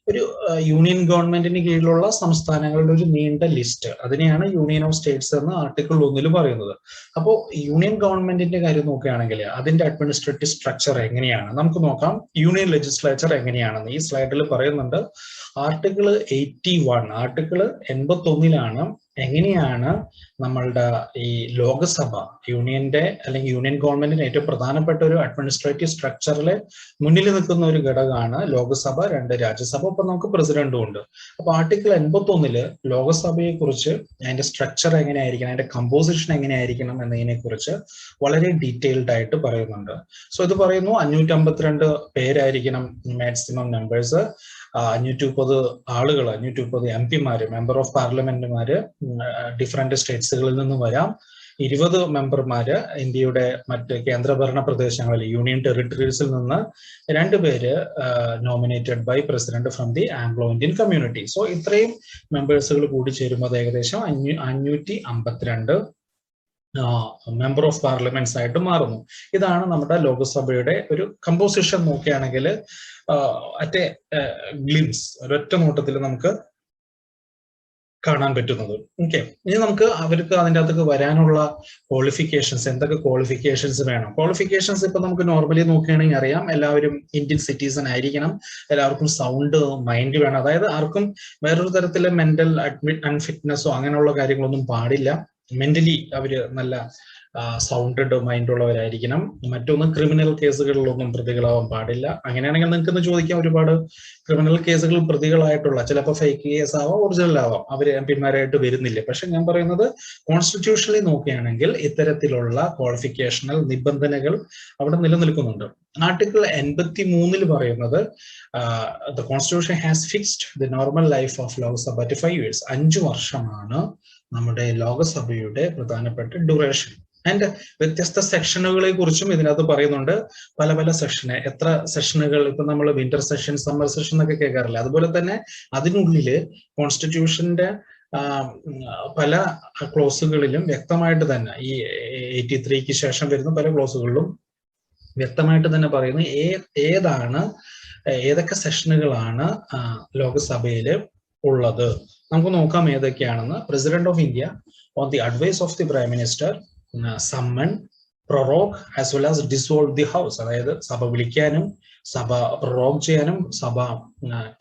ഒരു യൂണിയൻ ഗവൺമെന്റിന് കീഴിലുള്ള സംസ്ഥാനങ്ങളുടെ ഒരു നീണ്ട ലിസ്റ്റ്, അതിനെയാണ് യൂണിയൻ ഓഫ് സ്റ്റേറ്റ്സ് എന്ന് ആർട്ടിക്കിൾ 1 പറയുന്നത്. അപ്പോൾ യൂണിയൻ ഗവൺമെന്റിന്റെ കാര്യം നോക്കുകയാണെങ്കിൽ അതിന്റെ അഡ്മിനിസ്ട്രേറ്റീവ് സ്ട്രക്ചർ എങ്ങനെയാണ് നമുക്ക് നോക്കാം. യൂണിയൻ ലെജിസ്ലേച്ചർ എങ്ങനെയാണെന്ന് ഈ സ്ലൈഡിൽ പറയുന്നുണ്ട്. ആർട്ടിക്കിൾ 81 എങ്ങനെയാണ് നമ്മളുടെ ഈ ലോകസഭ യൂണിയന്റെ അല്ലെങ്കിൽ യൂണിയൻ ഗവൺമെന്റിന് ഏറ്റവും പ്രധാനപ്പെട്ട ഒരു അഡ്മിനിസ്ട്രേറ്റീവ് സ്ട്രക്ചറിലെ മുന്നിൽ നിൽക്കുന്ന ഒരു ഘടകമാണ് ലോകസഭ, 2 രാജ്യസഭ, ഇപ്പൊ നമുക്ക് പ്രസിഡന്റും ഉണ്ട്. അപ്പൊ ആർട്ടിക്കിൾ 81 ലോകസഭയെ കുറിച്ച് അതിന്റെ സ്ട്രക്ചർ എങ്ങനെയായിരിക്കണം, അതിന്റെ കമ്പോസിഷൻ എങ്ങനെയായിരിക്കണം എന്നതിനെ കുറിച്ച് വളരെ ഡീറ്റെയിൽഡ് ആയിട്ട് പറയുന്നുണ്ട്. സോ ഇത് പറയുന്നു 552 പേരായിരിക്കണം മാക്സിമം മെമ്പേഴ്സ്, 530 ആളുകൾ, 530 MP-മാര്, മെമ്പർ ഓഫ് പാർലമെന്റുമാര് ഡിഫറെന്റ് സ്റ്റേറ്റ്സുകളിൽ നിന്ന് വരാം. 20 മെമ്പർമാര് ഇന്ത്യയുടെ മറ്റ് കേന്ദ്രഭരണ പ്രദേശങ്ങളിൽ യൂണിയൻ ടെറിട്ടറീസിൽ നിന്ന്, 2 പേര് nominated by president from the Anglo Indian community. So ഇത്രയും മെമ്പേഴ്സുകൾ കൂടി ചേരുമ്പോൾ ഏകദേശം 552 മെമ്പർ ഓഫ് പാർലമെന്റ്സ് ആയിട്ട് മാറുന്നു. ഇതാണ് നമ്മുടെ ലോകസഭയുടെ ഒരു കമ്പോസിഷൻ. നോക്കുകയാണെങ്കിൽ അറ്റ് ഗ്ലിംസ്, ഒരൊറ്റ നോട്ടത്തിൽ നമുക്ക് കാണാൻ പറ്റുന്നത്. ഓക്കെ, ഇനി നമുക്ക് അവർക്ക് അതിൻ്റെ അകത്തേക്ക് വരാനുള്ള ക്വാളിഫിക്കേഷൻസ്, എന്തൊക്കെ ക്വാളിഫിക്കേഷൻസ് വേണം. ക്വാളിഫിക്കേഷൻസ് ഇപ്പൊ നമുക്ക് നോർമലി നോക്കുകയാണെങ്കിൽ അറിയാം, എല്ലാവരും ഇന്ത്യൻ സിറ്റിസൺ ആയിരിക്കണം, എല്ലാവർക്കും സൗണ്ട് മൈൻഡ് വേണം. അതായത് ആർക്കും വേറൊരു തരത്തിലെ മെന്റൽ അൺഫിറ്റ്നസ്സോ അങ്ങനെയുള്ള കാര്യങ്ങളൊന്നും പാടില്ല. മെന്റലി അവര് നല്ല സൗണ്ടഡ് മൈൻഡ് ഉള്ളവരായിരിക്കണം. മറ്റൊന്ന്, ക്രിമിനൽ കേസുകളിലൊന്നും പ്രതികളാവാൻ പാടില്ല. അങ്ങനെയാണെങ്കിൽ നിങ്ങൾക്ക് ചോദിക്കാം, ഒരുപാട് ക്രിമിനൽ കേസുകൾ പ്രതികളായിട്ടുള്ള, ചിലപ്പോൾ ഫേക്ക് കേസ് ആവാം, ഒറിജിനൽ ആവാം, അവര് MP-മാരായിട്ട് വരുന്നില്ല. പക്ഷെ ഞാൻ പറയുന്നത് കോൺസ്റ്റിറ്റ്യൂഷനിൽ നോക്കുകയാണെങ്കിൽ ഇത്തരത്തിലുള്ള ക്വാളിഫിക്കേഷണൽ നിബന്ധനകൾ അവിടെ നിലനിൽക്കുന്നുണ്ട്. ആർട്ടിക്കിൾ 83 പറയുന്നത് the constitution has fixed the normal life of Lok Sabha to 5 years. 5 വർഷമാണ് നമ്മുടെ ലോകസഭയുടെ പ്രധാനപ്പെട്ട ഡ്യൂറേഷൻ. ആൻഡ് വ്യത്യസ്ത സെക്ഷനുകളെ കുറിച്ചും ഇതിനകത്ത് പറയുന്നുണ്ട്. പല പല സെക്ഷന്, എത്ര സെഷനുകൾ, ഇപ്പൊ നമ്മൾ വിന്റർ സെഷൻ, സമ്മർ സെഷൻ എന്നൊക്കെ കേൾക്കാറില്ല. അതുപോലെ തന്നെ അതിനുള്ളില് കോൺസ്റ്റിറ്റ്യൂഷന്റെ പല ക്ലോസുകളിലും വ്യക്തമായിട്ട് തന്നെ, ഈ 83 ശേഷം വരുന്ന പല ക്ലോസുകളിലും വ്യക്തമായിട്ട് തന്നെ പറയുന്നു ഏതൊക്കെ സെഷനുകളാണ് ലോകസഭയിൽ ഉള്ളത്. നമുക്ക് നോക്കാം ഏതൊക്കെയാണെന്ന്. President of India on the advice of the prime minister summon, prorogue as well as dissolve the house. അതായത് സഭ വിളിക്കാനും സഭ പ്രൊറോഗ് ചെയ്യാനും സഭ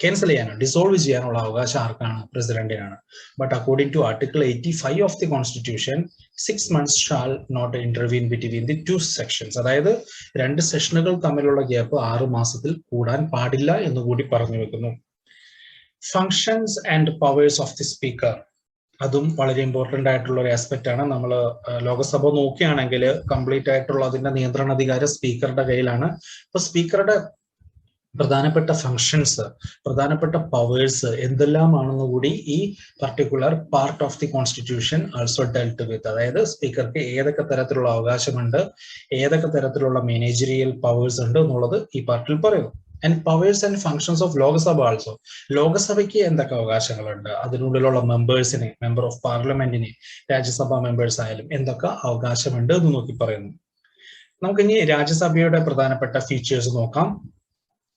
ക്യാൻസൽ ചെയ്യാനും ഡിസോൾവ് ചെയ്യാനുള്ള അവകാശം ആർക്കാണ്? പ്രസിഡന്റിനാണ്. But according to article 85 of the constitution 6 months shall not intervene between the 2 sections. അതായത് 2 സെഷനുകൾ തമ്മിലുള്ള ഗ്യാപ്പ് 6 മാസത്തിൽ കൂടാൻ പാടില്ല എന്നുകൂടി പറഞ്ഞു വെക്കുന്നു. Functions and powers of the speaker, അതും വളരെ ഇമ്പോർട്ടന്റ് ആയിട്ടുള്ള ഒരു ആസ്പെക്ട് ആണ്. നമ്മൾ ലോകസഭ നോക്കുകയാണെങ്കിൽ കംപ്ലീറ്റ് ആയിട്ടുള്ള അതിന്റെ നിയന്ത്രണാധികാരം സ്പീക്കറുടെ കയ്യിലാണ്. ഇപ്പൊ സ്പീക്കറുടെ പ്രധാനപ്പെട്ട ഫങ്ഷൻസ്, പ്രധാനപ്പെട്ട പവേഴ്സ് എന്തെല്ലാമാണെന്ന് കൂടി ഈ particular part of the constitution also delt വിത്ത്. അതായത് സ്പീക്കർക്ക് ഏതൊക്കെ തരത്തിലുള്ള അവകാശമുണ്ട്, ഏതൊക്കെ തരത്തിലുള്ള മാനേജറിയൽ പവേഴ്സ് ഉണ്ട് എന്നുള്ളത് ഈ പാർട്ടിൽ പറയുന്നു. And powers and functions of Lok Sabha also. ലോകസഭയ്ക്ക് എന്തൊക്കെ അവകാശങ്ങളുണ്ട്, അതിനുള്ളിലുള്ള മെമ്പേഴ്സിന്, മെമ്പർ ഓഫ് പാർലമെന്റിന്, രാജ്യസഭാ മെമ്പേഴ്സ് ആയാലും എന്തൊക്കെ അവകാശമുണ്ട് എന്ന് നോക്കി പറയുന്നു. നമുക്കിനി രാജ്യസഭയുടെ പ്രധാനപ്പെട്ട ഫീച്ചേഴ്സ് നോക്കാം.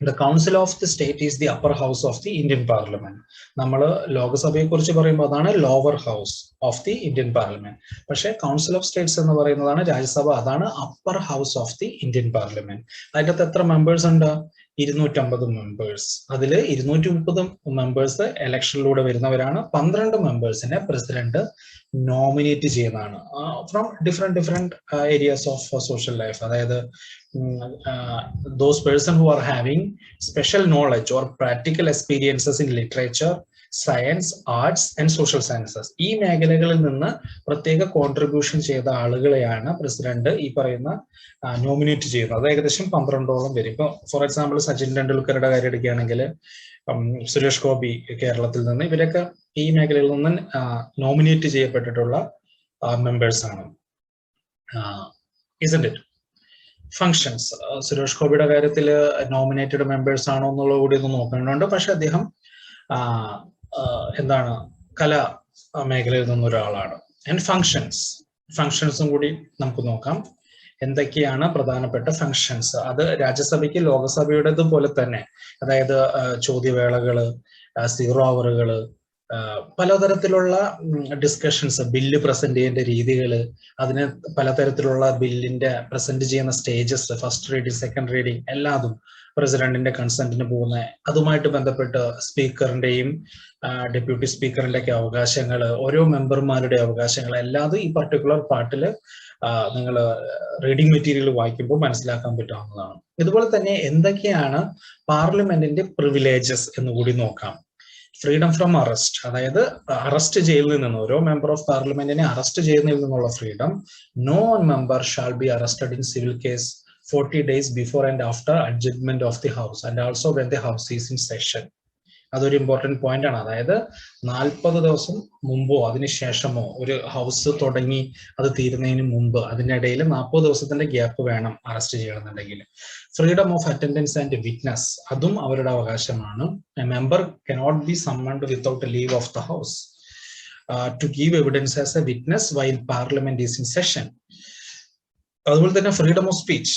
The Council of the State is the upper house of the Indian Parliament. നമ്മൾ ലോകസഭയെ കുറിച്ച് പറയുമ്പോൾ അതാണ് lower house of the Indian parliament. പക്ഷേ കൗൺസിൽ ഓഫ് സ്റ്റേറ്റ്സ് എന്ന് പറയുന്നതാണ് രാജ്യസഭ, അതാണ് upper house of the Indian parliament. അതിൻ്റെ അകത്ത് എത്ര മെമ്പേഴ്സ് ഉണ്ട്? 250 മെമ്പേഴ്സ്. അതിൽ 230 മെമ്പേഴ്സ് ഇലക്ഷനിലൂടെ വരുന്നവരാണ്. 12 മെമ്പേഴ്സിനെ പ്രസിഡന്റ് നോമിനേറ്റ് ചെയ്യുന്നതാണ് from different areas of social life. അതായത് those person who are having special knowledge or practical experiences in literature, science, arts and social sciences, ഈ മേഖലകളിൽ നിന്ന് പ്രത്യേക കോൺട്രിബ്യൂഷൻ ചെയ്ത ആളുകളെയാണ് പ്രസിഡന്റ് ഈ പറയുന്ന നോമിനേറ്റ് ചെയ്യുന്നത്. അത് ഏകദേശം 12ഓളം വരും. ഇപ്പൊ ഫോർ എക്സാമ്പിൾ സച്ചിൻ ടെണ്ടുൽക്കറുടെ കാര്യം എടുക്കുകയാണെങ്കിൽ, സുരേഷ് ഗോപി കേരളത്തിൽ നിന്ന്, ഇവരൊക്കെ ഈ മേഖലയിൽ നിന്ന് നോമിനേറ്റ് ചെയ്യപ്പെട്ടിട്ടുള്ള മെമ്പേഴ്സ് ആണ്. isn't it? ഫങ്ഷൻസ്, സുരേഷ് ഗോപിയുടെ കാര്യത്തിൽ നോമിനേറ്റഡ് മെമ്പേഴ്സ് ആണോ എന്നുള്ളത് കൂടി ഒന്ന് നോക്കേണ്ടതുണ്ട്. പക്ഷെ അദ്ദേഹം എന്താണ്, കലാ മേഖലയിൽ നിന്നൊരാളാണ്. ആൻഡ് ഫങ്ഷൻസും കൂടി നമുക്ക് നോക്കാം. എന്തൊക്കെയാണ് പ്രധാനപ്പെട്ട ഫങ്ഷൻസ്? അത് രാജ്യസഭയ്ക്ക് ലോകസഭയുടേത് പോലെ തന്നെ, അതായത് ചോദ്യവേളകള്, 0 അവറുകള്, പലതരത്തിലുള്ള ഡിസ്കഷൻസ്, ബില്ല് പ്രസന്റ് ചെയ്യേണ്ട രീതികള്, അതിന് പലതരത്തിലുള്ള ബില്ലിന്റെ പ്രസന്റ് ചെയ്യുന്ന stages, first reading, second reading, എല്ലാതും പ്രസിഡന്റിന്റെ കൺസെന്റിന് പോകുന്ന, അതുമായിട്ട് ബന്ധപ്പെട്ട് സ്പീക്കറിന്റെയും ഡെപ്യൂട്ടി സ്പീക്കറിന്റെ ഒക്കെ അവകാശങ്ങൾ, ഓരോ മെമ്പർമാരുടെ അവകാശങ്ങൾ, എല്ലാതും ഈ പർട്ടിക്കുലർ പാർട്ടിൽ നിങ്ങൾ റീഡിംഗ് മെറ്റീരിയൽ വായിക്കുമ്പോൾ മനസ്സിലാക്കാൻ പറ്റാവുന്നതാണ്. ഇതുപോലെ തന്നെ എന്തൊക്കെയാണ് പാർലമെന്റിന്റെ പ്രിവിലേജസ് എന്ന് കൂടി നോക്കാം. ഫ്രീഡം ഫ്രം അറസ്റ്റ്, അതായത് അറസ്റ്റ് ചെയ്യുന്നതിൽ നിന്ന്, ഓരോ മെമ്പർ ഓഫ് പാർലമെന്റിനെ അറസ്റ്റ് ചെയ്യുന്നതിൽ നിന്നുള്ള freedom. No member shall be arrested in civil case 40 days before and after adjournment of the house and also when the house is in session. അതൊരു important point ആണ്. അതായത് 40 ദിവസം മുമ്പോ അതിനുശേഷമോ, ഒരു ഹൗസ് തുടങ്ങി അത് തീരുന്നതിന് മുമ്പ്, അതിനിടയിൽ 40 ദിവസത്തിന്റെ ഗ്യാപ്പ് വേണം അറസ്റ്റ് ചെയ്യണമെന്നുണ്ടെങ്കിൽ. Freedom of attendance and witness, അതും അവരുടെ അവകാശമാണ്. A member cannot be summoned without leave of the house to give evidence as a witness while parliament is in session. അതുപോലെ തന്നെ ഫ്രീഡം ഓഫ് സ്പീച്ച്,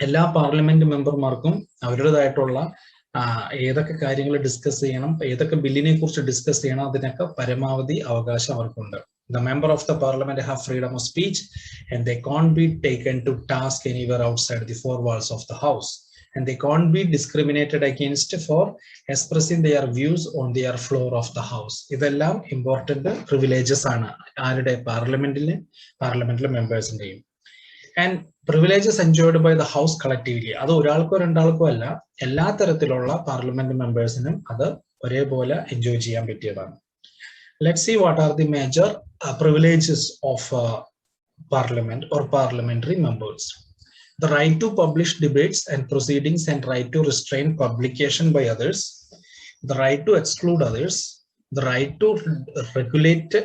എല്ലാ parliament മെമ്പർമാർക്കും അവരുടേതായിട്ടുള്ള ഏതൊക്കെ കാര്യങ്ങൾ ഡിസ്കസ് ചെയ്യണം, ഏതൊക്കെ ബില്ലിനെ കുറിച്ച് ഡിസ്കസ് ചെയ്യണം, അതിനൊക്കെ പരമാവധി അവകാശം അവർക്കുണ്ട്. The member of the parliament have freedom of speech and they can't be taken to task anywhere outside the 4 walls of the house and they can't be discriminated against for expressing their views on their floor of the house. ഇതെല്ലാം important privileges ആണ് ആരുടെ? പാർലമെന്റിലെ മെമ്പേഴ്സിന്റെയും. And privileges enjoyed by the house collectively, അത് ഒരാൾക്കോ രണ്ടാൾക്കോ അല്ല, എല്ലാ തരത്തിലുള്ള പാർലമെന്റ് മെമ്പേഴ്സിനും അത് ഒരേപോലെ എൻജോയ് ചെയ്യാൻ പറ്റിയതാണ്. Let's see what are the major privileges of parliament or parliamentary members. The right to publish debates and proceedings and right to restrain publication by others, the right to exclude others, the right to regulate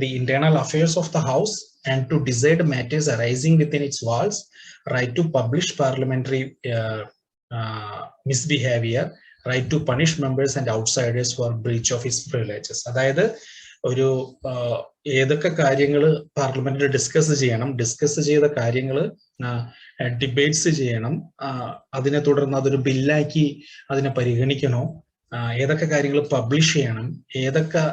the internal affairs of the house and to decide matters arising within its walls, right to publish parliamentary misbehavior, right to punish members and outsiders for breach of its privileges. അതായത് ഒരു ഏതൊക്കെ കാര്യങ്ങൾ പാർലമെന്റിൽ discuss ചെയ്യണം, discuss ചെയ്ത കാര്യങ്ങൾ debates ചെയ്യണം, അതിനെ തുടർന്ന് അതൊരു ബില്ലാക്കി അതിനെ പരിഗണിക്കണോ, ഏതൊക്കെ കാര്യങ്ങൾ പബ്ലിഷ് ചെയ്യണം, ഏതൊക്കെ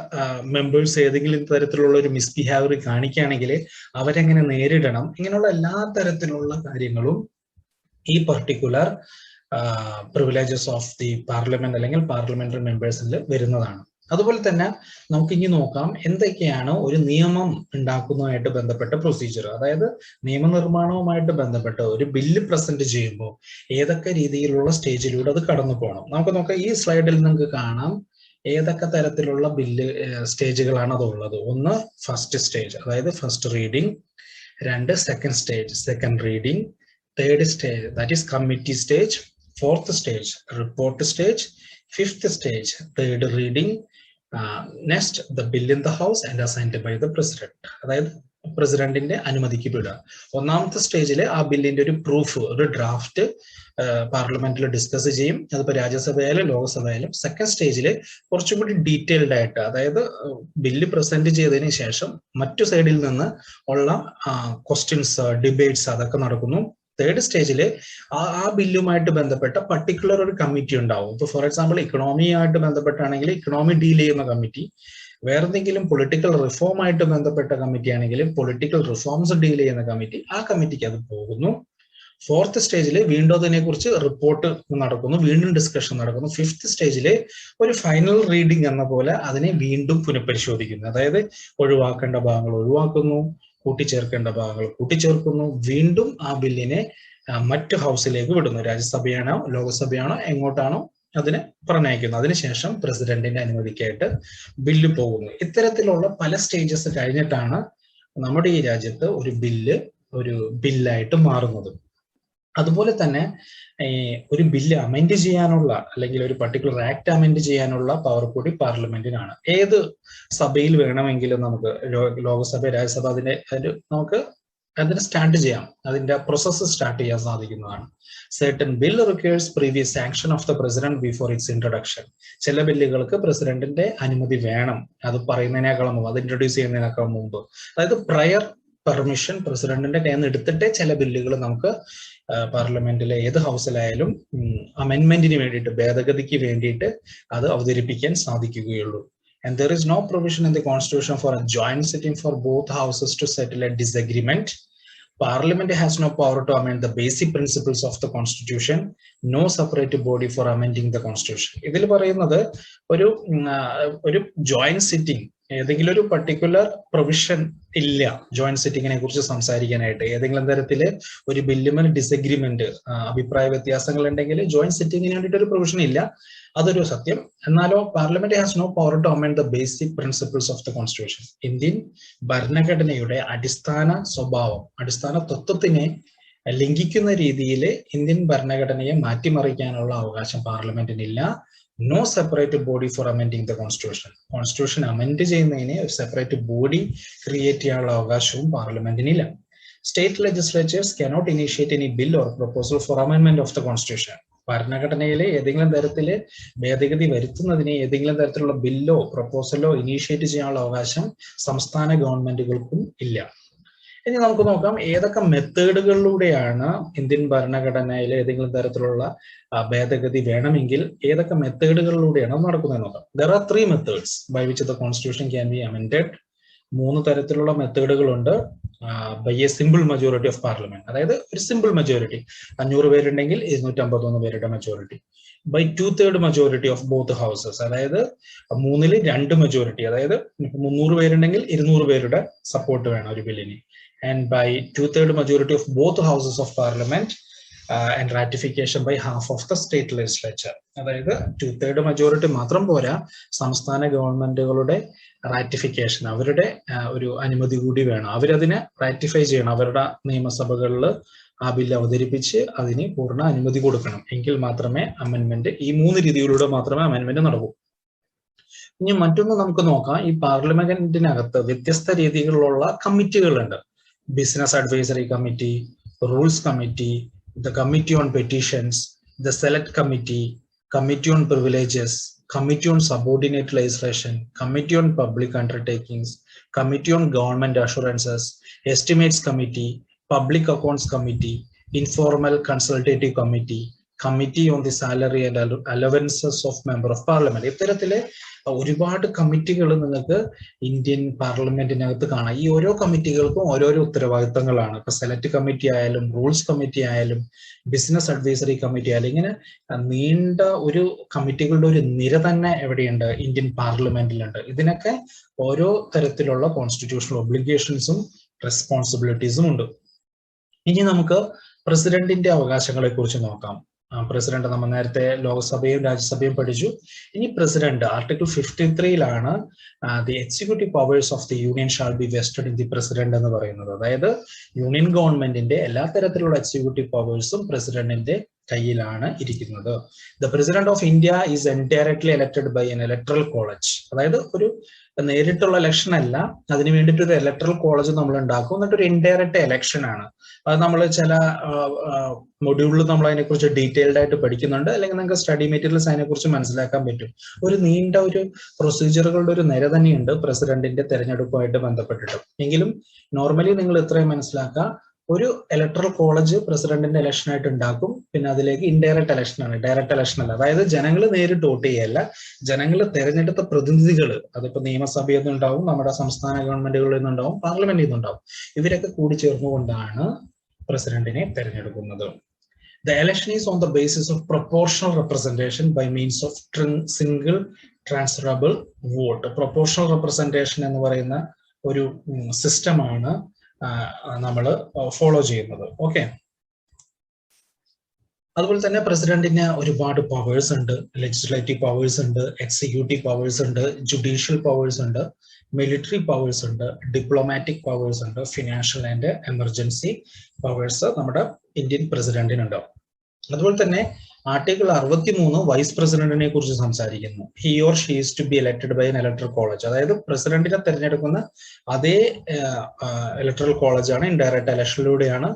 മെമ്പേഴ്സ് ഏതെങ്കിലും തരത്തിലുള്ള ഒരു മിസ്ബിഹേവിയർ കാണിക്കുകയാണെങ്കിൽ അവരെങ്ങനെ നേരിടണം, ഇങ്ങനെയുള്ള എല്ലാ തരത്തിലുള്ള കാര്യങ്ങളും ഈ particular privileges of the parliament അല്ലെങ്കിൽ പാർലമെന്ററി മെമ്പേഴ്സിൽ വരുന്നതാണ്. അതുപോലെ തന്നെ നമുക്ക് ഇനി നോക്കാം എന്തൊക്കെയാണ് ഒരു നിയമം ഉണ്ടാക്കുന്നതുമായിട്ട് ബന്ധപ്പെട്ട പ്രൊസീജിയർ. അതായത് നിയമനിർമ്മാണവുമായിട്ട് ബന്ധപ്പെട്ട് ഒരു ബില്ല് പ്രസന്റ് ചെയ്യുമ്പോൾ ഏതൊക്കെ രീതിയിലുള്ള സ്റ്റേജിലൂടെ അത് കടന്നു പോകണം. നമുക്ക് നോക്കാം, ഈ സ്ലൈഡിൽ നിങ്ങൾക്ക് കാണാം ഏതൊക്കെ തരത്തിലുള്ള ബില്ല് സ്റ്റേജുകളാണ് അതുള്ളത്. ഒന്ന് ഫസ്റ്റ് സ്റ്റേജ്, അതായത് first reading. 2 second stage, second reading. 3rd stage, that is committee stage. fourth stage, report stage, fifth stage, third reading, next the bill in the house and assigned by the president. അതായത് പ്രസിഡന്റിന്റെ അനുമതിക്ക് വിടുക. ഒന്നാമത്തെ സ്റ്റേജില് ആ ബില്ലിന്റെ ഒരു proof, ഒരു draft പാർലമെന്റിൽ discuss ചെയ്യും. അതിപ്പോ രാജ്യസഭയിലും ലോക്സഭയിലും. സെക്കൻഡ് സ്റ്റേജില് കുറച്ചും കൂടി ഡീറ്റെയിൽഡ് ആയിട്ട്, അതായത് ബില്ല് പ്രസന്റ് ചെയ്തതിന് ശേഷം മറ്റു സൈഡിൽ നിന്ന് ഉള്ള ക്വസ്റ്റ്യൻസ്, ഡിബേറ്റ്സ് അതൊക്കെ നടക്കുന്നു. തേർഡ് സ്റ്റേജില് ആ ബില്ലുമായിട്ട് ബന്ധപ്പെട്ട പർട്ടിക്കുലർ ഒരു കമ്മിറ്റി ഉണ്ടാവും. ഇപ്പൊ ഫോർ എക്സാമ്പിൾ ഇക്കണോമിയായിട്ട് ബന്ധപ്പെട്ടാണെങ്കിൽ ഇക്കണോമി ഡീൽ ചെയ്യുന്ന കമ്മിറ്റി, വേറെന്തെങ്കിലും പൊളിറ്റിക്കൽ റിഫോം ആയിട്ട് ബന്ധപ്പെട്ട കമ്മിറ്റി ആണെങ്കിൽ പൊളിറ്റിക്കൽ റിഫോംസ് ഡീൽ ചെയ്യുന്ന കമ്മിറ്റി, ആ കമ്മിറ്റിക്ക് അത് പോകുന്നു. ഫോർത്ത് സ്റ്റേജിൽ വീണ്ടും അതിനെക്കുറിച്ച് റിപ്പോർട്ട് നടക്കുന്നു, വീണ്ടും ഡിസ്കഷൻ നടക്കുന്നു. ഫിഫ്ത്ത് സ്റ്റേജിൽ ഒരു ഫൈനൽ റീഡിംഗ് എന്ന പോലെ അതിനെ വീണ്ടും പുനഃപരിശോധിക്കുന്നു. അതായത് ഒഴിവാക്കേണ്ട ഭാഗങ്ങൾ ഒഴിവാക്കുന്നു, കൂട്ടിച്ചേർക്കേണ്ട ഭാഗങ്ങൾ കൂട്ടിച്ചേർക്കുന്നു, വീണ്ടും ആ ബില്ലിനെ മറ്റു ഹൗസിലേക്ക് വിടുന്നു. രാജ്യസഭയാണോ ലോകസഭയാണോ എങ്ങോട്ടാണോ അതിനെ പറഞ്ഞയക്കുന്നു. അതിനുശേഷം പ്രസിഡന്റിന്റെ അനുമതിക്കായിട്ട് ബില്ല് പോകുന്നു. ഇത്തരത്തിലുള്ള പല സ്റ്റേജസ് കഴിഞ്ഞിട്ടാണ് നമ്മുടെ ഈ രാജ്യത്ത് ഒരു ബില്ലായിട്ട് മാറുന്നത്. അതുപോലെ തന്നെ ഒരു ബില്ല് അമെൻഡ് ചെയ്യാനുള്ള, അല്ലെങ്കിൽ ഒരു പർട്ടിക്കുലർ ആക്ട് അമെൻഡ് ചെയ്യാനുള്ള പവർ കൂടി പാർലമെന്റിനാണ്. ഏത് സഭയിൽ വേണമെങ്കിലും നമുക്ക്, ലോകസഭ, രാജ്യസഭ, നമുക്ക് അതിന് സ്റ്റാർട്ട് ചെയ്യാം, അതിന്റെ പ്രോസസ്സ് സ്റ്റാർട്ട് ചെയ്യാൻ സാധിക്കുന്നതാണ്. certain bill requires previous sanction of the president before its introduction. ചില ബില്ലുകൾക്ക് പ്രസിഡന്റിന്റെ അനുമതി വേണം, അത് പറയുന്നതിനേക്കാളും മുമ്പ്, അത് ഇൻട്രൊഡ്യൂസ് ചെയ്യുന്നതിനേക്കാൾ മുമ്പ്. അതായത് പ്രയർ പെർമിഷൻ പ്രസിഡന്റിന്റെ കയ്യിൽ നിന്ന് എടുത്തിട്ടേ ചില ബില്ലുകൾ നമുക്ക് പാർലമെന്റിലെ ഏത് ഹൗസിലായാലും അമെൻമെന്റിന് വേണ്ടിയിട്ട്, ഭേദഗതിക്ക് വേണ്ടിയിട്ട് അത് അവതരിപ്പിക്കാൻ സാധിക്കുകയുള്ളൂ. And there is no provision in the constitution for a joint sitting for both houses to settle a disagreement. Parliament has no power to amend the basic principles of the constitution. No separate body for amending the constitution. ഇതിൽ പറയുന്നത് ഒരു joint sitting, ഏതെങ്കിലും ഒരു particular provision ഇല്ല joint സിറ്റിങ്ങിനെ കുറിച്ച് സംസാരിക്കാനായിട്ട്. ഏതെങ്കിലും തരത്തില് ഒരു ബില്ലുമേൽ ഡിസഗ്രിമെന്റ്, അഭിപ്രായ വ്യത്യാസങ്ങൾ ഉണ്ടെങ്കിൽ ജോയിന്റ് സിറ്റിങ്ങിന് വേണ്ടിയിട്ട് ഒരു പ്രൊവിഷൻ ഇല്ല, അതൊരു സത്യം. എന്നാലോ parliament has no power to amend the basic principles of the constitution. Indian ഭരണഘടനയുടെ അടിസ്ഥാന സ്വഭാവം, അടിസ്ഥാന തത്വത്തിനെ ലംഘിക്കുന്ന രീതിയിൽ ഇന്ത്യൻ ഭരണഘടനയെ മാറ്റിമറിക്കാനുള്ള അവകാശം പാർലമെന്റിനില്ല. No separate body for amending the constitution. Constitution amend ചെയ്യുന്നതിന് ഒരു സെപ്പറേറ്റ് ബോഡി ക്രിയേറ്റ് ചെയ്യാനുള്ള അവകാശവും പാർലമെന്റിനില്ല. State legislatures cannot initiate any bill or proposal for amendment of the constitution. ഭരണഘടനയിലെ ഏതെങ്കിലും തരത്തില് ഭേദഗതി വരുത്തുന്നതിന് ഏതെങ്കിലും തരത്തിലുള്ള ബില്ലോ പ്രപ്പോസലോ ഇനീഷ്യേറ്റ് ചെയ്യാനുള്ള അവകാശം സംസ്ഥാന ഗവൺമെന്റുകൾക്കും ഇല്ല. ഇനി നമുക്ക് നോക്കാം ഏതൊക്കെ മെത്തേഡുകളിലൂടെയാണ് ഇന്ത്യൻ ഭരണഘടനയിൽ ഏതെങ്കിലും തരത്തിലുള്ള ഭേദഗതി വേണമെങ്കിൽ ഏതൊക്കെ മെത്തേഡുകളിലൂടെയാണ് നടക്കുന്നത് നോക്കാം. There are 3 methods by which the constitution can be amended. 3 തരത്തിലുള്ള മെത്തേഡുകളുണ്ട്. By a simple majority of parliament, അതായത് ഒരു സിമ്പിൾ മെജോറിറ്റി, 500 പേരുണ്ടെങ്കിൽ 251 പേരുടെ majority. By 2/3 majority of both houses, അതായത് 3/2 മെജോറിറ്റി, അതായത് 300 പേരുണ്ടെങ്കിൽ 200 പേരുടെ സപ്പോർട്ട് വേണം ഒരു ബില്ലിന്. And by 2/3 majority of both houses of parliament and ratification by half of the state legislature. അതായത് 2/3 മെജോറിറ്റി മാത്രം പോരാ, സംസ്ഥാന ഗവൺമെന്റുകളുടെ റാറ്റിഫിക്കേഷൻ, അവരുടെ ഒരു അനുമതി കൂടി വേണം. അവരതിനെ റാറ്റിഫൈ ചെയ്യണം, അവരുടെ നിയമസഭകളിൽ ആ ബില്ല് അവതരിപ്പിച്ച് അതിന് പൂർണ്ണ അനുമതി കൊടുക്കണം. എങ്കിൽ മാത്രമേ അമെൻമെന്റ്, ഈ 3 രീതിയിലൂടെ മാത്രമേ അമെൻമെന്റ് നടക്കൂ. ഇനി മറ്റൊന്ന് നമുക്ക് നോക്കാം. ഈ പാർലമെന്റിനകത്ത് വ്യത്യസ്ത രീതികളിലുള്ള കമ്മിറ്റികളുണ്ട്. Business advisory committee, rules committee, the committee on petitions, the select committee, committee on privileges, committee on subordinate legislation, committee on public undertakings, committee on government assurances, estimates committee, public accounts committee, informal consultative committee, committee on the salary and allowances of member of parliament. ഇത്തരത്തിലെ ഒരുപാട് കമ്മിറ്റികൾ നിങ്ങൾക്ക് Indian പാർലമെന്റിനകത്ത് കാണാം. ഈ ഓരോ കമ്മിറ്റികൾക്കും ഓരോരോ ഉത്തരവാദിത്തങ്ങളാണ്. ഇപ്പൊ select committee ആയാലും rules committee ആയാലും ബിസിനസ് അഡ്വൈസറി കമ്മിറ്റി ആയാലും ഇങ്ങനെ നീണ്ട ഒരു കമ്മിറ്റികളുടെ ഒരു നിര തന്നെ എവിടെയുണ്ട്? ഇന്ത്യൻ പാർലമെന്റിലുണ്ട്. ഇതിനൊക്കെ ഓരോ തരത്തിലുള്ള കോൺസ്റ്റിറ്റ്യൂഷണൽ ഒബ്ലിഗേഷൻസും റെസ്പോൺസിബിലിറ്റീസും ഉണ്ട്. ഇനി നമുക്ക് പ്രസിഡന്റിന്റെ അവകാശങ്ങളെ കുറിച്ച് നോക്കാം. പ്രസിഡന്റ് നമ്മൾ നേരത്തെ ലോക്സഭയും രാജ്യസഭയും പഠിച്ചു. ഇനി പ്രസിഡന്റ് ആർട്ടിക്കിൾ 53-ലാണ് the executive powers of the union shall be vested in the president എന്ന് പറയുന്നത്. അതായത് യൂണിയൻ ഗവൺമെന്റിന്റെ എല്ലാ തരത്തിലുള്ള എക്സിക്യൂട്ടീവ് പവേഴ്സും പ്രസിഡന്റിന്റെ കയ്യിലാണ് ഇരിക്കുന്നത്. The president of India is indirectly elected by an electoral college. അതായത് ഒരു നേരിട്ടുള്ള ഇലക്ഷൻ അല്ല, അതിന് വേണ്ടിയിട്ട് ഒരു ഇലക്ടറൽ കോളേജ് നമ്മൾ ഉണ്ടാക്കും. എന്നിട്ട് ഒരു ഇൻഡയറക്റ്റ് ഇലക്ഷൻ ആണ്. അത് നമ്മൾ ചില മൊഡ്യൂളിൽ നമ്മൾ അതിനെക്കുറിച്ച് ഡീറ്റെയിൽഡ് ആയിട്ട് പഠിക്കുന്നുണ്ട്, അല്ലെങ്കിൽ നിങ്ങൾക്ക് സ്റ്റഡി മെറ്റീരിയൽസ് അതിനെക്കുറിച്ച് മനസ്സിലാക്കാൻ പറ്റും. ഒരു നീണ്ട ഒരു പ്രൊസീജിയറുകളുടെ ഒരു നിര തന്നെയുണ്ട് പ്രസിഡന്റിന്റെ തെരഞ്ഞെടുപ്പുമായിട്ട് ബന്ധപ്പെട്ടിട്ട്. എങ്കിലും നോർമലി നിങ്ങൾ ഇത്രയും മനസ്സിലാക്കുക, ഒരു ഇലക്ടറൽ കോളേജ് പ്രസിഡന്റിന്റെ ഇലക്ഷൻ ആയിട്ട് ഉണ്ടാക്കും. പിന്നെ അതിലേക്ക് ഇൻഡയറക്റ്റ് ഇലക്ഷൻ ആണ്, ഡയറക്റ്റ് ഇലക്ഷൻ അല്ല. അതായത് ജനങ്ങൾ നേരിട്ട് വോട്ട് ചെയ്യല്ല, ജനങ്ങൾ തെരഞ്ഞെടുത്ത പ്രതിനിധികൾ, അതിപ്പോ നിയമസഭയിൽ നിന്നുണ്ടാവും, നമ്മുടെ സംസ്ഥാന ഗവൺമെന്റുകളിൽ നിന്നുണ്ടാവും, പാർലമെന്റിൽ നിന്നുണ്ടാവും, ഇവരൊക്കെ കൂടി ചേർന്നുകൊണ്ടാണ് പ്രസിഡന്റിനെ തെരഞ്ഞെടുക്കുന്നത്. The election is on the basis of proportional representation by means of single transferable vote. Proportional representation എന്ന് പറയുന്ന ഒരു സിസ്റ്റമാണ് നമ്മൾ ഫോളോ ചെയ്യുന്നത്. ഓക്കെ, അതുപോലെ തന്നെ പ്രസിഡന്റിന് ഒരുപാട് പവേഴ്സ് ഉണ്ട്. ലെജിസ്ലേറ്റീവ് പവേഴ്സ് ഉണ്ട്, എക്സിക്യൂട്ടീവ് പവേഴ്സ് ഉണ്ട്, ജുഡീഷ്യൽ പവേഴ്സ് ഉണ്ട്, മിലിറ്ററി പവേഴ്സ് ഉണ്ട്, ഡിപ്ലോമാറ്റിക് പവേഴ്സ് ഉണ്ട്, ഫിനാൻഷ്യൽ ആൻഡ് എമർജൻസി പവേഴ്സ് നമ്മുടെ ഇന്ത്യൻ പ്രസിഡന്റിനുണ്ട്. അതുപോലെ തന്നെ ആർട്ടിക്കിൾ 63 വൈസ് പ്രസിഡന്റിനെ കുറിച്ച് സംസാരിക്കുന്നു. He or she is to be elected by an electoral college. അതായത് പ്രസിഡന്റിനെ തെരഞ്ഞെടുക്കുന്ന അതേ ഇലക്ടറൽ കോളേജാണ്, ഇൻഡയറക്റ്റ് ഇലക്ഷനിലൂടെയാണ്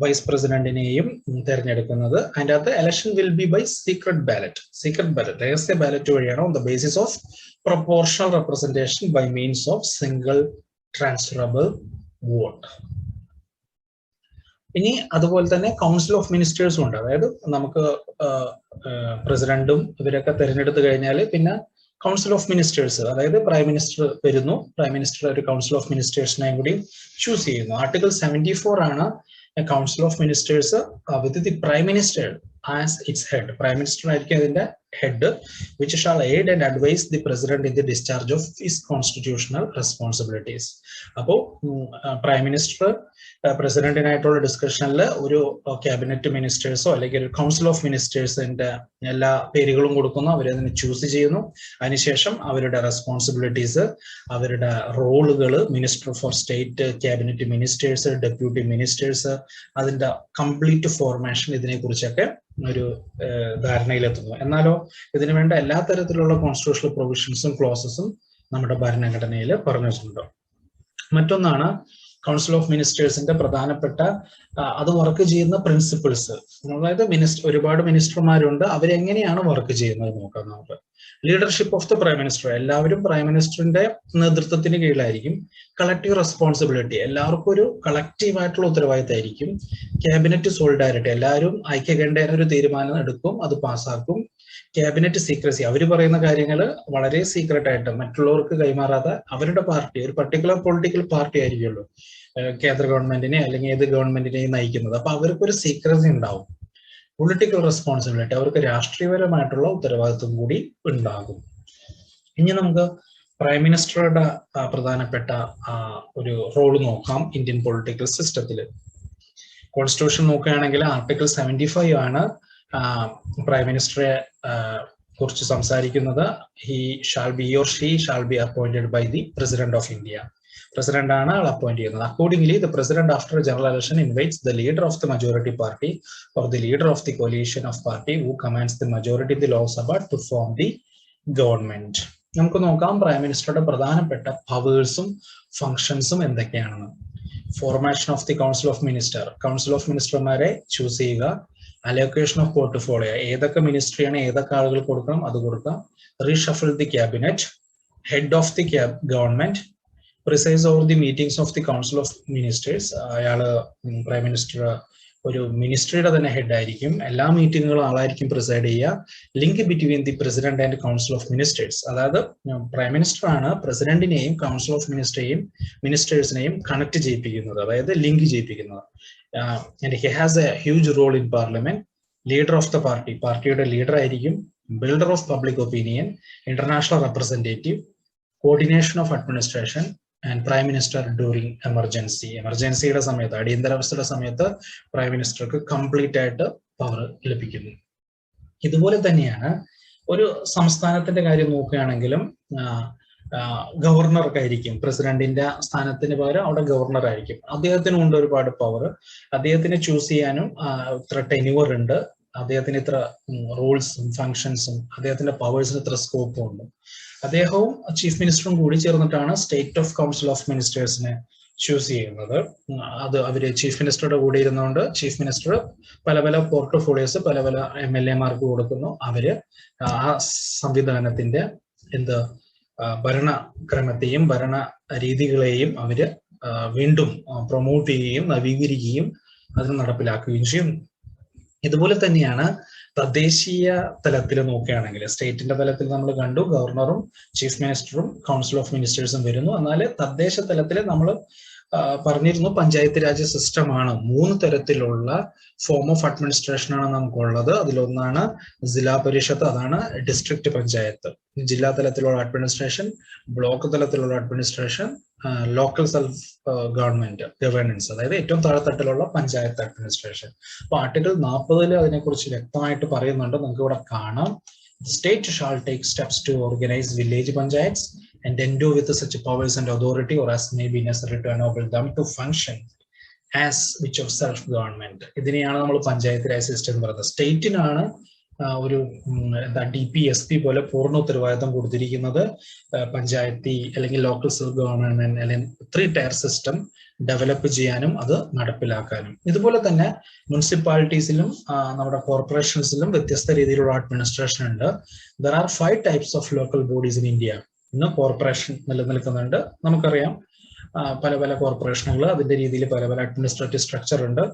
വൈസ് പ്രസിഡന്റിനെയും തെരഞ്ഞെടുക്കുന്നത്. അതിൻ്റെ അകത്ത് election will be by secret ballot. Secret ballot, രഹസ്യ ബാലറ്റ് വഴിയാണ്, on the basis of proportional representation by means of single transferable vote. ഇനി അതുപോലെ തന്നെ കൗൺസിൽ ഓഫ് മിനിസ്റ്റേഴ്സും ഉണ്ട്. അതായത് നമുക്ക് പ്രസിഡന്റും ഇവരൊക്കെ തെരഞ്ഞെടുത്ത് കഴിഞ്ഞാൽ പിന്നെ കൗൺസിൽ ഓഫ് മിനിസ്റ്റേഴ്സ്, അതായത് പ്രൈം മിനിസ്റ്റർ വരുന്നു, പ്രൈം മിനിസ്റ്റർ ഒരു കൗൺസിൽ ഓഫ് മിനിസ്റ്റേഴ്സിനെയും കൂടി ചൂസ് ചെയ്യുന്നു. ആർട്ടിക്കിൾ 74 ആണ് council of ministers with the prime minister as its head. Prime minister ആയിരിക്കും അതിന്റെ head, which shall aid and advise the president in the discharge of his constitutional responsibilities. അപ്പോൾ prime minister പ്രസിഡന്റിനായിട്ടുള്ള ഡിസ്കഷനിൽ ഒരു cabinet മിനിസ്റ്റേഴ്സോ അല്ലെങ്കിൽ ഒരു council of മിനിസ്റ്റേഴ്സിന്റെ എല്ലാ പേരുകളും കൊടുക്കുന്നു, അവരതിനെ ചൂസ് ചെയ്യുന്നു. അതിനുശേഷം അവരുടെ റെസ്പോൺസിബിലിറ്റീസ്, അവരുടെ റോളുകൾ, minister for state, cabinet ministers, deputy ministers, അതിന്റെ കംപ്ലീറ്റ് ഫോർമേഷൻ, ഇതിനെക്കുറിച്ചൊക്കെ ഒരു ധാരണയിലെത്തുന്നു. എന്നാലോ ഇതിനു വേണ്ട എല്ലാ തരത്തിലുള്ള കോൺസ്റ്റിറ്റ്യൂഷണൽ പ്രൊവിഷൻസും ക്ലോസസും നമ്മുടെ ഭരണഘടനയിൽ പറഞ്ഞു വെച്ചിട്ടുണ്ട്. മറ്റൊന്നാണ് കൗൺസിൽ ഓഫ് മിനിസ്റ്റേഴ്സിന്റെ പ്രധാനപ്പെട്ട അത് വർക്ക് ചെയ്യുന്ന പ്രിൻസിപ്പിൾസ്. അതായത് ഒരുപാട് മിനിസ്റ്റർമാരുണ്ട്, അവരെങ്ങനെയാണ് വർക്ക് ചെയ്യുന്നത് നോക്കാം നമുക്ക്. Leadership of the prime minister, എല്ലാവരും പ്രൈം മിനിസ്റ്ററിന്റെ നേതൃത്വത്തിന് കീഴിലായിരിക്കും. കളക്റ്റീവ് റെസ്പോൺസിബിലിറ്റി, എല്ലാവർക്കും ഒരു കളക്റ്റീവ് ആയിട്ടുള്ള ഉത്തരവാദിത്തമായിരിക്കും. ക്യാബിനറ്റ് സോളിഡാരിറ്റി, എല്ലാവരും ഐക്യകണ്ഠേന ഒരു തീരുമാനം എടുക്കും, അത് പാസ്സാക്കും. ക്യാബിനറ്റ് സീക്രസി, അവർ പറയുന്ന കാര്യങ്ങൾ വളരെ സീക്രട്ട് ആയിട്ട് മറ്റുള്ളവർക്ക് കൈമാറാതെ അവരുടെ പാർട്ടി, ഒരു പർട്ടിക്കുലർ പൊളിറ്റിക്കൽ പാർട്ടി ആയിരിക്കുമല്ലോ കേന്ദ്ര ഗവൺമെന്റിനെ അല്ലെങ്കിൽ ഏത് ഗവൺമെന്റിനെയും നയിക്കുന്നത്. അപ്പൊ അവർക്കൊരു സീക്രസി ഉണ്ടാവും. പൊളിറ്റിക്കൽ റെസ്പോൺസിബിലിറ്റി, അവർക്ക് രാഷ്ട്രീയപരമായിട്ടുള്ള ഉത്തരവാദിത്വം കൂടി ഉണ്ടാകും. ഇനി നമുക്ക് പ്രൈം മിനിസ്റ്ററുടെ പ്രധാനപ്പെട്ട ഒരു റോള് നോക്കാം ഇന്ത്യൻ പൊളിറ്റിക്കൽ സിസ്റ്റത്തിൽ. കോൺസ്റ്റിറ്റ്യൂഷൻ നോക്കുകയാണെങ്കിൽ ആർട്ടിക്കിൾ 75 ആണ് പ്രൈം മിനിസ്റ്ററെ കുറിച്ച് സംസാരിക്കുന്നത്. He or she shall be appointed by the president of India. President ആണ് ആൾ അപ്പോയിന്റ് ചെയ്യുന്നത്. Accordingly the president after a general election invites the leader of the majority party or the leader of the coalition of party who commands the majority in the Lok Sabha to form the government. നമുക്ക് നോക്കാം prime മിനിസ്റ്ററുടെ പ്രധാനപ്പെട്ട പവേഴ്സും ഫങ്ഷൻസും എന്തൊക്കെയാണെന്ന്. Formation of the council of minister, council of മിനിസ്റ്റർമാരെ choose ചെയ്യുക. Allocation of portfolio, ഏതൊക്കെ മിനിസ്ട്രിയാണ് ഏതൊക്കെ ആളുകൾ കൊടുക്കണം അത് കൊടുക്കാം. Reshuffle the cabinet, head of the government, presides over the meetings of the council of ministers. അയാള് പ്രൈം മിനിസ്റ്റർ ഒരു മിനിസ്ട്രിയുടെ തന്നെ ഹെഡ് ആയിരിക്കും, എല്ലാ മീറ്റിങ്ങുകളും ആളായിരിക്കും പ്രിസൈഡ് ചെയ്യുക. Link between the president and council of ministers, അതായത് പ്രൈം മിനിസ്റ്റർ ആണ് പ്രസിഡന്റിനെയും കൗൺസിൽ ഓഫ് മിനിസ്റ്റേഴ്സിനെയും കണക്ട് ചെയ്യിപ്പിക്കുന്നത്, അതായത് link ചെയ്യിപ്പിക്കുന്നത്. And he has a huge role in parliament. Leader of the party, പാർട്ടിയുടെ ലീഡർ ആയിരിക്കും. Builder of public opinion, international representative, coordination of administration and prime minister during emergency. എമർജൻസിയുടെ സമയത്ത്, അടിയന്തരാവസ്ഥയുടെ സമയത്ത് prime മിനിസ്റ്റർക്ക് complete ആയിട്ട് power ലഭിക്കുന്നു. ഇതുപോലെ തന്നെയാണ് ഒരു സംസ്ഥാനത്തിന്റെ കാര്യം നോക്കുകയാണെങ്കിലും ഗവർണർക്കായിരിക്കും, പ്രസിഡന്റിന്റെ സ്ഥാനത്തിന് പകരം അവിടെ ഗവർണർ ആയിരിക്കും. അദ്ദേഹത്തിനും ഉണ്ട് ഒരുപാട് പവർ. അദ്ദേഹത്തിന് ചൂസ് ചെയ്യാനും ഇത്ര ടെന്യൂർ ഉണ്ട്, അദ്ദേഹത്തിന് ഇത്ര റൂൾസും ഫങ്ഷൻസും അദ്ദേഹത്തിന്റെ പവേഴ്സിന് ഇത്ര സ്കോപ്പും ഉണ്ട്. അദ്ദേഹവും ചീഫ് മിനിസ്റ്ററും കൂടി ചേർന്നിട്ടാണ് സ്റ്റേറ്റ് ഓഫ് കൗൺസിൽ ഓഫ് മിനിസ്റ്റേഴ്സിനെ ചൂസ് ചെയ്യുന്നത്. അത് അവര് ചീഫ് മിനിസ്റ്ററുടെ കൂടെ ഇരുന്നുകൊണ്ട് ചീഫ് മിനിസ്റ്റർ പല പല പോർട്ട്ഫോളിയോസ് പല പല MLA-മാർക്ക് കൊടുക്കുന്നു. അവര് ആ സംവിധാനത്തിന്റെ ഭരണക്രമത്തെയും ഭരണ രീതികളെയും അവര് വീണ്ടും പ്രൊമോട്ട് ചെയ്യുകയും നവീകരിക്കുകയും അതിന് നടപ്പിലാക്കുകയും ചെയ്യും. ഇതുപോലെ തന്നെയാണ് തദ്ദേശീയ തലത്തിൽ നോക്കുകയാണെങ്കിൽ, സ്റ്റേറ്റിന്റെ തലത്തിൽ നമ്മൾ കണ്ടു ഗവർണറും ചീഫ് മിനിസ്റ്ററും കൗൺസിൽ ഓഫ് മിനിസ്റ്റേഴ്സും വരുന്നു. എന്നാൽ തദ്ദേശ തലത്തിൽ നമ്മൾ പറഞ്ഞിരുന്നു പഞ്ചായത്ത് രാജ് സിസ്റ്റമാണ്. 3 തരത്തിലുള്ള ഫോം ഓഫ് അഡ്മിനിസ്ട്രേഷൻ ആണ് നമുക്കുള്ളത്. അതിലൊന്നാണ് ജില്ലാ പരിഷത്ത്, അതാണ് ഡിസ്ട്രിക്ട് പഞ്ചായത്ത്. ജില്ലാ തലത്തിലുള്ള അഡ്മിനിസ്ട്രേഷൻ, ബ്ലോക്ക് തലത്തിലുള്ള അഡ്മിനിസ്ട്രേഷൻ, ലോക്കൽ സെൽഫ് ഗവേണൻസ്, അതായത് ഏറ്റവും താഴെത്തട്ടിലുള്ള പഞ്ചായത്ത് അഡ്മിനിസ്ട്രേഷൻ. അപ്പൊ ആർട്ടിക്കിൾ 40 അതിനെക്കുറിച്ച് വ്യക്തമായിട്ട് പറയുന്നുണ്ട്. നമുക്ക് ഇവിടെ കാണാം. State shall take steps to organise village panchayats and endow with such powers and authority or as may be necessary to enable them to function as which of self government. ഇതിനെയാണ് നമ്മൾ panchayat raj system എന്ന് പറയുന്നത്. സ്റ്റേറ്റിനാണ് ഒരു DPSP പോലെ പൂർണ്ണ ഉത്തരവാദിത്തം കൊടുത്തിരിക്കുന്നത് പഞ്ചായത്തി അല്ലെങ്കിൽ ലോക്കൽ സെൽഫ് ഗവൺമെന്റ് അല്ലെങ്കിൽ 3 ടയർ സിസ്റ്റം ഡെവലപ്പ് ചെയ്യാനും അത് നടപ്പിലാക്കാനും. ഇതുപോലെ തന്നെ മുനിസിപ്പാലിറ്റീസിലും നമ്മുടെ കോർപ്പറേഷൻസിലും വ്യത്യസ്ത രീതിയിലുള്ള അഡ്മിനിസ്ട്രേഷൻ ഉണ്ട്. There are 5 types of local bodies in India. ഇന്ന് കോർപ്പറേഷൻ നിലനിൽക്കുന്നുണ്ട്. നമുക്കറിയാം പല പല കോർപ്പറേഷനുകൾ, അതിന്റെ രീതിയിൽ പല പല അഡ്മിനിസ്ട്രേറ്റീവ് സ്ട്രക്ചർ ഉണ്ട്.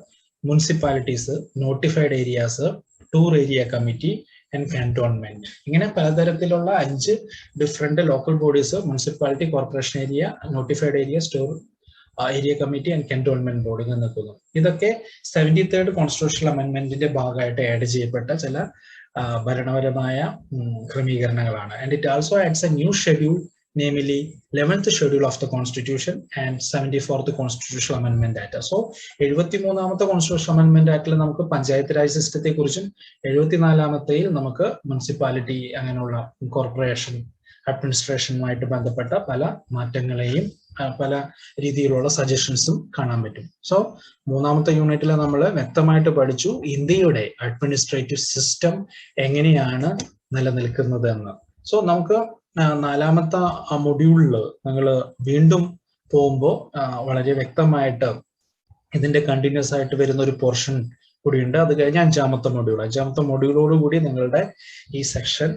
Municipalities, notified areas, tour area committee and cantonment. ഇങ്ങനെ പലതരത്തിലുള്ള 5 different local bodies municipality, corporation area, notified area, tour area committee and cantonment ബോർഡിൽ നിൽക്കുന്നു. ഇതൊക്കെ 73rd കോൺസ്റ്റിറ്റ്യൂഷണൽ അമെന്റ്മെന്റിന്റെ ഭാഗമായിട്ട് ആഡ് ചെയ്യപ്പെട്ട ചില ഭരണപരമായ ക്രമീകരണങ്ങളാണ്. And it also ads A new schedule, namely 11th schedule of the constitution and 74th constitutional amendment act. So 73ാമത്തെ constitutional amendment actൽ നമുക്ക് പഞ്ചായത്ത് രാജ് സിസ്റ്റത്തെ കുറിച്ചും 74ാമത്തേൽ നമുക്ക് മുനിസിപ്പാലിറ്റി അങ്ങനെയുള്ള കോർപ്പറേഷൻ അഡ്മിനിസ്ട്രേഷനുമായിട്ട് ബന്ധപ്പെട്ട പല മാറ്റങ്ങളെയും പല രീതിയിലുള്ള സജഷൻസും കാണാൻ പറ്റും. സോ 3ാമത്തെ യൂണിറ്റിൽ നമ്മൾ വ്യക്തമായിട്ട് പഠിച്ചു ഇന്ത്യയുടെ അഡ്മിനിസ്ട്രേറ്റീവ് സിസ്റ്റം എങ്ങനെയാണ് നിലനിൽക്കുന്നത് എന്ന്. സോ നമുക്ക് 4ാമത്തെ മൊഡ്യൂളിൽ നിങ്ങൾ വീണ്ടും പോകുമ്പോൾ വളരെ വ്യക്തമായിട്ട് ഇതിന്റെ കണ്ടിന്യൂസ് ആയിട്ട് വരുന്ന ഒരു പോർഷൻ കൂടിയുണ്ട്. അത് കഴിഞ്ഞ് 5ാമത്തെ മൊഡ്യൂളോടുകൂടി നിങ്ങളുടെ ഈ സെക്ഷൻ,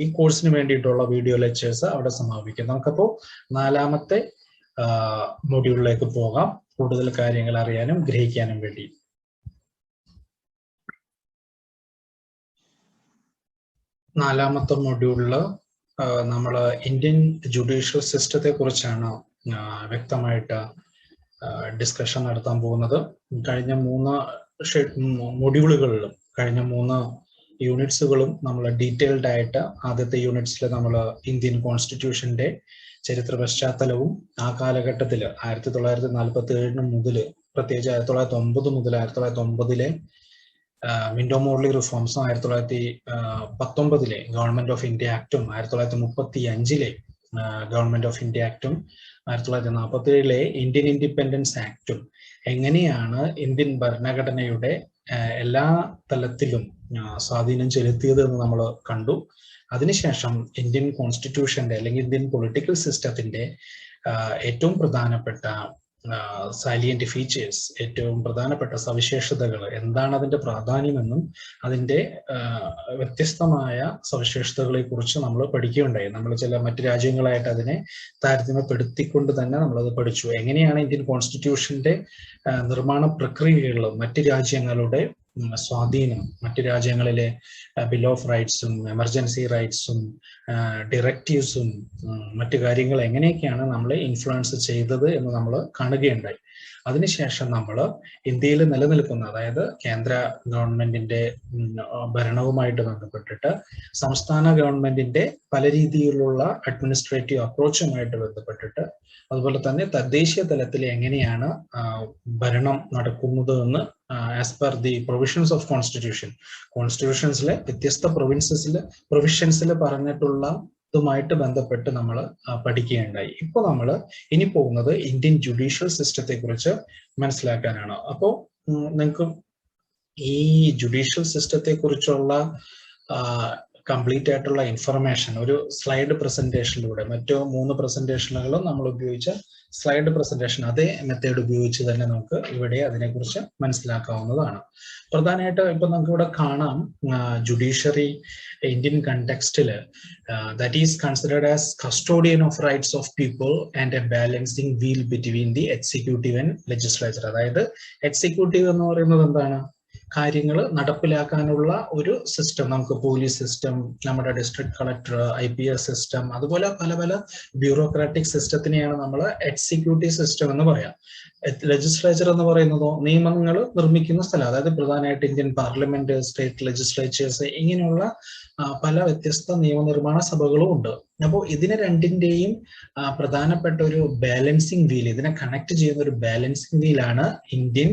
ഈ കോഴ്സിന് വേണ്ടിയിട്ടുള്ള വീഡിയോ ലെക്ചേഴ്സ് അവിടെ സമാപിക്കും. നമുക്കപ്പോൾ 4ാമത്തെ മൊഡ്യൂളിലേക്ക് പോകാം, കൂടുതൽ കാര്യങ്ങൾ അറിയാനും ഗ്രഹിക്കാനും വേണ്ടി. നാലാമത്തെ മൊഡ്യൂളില് നമ്മൾ ഇന്ത്യൻ ജുഡീഷ്യൽ സിസ്റ്റത്തെ കുറിച്ചാണ് വ്യക്തമായിട്ട് ഡിസ്കഷൻ നടത്താൻ പോകുന്നത്. കഴിഞ്ഞ 3 മൊഡ്യൂളുകളിലും കഴിഞ്ഞ 3 യൂണിറ്റ്സുകളും നമ്മൾ ഡീറ്റെയിൽഡ് ആയിട്ട് ആദ്യത്തെ യൂണിറ്റ്സിൽ നമ്മൾ ഇന്ത്യൻ കോൺസ്റ്റിറ്റ്യൂഷന്റെ ചരിത്ര പശ്ചാത്തലവും ആ കാലഘട്ടത്തിൽ 1947 മുതൽ, പ്രത്യേകിച്ച് 1909 മുതൽ 1909 മിന്റോ മോർലി റിഫോംസും 1919 ഗവൺമെന്റ് ഓഫ് ഇന്ത്യ ആക്ടും 1935 ഗവൺമെന്റ് ഓഫ് ഇന്ത്യ ആക്ടും 1947 ഇന്ത്യൻ ഇൻഡിപെൻഡൻസ് ആക്ടും എങ്ങനെയാണ് ഇന്ത്യൻ ഭരണഘടനയുടെ എല്ലാ തലത്തിലും സ്വാധീനം ചെലുത്തിയത് എന്ന് നമ്മൾ കണ്ടു. അതിനുശേഷം ഇന്ത്യൻ കോൺസ്റ്റിറ്റ്യൂഷന്റെ അല്ലെങ്കിൽ ഇന്ത്യൻ പൊളിറ്റിക്കൽ സിസ്റ്റത്തിന്റെ ഏറ്റവും പ്രധാനപ്പെട്ട സാലിയന്റ് ഫീച്ചേഴ്സ്, ഏറ്റവും പ്രധാനപ്പെട്ട സവിശേഷതകൾ, എന്താണ് അതിന്റെ പ്രാധാന്യമെന്നും അതിന്റെ വ്യത്യസ്തമായ സവിശേഷതകളെ കുറിച്ച് നമ്മൾ പഠിക്കുകയുണ്ടായി. നമ്മൾ ചില മറ്റു രാജ്യങ്ങളായിട്ട് അതിനെ താരതമ്യപ്പെടുത്തിക്കൊണ്ട് തന്നെ നമ്മളത് പഠിച്ചു. എങ്ങനെയാണ് ഇന്ത്യൻ കോൺസ്റ്റിറ്റ്യൂഷന്റെ നിർമ്മാണ പ്രക്രിയകളിലും മറ്റു രാജ്യങ്ങളുടെ സ്വാധീനം, മറ്റു രാജ്യങ്ങളിലെ ബിൽ ഓഫ് റൈറ്റ്സും എമർജൻസി റൈറ്റ്സും ഡിറക്റ്റീവ്സും മറ്റു കാര്യങ്ങൾ എങ്ങനെയൊക്കെയാണ് നമ്മളെ ഇൻഫ്ലുവൻസ് ചെയ്തത് എന്ന് നമ്മൾ കാണുകയുണ്ടായി. അതിനുശേഷം നമ്മൾ ഇന്ത്യയിൽ നിലനിൽക്കുന്ന, അതായത് കേന്ദ്ര ഗവൺമെന്റിന്റെ ഭരണവുമായിട്ട് ബന്ധപ്പെട്ടിട്ട് സംസ്ഥാന ഗവൺമെന്റിന്റെ പല രീതിയിലുള്ള അഡ്മിനിസ്ട്രേറ്റീവ് അപ്രോച്ചുമായിട്ട് ബന്ധപ്പെട്ടിട്ട്, അതുപോലെ തന്നെ തദ്ദേശീയ തലത്തിൽ എങ്ങനെയാണ് ഭരണം നടക്കുന്നത് എന്ന് as per the provisions of കോൺസ്റ്റിറ്റ്യൂഷൻസിലെ വ്യത്യസ്ത പ്രൊവിഷൻസിൽ പറഞ്ഞിട്ടുള്ള ഇതുമായിട്ട് ബന്ധപ്പെട്ട് നമ്മൾ പഠിക്കുകയുണ്ടായി. ഇപ്പോൾ നമ്മൾ ഇനി പോകുന്നത് ഇന്ത്യൻ ജുഡീഷ്യൽ സിസ്റ്റത്തെ കുറിച്ച് മനസ്സിലാക്കാനാണ്. അപ്പോൾ നിങ്ങൾക്ക് ഈ ജുഡീഷ്യൽ സിസ്റ്റത്തെ കുറിച്ചുള്ള കംപ്ലീറ്റ് ആയിട്ടുള്ള ഇൻഫർമേഷൻ ഒരു സ്ലൈഡ് പ്രസന്റേഷനിലൂടെ, മറ്റു 3 പ്രസന്റേഷനുകളും നമ്മൾ ഉപയോഗിച്ച സ്ലൈഡ് പ്രസന്റേഷൻ അതേ മെത്തേഡ് ഉപയോഗിച്ച് തന്നെ നമുക്ക് ഇവിടെ അതിനെക്കുറിച്ച് മനസ്സിലാക്കാവുന്നതാണ്. പ്രധാനമായിട്ട് ഇപ്പൊ നമുക്ക് ഇവിടെ കാണാം, ജുഡീഷ്യറി ഇന്ത്യൻ കണ്ടെക്സ്റ്റില് that is considered as custodian of rights of people and a balancing wheel between the executive and legislature. അതായത് എക്സിക്യൂട്ടീവ് എന്ന് പറയുന്നത് എന്താണ്? കാര്യങ്ങൾ നടപ്പിലാക്കാനുള്ള ഒരു സിസ്റ്റം. നമുക്ക് പോലീസ് സിസ്റ്റം, നമ്മുടെ ഡിസ്ട്രിക്ട് കളക്ടർ, IPS സിസ്റ്റം, അതുപോലെ പല പല ബ്യൂറോക്രാറ്റിക് സിസ്റ്റത്തിനെയാണ് നമ്മൾ എക്സിക്യൂട്ടീവ് സിസ്റ്റം എന്ന് പറയാം. ലെജിസ്ലേച്ചർ എന്ന് പറയുന്നതോ നിയമങ്ങൾ നിർമ്മിക്കുന്ന സ്ഥലം, അതായത് പ്രധാനമായിട്ട് ഇന്ത്യൻ പാർലമെന്റ്, സ്റ്റേറ്റ് ലെജിസ്ലേച്ചേഴ്സ്, ഇങ്ങനെയുള്ള പല വ്യത്യസ്ത നിയമനിർമ്മാണ സഭകളും ഉണ്ട്. അപ്പോൾ ഇതിനെ രണ്ടിന്റെയും പ്രധാനപ്പെട്ട ഒരു ബാലൻസിങ് വീൽ, ഇതിനെ കണക്ട് ചെയ്യുന്ന ഒരു ബാലൻസിങ് വീലാണ് ഇന്ത്യൻ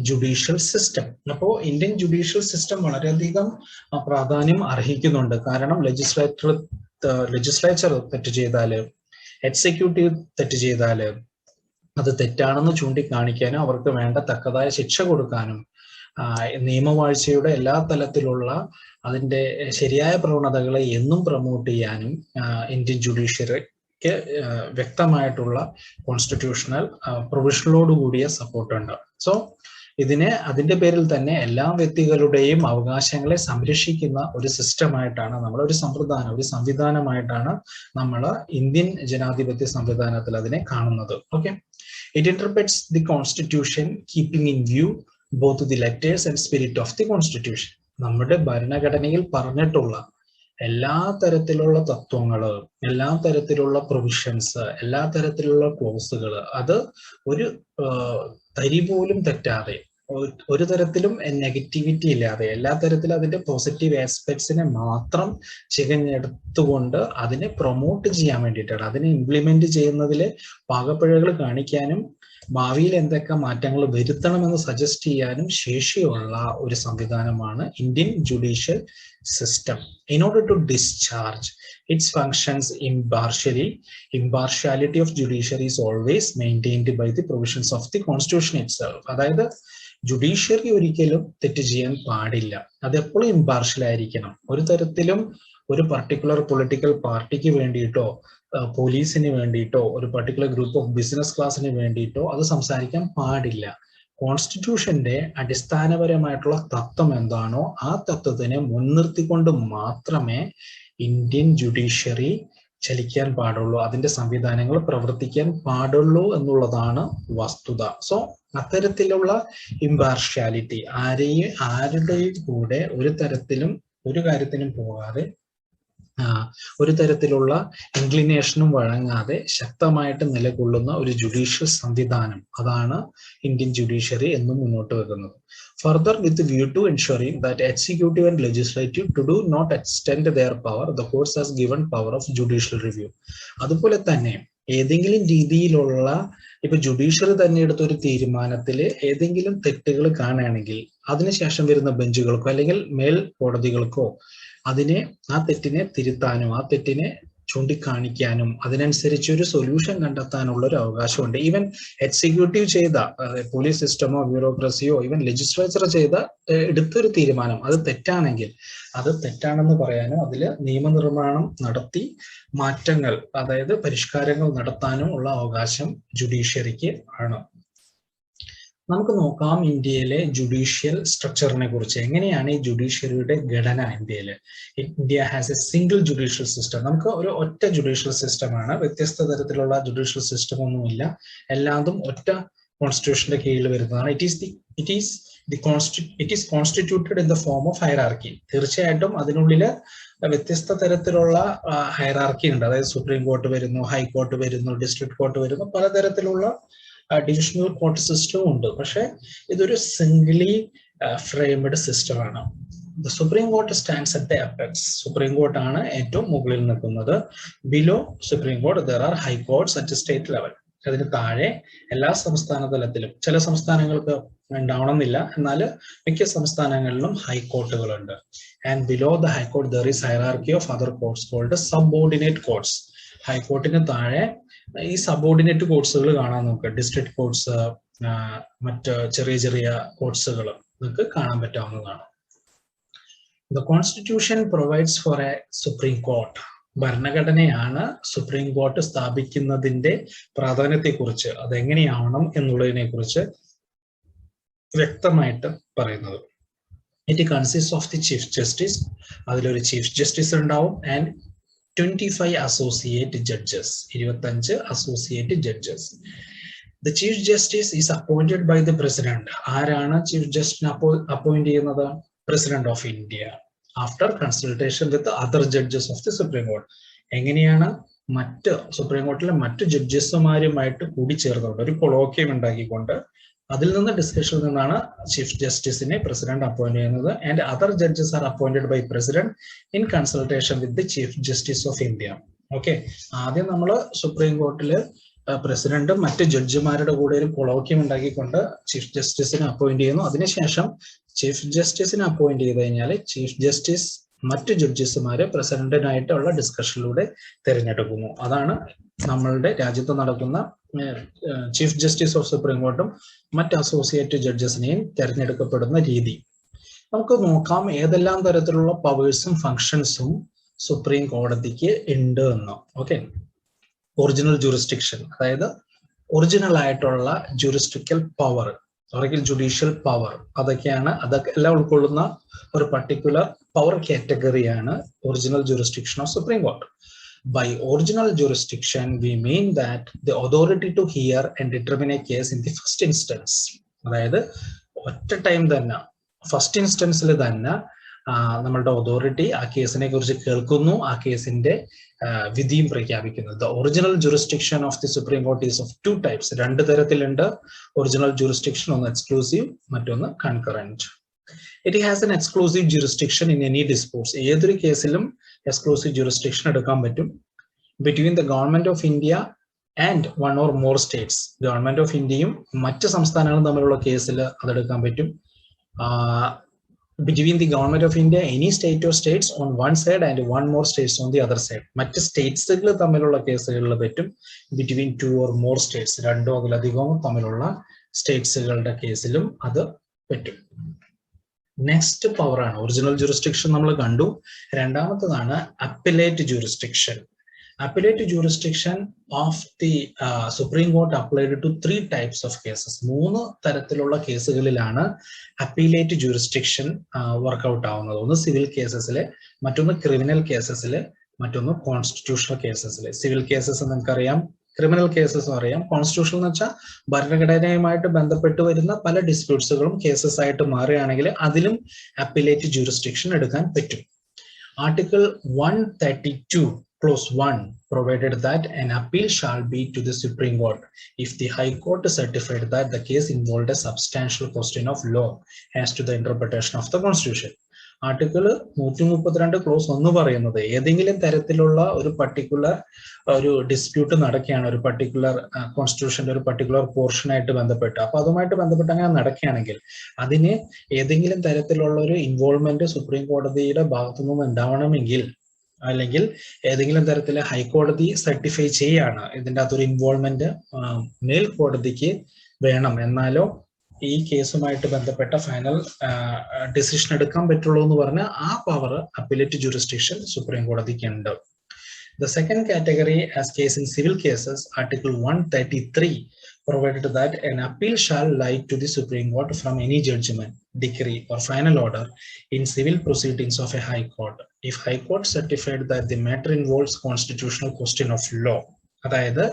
ജുഡീഷ്യൽ സിസ്റ്റം. അപ്പോൾ ഇന്ത്യൻ ജുഡീഷ്യൽ സിസ്റ്റം വളരെയധികം പ്രാധാന്യം അർഹിക്കുന്നുണ്ട്. കാരണം ലെജിസ്ലേച്ചർ തെറ്റ് ചെയ്താല്, എക്സിക്യൂട്ടീവ് തെറ്റ് ചെയ്താല് അത് തെറ്റാണെന്ന് ചൂണ്ടിക്കാണിക്കാനും അവർക്ക് വേണ്ട തക്കതായ ശിക്ഷ കൊടുക്കാനും നിയമവാഴ്ചയുടെ എല്ലാ തലത്തിലുള്ള അതിന്റെ ശരിയായ പ്രവണതകളെ എന്നും പ്രൊമോട്ട് ചെയ്യാനും ഇന്ത്യൻ ജുഡീഷ്യറിക്ക് വ്യക്തമായിട്ടുള്ള കോൺസ്റ്റിറ്റ്യൂഷണൽ പ്രൊവിഷനോടുകൂടിയ സപ്പോർട്ടുണ്ട്. സോ അതിന്റെ പേരിൽ തന്നെ എല്ലാ വ്യക്തികളുടെയും അവകാശങ്ങളെ സംരക്ഷിക്കുന്ന ഒരു സിസ്റ്റമായിട്ടാണ് നമ്മൾ, ഒരു സംവിധാനമായിട്ടാണ് നമ്മൾ ഇന്ത്യൻ ജനാധിപത്യ സംവിധാനത്തിൽ അതിനെ കാണുന്നത്. Okay, it interprets the constitution keeping in view both the letters and spirit of the constitution. നമ്മുടെ ഭരണഘടനയിൽ പറഞ്ഞിട്ടുള്ള എല്ലാ തരത്തിലുള്ള തത്വങ്ങള്, എല്ലാ തരത്തിലുള്ള പ്രൊവിഷൻസ്, എല്ലാ തരത്തിലുള്ള ക്ലോസുകൾ, അത് ഒരു തരി പോലും തെറ്റാതെ, ഒരു തരത്തിലും നെഗറ്റിവിറ്റി ഇല്ലാതെ, എല്ലാ തരത്തിലും അതിന്റെ പോസിറ്റീവ് ആസ്പെക്ട്സിനെ മാത്രം ചികഞ്ഞെടുത്തുകൊണ്ട് അതിനെ പ്രൊമോട്ട് ചെയ്യാൻ വേണ്ടിയിട്ടാണ്, അതിനെ ഇംപ്ലിമെന്റ് ചെയ്യുന്നതിൽ പാകപ്പിഴകൾ കാണിക്കാനും ഭാവിയിൽ എന്തൊക്കെ മാറ്റങ്ങൾ വരുത്തണമെന്ന് സജസ്റ്റ് ചെയ്യാനും ശേഷിയുള്ള ഒരു സംവിധാനമാണ് Indian judicial system. In order to discharge its functions impartially, impartiality of judiciary is always maintained by the provisions of the constitution itself. അതായത് ജുഡീഷ്യറി ഒരിക്കലും തെറ്റ് ചെയ്യാൻ പാടില്ല, അതെപ്പോഴും ഇമ്പാർഷ്യൽ ആയിരിക്കണം. ഒരു തരത്തിലും ഒരു പർട്ടിക്കുലർ പൊളിറ്റിക്കൽ പാർട്ടിക്ക് വേണ്ടിയിട്ടോ പോലീസിന് വേണ്ടിയിട്ടോ ഒരു പർട്ടിക്കുലർ ഗ്രൂപ്പ് ഓഫ് ബിസിനസ് ക്ലാസ്സിന് വേണ്ടിയിട്ടോ അത് സംസാരിക്കാൻ പാടില്ല. കോൺസ്റ്റിറ്റ്യൂഷന്റെ അടിസ്ഥാനപരമായിട്ടുള്ള തത്വം എന്താണോ ആ തത്വത്തിനെ മുൻനിർത്തിക്കൊണ്ട് മാത്രമേ ഇന്ത്യൻ ജുഡീഷ്യറി ചലിക്കാൻ പാടുള്ളൂ, അതിന്റെ സംവിധാനങ്ങൾ പ്രവർത്തിക്കാൻ പാടുള്ളൂ എന്നുള്ളതാണ് വസ്തുത. സോ അത്തരത്തിലുള്ള ഇമ്പാർഷ്യാലിറ്റി, ആരുടെയും കൂടെ ഒരു തരത്തിലും ഒരു കാര്യത്തിനും പോകാതെ, ഒരു തരത്തിലുള്ള ഇൻക്ലിനേഷനും വഴങ്ങാതെ ശക്തമായിട്ട് നിലകൊള്ളുന്ന ഒരു ജുഡീഷ്യൽ സംവിധാനം, അതാണ് ഇന്ത്യൻ ജുഡീഷ്യറി എന്നും മുന്നോട്ട് വെക്കുന്നത്. Further, with the view to ensuring that executive and legislative to do not extend their power, the courts has given power of judicial review. അതുപോലെ തന്നെ ഏതെങ്കിലും രീതിയിലുള്ള ഇപ്പൊ ജുഡീഷ്യറി തന്നെ എടുത്തൊരു തീരുമാനത്തില് ഏതെങ്കിലും തെറ്റുകൾ കാണുകയാണെങ്കിൽ അതിനുശേഷം വരുന്ന ബെഞ്ചുകൾക്കോ അല്ലെങ്കിൽ മേൽ കോടതികൾക്കോ ആ തെറ്റിനെ തിരുത്താനും ആ തെറ്റിനെ ചൂണ്ടിക്കാണിക്കാനും അതിനനുസരിച്ച് ഒരു സൊല്യൂഷൻ കണ്ടെത്താനുള്ള ഒരു അവകാശമുണ്ട്. ഈവൻ എക്സിക്യൂട്ടീവ് ചെയ്ത പോലീസ് സിസ്റ്റമോ ബ്യൂറോക്രസിയോ ഈവൻ ലെജിസ്ലേച്ചർ എടുത്തൊരു തീരുമാനം അത് തെറ്റാണെങ്കിൽ അത് തെറ്റാണെന്ന് പറയാനും അതിൽ നിയമനിർമ്മാണം നടത്തി മാറ്റങ്ങൾ, അതായത് പരിഷ്കാരങ്ങൾ നടത്താനും ഉള്ള അവകാശം ജുഡീഷ്യറിക്ക് ആണ്. നമുക്ക് നോക്കാം ഇന്ത്യയിലെ ജുഡീഷ്യൽ സ്ട്രക്ചറിനെ കുറിച്ച്. എങ്ങനെയാണ് ഈ ജുഡീഷ്യറിയുടെ ഘടന ഇന്ത്യയില്? India has A single judicial system. നമുക്ക് ഒരു ഒറ്റ ജുഡീഷ്യൽ സിസ്റ്റമാണ്, വ്യത്യസ്ത തരത്തിലുള്ള ജുഡീഷ്യൽ സിസ്റ്റം ഒന്നുമില്ല, എല്ലാതും ഒറ്റ കോൺസ്റ്റിറ്റ്യൂഷന്റെ കീഴിൽ വരുന്നതാണ്. It is constituted in the form of hierarchy. തീർച്ചയായിട്ടും അതിനുള്ളില് വ്യത്യസ്ത തരത്തിലുള്ള ഹൈറാർക്കി ഉണ്ട്, അതായത് സുപ്രീം കോർട്ട് വരുന്നു, ഹൈക്കോർട്ട് വരുന്നു, ഡിസ്ട്രിക്ട് കോർട്ട് വരുന്നു, പലതരത്തിലുള്ള ഡിവിഷണൽ കോർട്ട് സിസ്റ്റവും ഉണ്ട്. പക്ഷെ ഇതൊരു സിംഗിളി ഫ്രെയിംഡ് സിസ്റ്റമാണ്. The Supreme Court stands at the apex. Supreme Court ആണ് ഏറ്റവും മുകളിൽ നിൽക്കുന്നത്. Below Supreme Court there are high courts at the state level. അതിന് താഴെ എല്ലാ സംസ്ഥാന തലത്തിലും, ചില സംസ്ഥാനങ്ങൾക്ക് ഉണ്ടാവണമെന്നില്ല, എന്നാൽ മിക്ക സംസ്ഥാനങ്ങളിലും ഹൈക്കോർട്ടുകളുണ്ട്. And below the high court there is hierarchy of other courts called subordinate courts. ഹൈക്കോർട്ടിന് താഴെ ഈ സബോർഡിനേറ്റ് കോർട്സുകൾ കാണാൻ നോക്കുക. ഡിസ്ട്രിക്ട് കോർട്സ്, മറ്റ് ചെറിയ ചെറിയ കോർട്സുകൾ നിങ്ങൾക്ക് കാണാൻ പറ്റാവുന്നതാണ്. The Constitution provides for a Supreme Court. ഭരണഘടനയാണ് സുപ്രീം കോർട്ട് സ്ഥാപിക്കുന്നതിന്റെ പ്രാധാന്യത്തെക്കുറിച്ച്, അതെങ്ങനെയാവണം എന്നുള്ളതിനെ കുറിച്ച് വ്യക്തമായിട്ട് പറയുന്നത്. It consist of the chief justice, അതിലൊരു ചീഫ് ജസ്റ്റിസ് ഉണ്ടാവും, and 25 associate judges, 25 associate judges. The Chief Justice is appointed by the President. ആരാണ് ചീഫ് ജസ്റ്റിനെ അപ്പോയിന്റ് ചെയ്യുന്നത്? President of India, after consultation with the other judges of the Supreme Court. എങ്ങനെയാണ്? മറ്റ് supreme കോർട്ടിലെ മറ്റ് ജഡ്ജസുമാരുമായിട്ട് കൂടി ചേർന്നുകൊണ്ട് ഒരു കൊളോക്യം ഉണ്ടാക്കിക്കൊണ്ട് അതിൽ നിന്ന് ഡിസ്കഷനിൽ നിന്നാണ് ചീഫ് ജസ്റ്റിസിനെ പ്രസിഡന്റ് അപ്പോയിന്റ് ചെയ്യുന്നത്. And other judges are appointed by president in consultation with the chief justice of India. Okay, ആദ്യം നമ്മൾ സുപ്രീം കോർട്ടില് പ്രസിഡന്റ് മറ്റ് ജഡ്ജിമാരുടെ കൂടെ ഒരു കൊളോക്യം ഉണ്ടാക്കിക്കൊണ്ട് ചീഫ് ജസ്റ്റിസിനെ അപ്പോയിന്റ് ചെയ്യുന്നു. അതിനുശേഷം ചീഫ് ജസ്റ്റിസിനെ അപ്പോയിന്റ് ചെയ്ത് കഴിഞ്ഞാൽ ചീഫ് ജസ്റ്റിസ് മറ്റ് ജഡ്ജസുമാരെ പ്രസിഡന്റിനായിട്ടുള്ള ഡിസ്കഷനിലൂടെ തിരഞ്ഞെടുക്കുന്നു. അതാണ് നമ്മളുടെ രാജ്യത്ത് നടക്കുന്ന ചീഫ് ജസ്റ്റിസ് ഓഫ് സുപ്രീം കോർട്ടും മറ്റ് അസോസിയേറ്റ് ജഡ്ജസിനെയും തിരഞ്ഞെടുക്കപ്പെടുന്ന രീതി. നമുക്ക് നോക്കാം ഏതെല്ലാം തരത്തിലുള്ള പവേഴ്സും ഫങ്ഷൻസും സുപ്രീം കോടതിക്ക് ഉണ്ട് എന്ന്. ഓക്കെ, ഒറിജിനൽ ജൂറിസ്ഡിക്ഷൻ, അതായത് ഒറിജിനൽ ആയിട്ടുള്ള ജൂറിസ്ഡിക്കൽ പവർ അല്ലെങ്കിൽ ജുഡീഷ്യൽ പവർ, അതൊക്കെ എല്ലാം ഉൾക്കൊള്ളുന്ന ഒരു പർട്ടിക്കുലർ പവർ കാറ്റഗറിയാണ് original jurisdiction of supreme court. By original jurisdiction, we mean that the authority to hear and determine a case in the first instance. അതായത് ഒറ്റ ടൈം തന്നെ ഫസ്റ്റ് ഇൻസ്റ്റൻസിൽ തന്നെ നമ്മളുടെ അതോറിറ്റി ആ കേസിനെ കുറിച്ച് കേൾക്കുന്നു, ആ കേസിന്റെ വിധിയും പ്രഖ്യാപിക്കുന്നു. The original jurisdiction of the Supreme Court is of two types. രണ്ട് തരത്തിലുണ്ട് ഒറിജിനൽ ജൂറിസ്ഡിക്ഷൻ, ഒന്ന് എക്സ്ക്ലൂസീവ്, മറ്റൊന്ന് concurrent. It has an exclusive jurisdiction in any disputes. ഏതൊരു കേസിലും എക്സ്ക്ലൂസീവ് ജൂറിസ്ഡിക്ഷൻ എടുക്കാൻ പറ്റും. Between the government of India and one or more states. Government of ഇന്ത്യയും മറ്റ് സംസ്ഥാനങ്ങളും തമ്മിലുള്ള കേസിൽ അതെടുക്കാൻ പറ്റും. Between the government of India, any state or states on one side and one more states on the other side. മറ്റ് സ്റ്റേറ്റ്സുകൾ തമ്മിലുള്ള കേസുകളിൽ പറ്റും. Between two or more states, രണ്ടോ അതിലധികമോ തമ്മിലുള്ള സ്റ്റേറ്റ്സുകളുടെ കേസിലും അത് പറ്റും. നെക്സ്റ്റ് പവർ ആണ് ഒറിജിനൽ ജൂറിസ്ഡിക്ഷൻ, നമ്മൾ കണ്ടു. രണ്ടാമത്തതാണ് appellate jurisdiction. Appellate jurisdiction of the Supreme Court applied to 3 types of cases. 3 തരത്തിലുള്ള കേസുകളിലാണ് അപ്പീലേറ്റ് ജൂറിസ്ഡിക്ഷൻ വർക്ക്ഔട്ട് ആവുന്നത്. ഒന്ന് സിവിൽ കേസസിലെ, മറ്റൊന്ന് ക്രിമിനൽ കേസസിലെ, മറ്റൊന്ന് കോൺസ്റ്റിറ്റ്യൂഷണൽ കേസസിലെ. സിവിൽ കേസസ് നിങ്ങൾക്കറിയാം, ക്രിമിനൽ കേസസ് അറിയാം. കോൺസ്റ്റിറ്റ്യൂഷൻ എന്ന് വെച്ചാൽ ഭരണഘടനയുമായിട്ട് ബന്ധപ്പെട്ട് വരുന്ന പല ഡിസ്പ്യൂട്ട്സുകളും കേസസ് ആയിട്ട് മാറുകയാണെങ്കിൽ അതിലും അപ്പീലേറ്റ് ജൂറിസ്ഡിക്ഷൻ എടുക്കാൻ പറ്റും. Article 132 Clause 1 provided that an appeal shall be to the Supreme Court if the High Court certified that the case involved a substantial question of law as to the interpretation of the Constitution. Article 132 close 1 പറയുന്നത് ഏതെങ്കിലും തരത്തിലുള്ള ഒരു particular ഒരു dispute നടക്കുകയാണ്, ഒരു particular കോൺസ്റ്റിറ്റ്യൂഷന്റെ ഒരു particular പോർഷനായിട്ട് ബന്ധപ്പെട്ട്, അപ്പൊ അതുമായിട്ട് ബന്ധപ്പെട്ട് അങ്ങനെ നടക്കുകയാണെങ്കിൽ അതിന് ഏതെങ്കിലും തരത്തിലുള്ള ഒരു ഇൻവോൾവ്മെന്റ് സുപ്രീം കോടതിയുടെ ഭാഗത്തു നിന്നും ഉണ്ടാവണമെങ്കിൽ, അല്ലെങ്കിൽ ഏതെങ്കിലും തരത്തില് ഹൈക്കോടതി സർട്ടിഫൈ ചെയ്യാണ് ഇതിൻ്റെ അകത്തൊരു ഇൻവോൾവ്മെന്റ് മേൽക്കോടതിക്ക് വേണം, എന്നാലോ ഈ കേസുമായിട്ട് ബന്ധപ്പെട്ട ഫൈനൽ ഡിസിഷൻ എടുക്കാൻ പറ്റുള്ളൂ എന്ന് പറഞ്ഞ ആ പവർ അപ്പീലേറ്റ് ജൂറിസ്ഡിക്ഷൻ സുപ്രീം കോടതിക്ക് ഉണ്ട്. The second category as case in civil cases, Article 133 provided that an appeal shall lie to the Supreme Court from any judgment, decree or final order in civil proceedings of a high court if high court certified that the matter involves constitutional question of law. അതായത്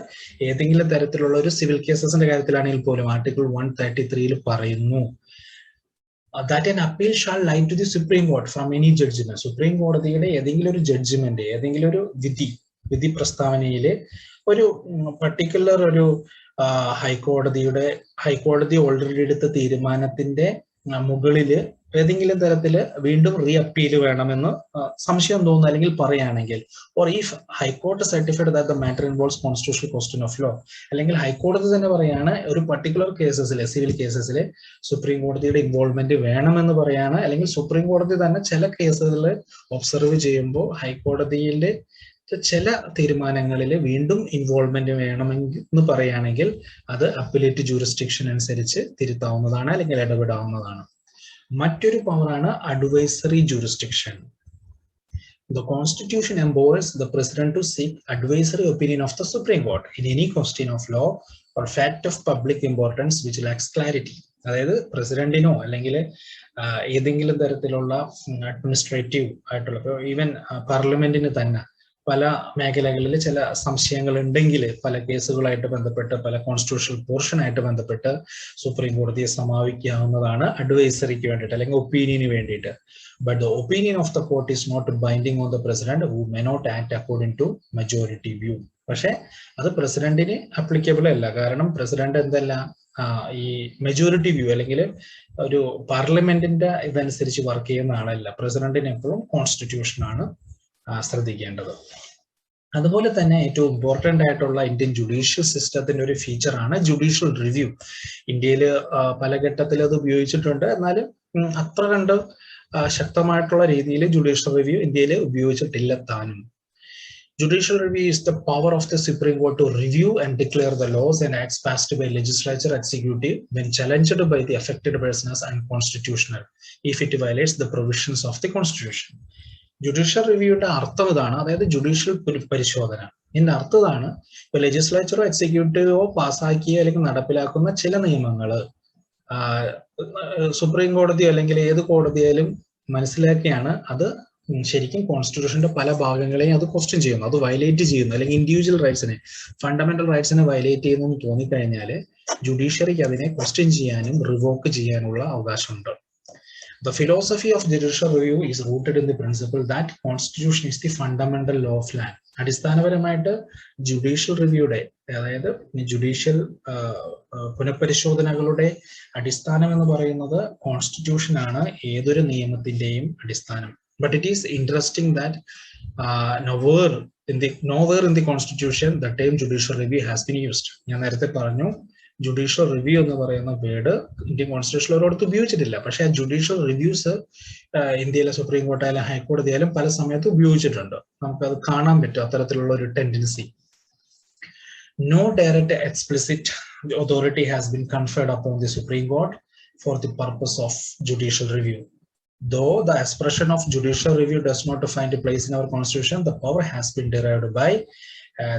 ഏതെങ്കിലും തരത്തിലുള്ള ഒരു civil കേസസിന്റെ കാര്യത്തിലാണെങ്കിൽ പോലും article 133 പറയുന്നു that an appeal shall lie to the Supreme Court from any judgment. Supreme കോടതിയുടെ ഏതെങ്കിലും ഒരു ജഡ്ജ്മെന്റ്, ഏതെങ്കിലും ഒരു വിധി പ്രസ്താവനയിലെ ഒരു പർട്ടിക്കുലർ ഒരു ഹൈക്കോടതി ഓൾറെഡി എടുത്ത തീരുമാനത്തിന്റെ മുകളില് ഏതെങ്കിലും തരത്തിൽ വീണ്ടും റീ അപ്പീൽ വേണമെന്ന് സംശയം തോന്നുന്നു അല്ലെങ്കിൽ പറയുകയാണെങ്കിൽ, ഓർ ഇഫ് ഹൈക്കോടതി certified that the matter involves constitutional question of law, അല്ലെങ്കിൽ ഹൈക്കോടതി തന്നെ പറയാണ് ഒരു പർട്ടിക്കുലർ കേസസിൽ, സിവിൽ കേസസിൽ സുപ്രീം കോടതിയുടെ ഇൻവോൾവ്മെന്റ് വേണമെന്ന് പറയാണ്, അല്ലെങ്കിൽ സുപ്രീം കോടതി തന്നെ ചില കേസുകളിൽ ഒബ്സർവ് ചെയ്യുമ്പോൾ ഹൈക്കോടതിയിലെ ചില തീരുമാനങ്ങളിൽ വീണ്ടും ഇൻവോൾവ്മെന്റ് വേണമെന്ന് പറയുകയാണെങ്കിൽ അത് അപ്പലേറ്റ് ജൂറിസ്ഡിക്ഷൻ അനുസരിച്ച് തിരുത്താവുന്നതാണ് അല്ലെങ്കിൽ ഇടപെടാവുന്നതാണ്. മറ്റൊരു പവറാണ് advisory jurisdiction. The Constitution empowers the President to seek advisory opinion of the Supreme Court in any question of law or fact of public importance which lacks clarity. അതായത് പ്രസിഡന്റിനോ അല്ലെങ്കിൽ ഏതെങ്കിലും തരത്തിലുള്ള അഡ്മിനിസ്ട്രേറ്റീവ് ആയിട്ടുള്ള, even പാർലമെന്റിന് തന്നെ പല മേഖലകളിൽ ചില സംശയങ്ങൾ ഉണ്ടെങ്കിൽ പല കേസുകളായിട്ട് ബന്ധപ്പെട്ട്, പല കോൺസ്റ്റിറ്റ്യൂഷണൽ പോർഷനായിട്ട് ബന്ധപ്പെട്ട് സുപ്രീം കോടതിയെ സമാപിക്കാവുന്നതാണ് അഡ്വൈസറിക്ക് വേണ്ടിയിട്ട് അല്ലെങ്കിൽ ഒപ്പീനിയന് വേണ്ടിയിട്ട്. But the opinion of the court is not binding on the president who may not act according to majority view. പക്ഷെ അത് പ്രസിഡന്റിന് അപ്ലിക്കബിൾ അല്ല. കാരണം പ്രസിഡന്റ് എന്തല്ല, ഈ മെജോറിറ്റി വ്യൂ അല്ലെങ്കിൽ ഒരു പാർലമെന്റിന്റെ ഇതനുസരിച്ച് വർക്ക് ചെയ്യുന്ന ആളല്ല. പ്രസിഡന്റിന് എപ്പോഴും കോൺസ്റ്റിറ്റ്യൂഷനാണ് ശ്രദ്ധിക്കേണ്ടത്. അതുപോലെ തന്നെ ഏറ്റവും ഇമ്പോർട്ടന്റ് ആയിട്ടുള്ള ഇന്ത്യൻ ജുഡീഷ്യൽ സിസ്റ്റത്തിന്റെ ഒരു ഫീച്ചറാണ് ജുഡീഷ്യൽ റിവ്യൂ. ഇന്ത്യയിൽ പല ഘട്ടത്തിൽ അത് ഉപയോഗിച്ചിട്ടുണ്ട്, എന്നാലും അത്ര കണ്ട് ശക്തമായിട്ടുള്ള രീതിയിൽ ജുഡീഷ്യൽ റിവ്യൂ ഇന്ത്യയിൽ ഉപയോഗിച്ചിട്ടില്ല താനും. Judicial review is the power of the Supreme Court to review and declare the laws and acts passed by legislature executive when challenged by the affected person as unconstitutional if it violates the provisions of the Constitution. Judicial റിവ്യൂയുടെ അർത്ഥം ഇതാണ്, അതായത് judicial പരിശോധന. ഇതിന്റെ അർത്ഥം ഇതാണ്, ഇപ്പൊ ലെജിസ്ലേച്ചറോ എക്സിക്യൂട്ടീവോ പാസ്സാക്കിയ അല്ലെങ്കിൽ നടപ്പിലാക്കുന്ന ചില നിയമങ്ങൾ സുപ്രീം കോടതിയോ അല്ലെങ്കിൽ ഏത് കോടതിയായാലും മനസ്സിലാക്കിയാണ് അത് ശരിക്കും കോൺസ്റ്റിറ്റ്യൂഷന്റെ പല ഭാഗങ്ങളെയും അത് ക്വസ്റ്റ്യൻ ചെയ്യുന്നു, അത് വയലേറ്റ് ചെയ്യുന്നു, അല്ലെങ്കിൽ ഇൻഡിവിജ്വൽ റൈറ്റ്സിനെ, ഫണ്ടമെന്റൽ റൈറ്റ്സിനെ വയലേറ്റ് ചെയ്യുന്നു എന്ന് തോന്നിക്കഴിഞ്ഞാൽ ജുഡീഷ്യറിക്ക് അതിനെ ക്വസ്റ്റ്യൻ ചെയ്യാനും റിവോക്ക് ചെയ്യാനുള്ള അവകാശമുണ്ട്. The philosophy of judicial review is rooted in the principle that constitution is the fundamental law of land. അടിസ്ഥാനപരമായിട്ട് ജുഡീഷ്യൽ റിവ്യൂയുടെ, അതായത് ജുഡീഷ്യൽ പുനഃപരിശോധനകളുടെ അടിസ്ഥാനം എന്ന് പറയുന്നത് കോൺസ്റ്റിറ്റ്യൂഷൻ ആണ്, ഏതൊരു നിയമത്തിന്റെയും അടിസ്ഥാനം. But it is interesting that nowhere in the constitution the term judicial review has been used. ഞാൻ നേരത്തെ പറഞ്ഞു ജുഡീഷ്യൽ റിവ്യൂ എന്ന് പറയുന്ന വേർഡ് ഇന്ത്യൻ കോൺസ്റ്റിറ്റ്യൂഷനിൽ ഒരിടത്ത് ഉപയോഗിച്ചിട്ടില്ല. പക്ഷെ ആ ജുഡീഷ്യൽ റിവ്യൂസ് ഇന്ത്യയിലെ സുപ്രീം കോടതി ആയാലും ഹൈക്കോടതി ആയാലും പല സമയത്ത് ഉപയോഗിച്ചിട്ടുണ്ട്. നമുക്കത് കാണാൻ പറ്റും അത്തരത്തിലുള്ള ഒരു tendency. No direct explicit authority has been conferred upon the Supreme Court for the purpose of judicial review. Though the expression of judicial review does not find a place in our constitution, the power has been derived by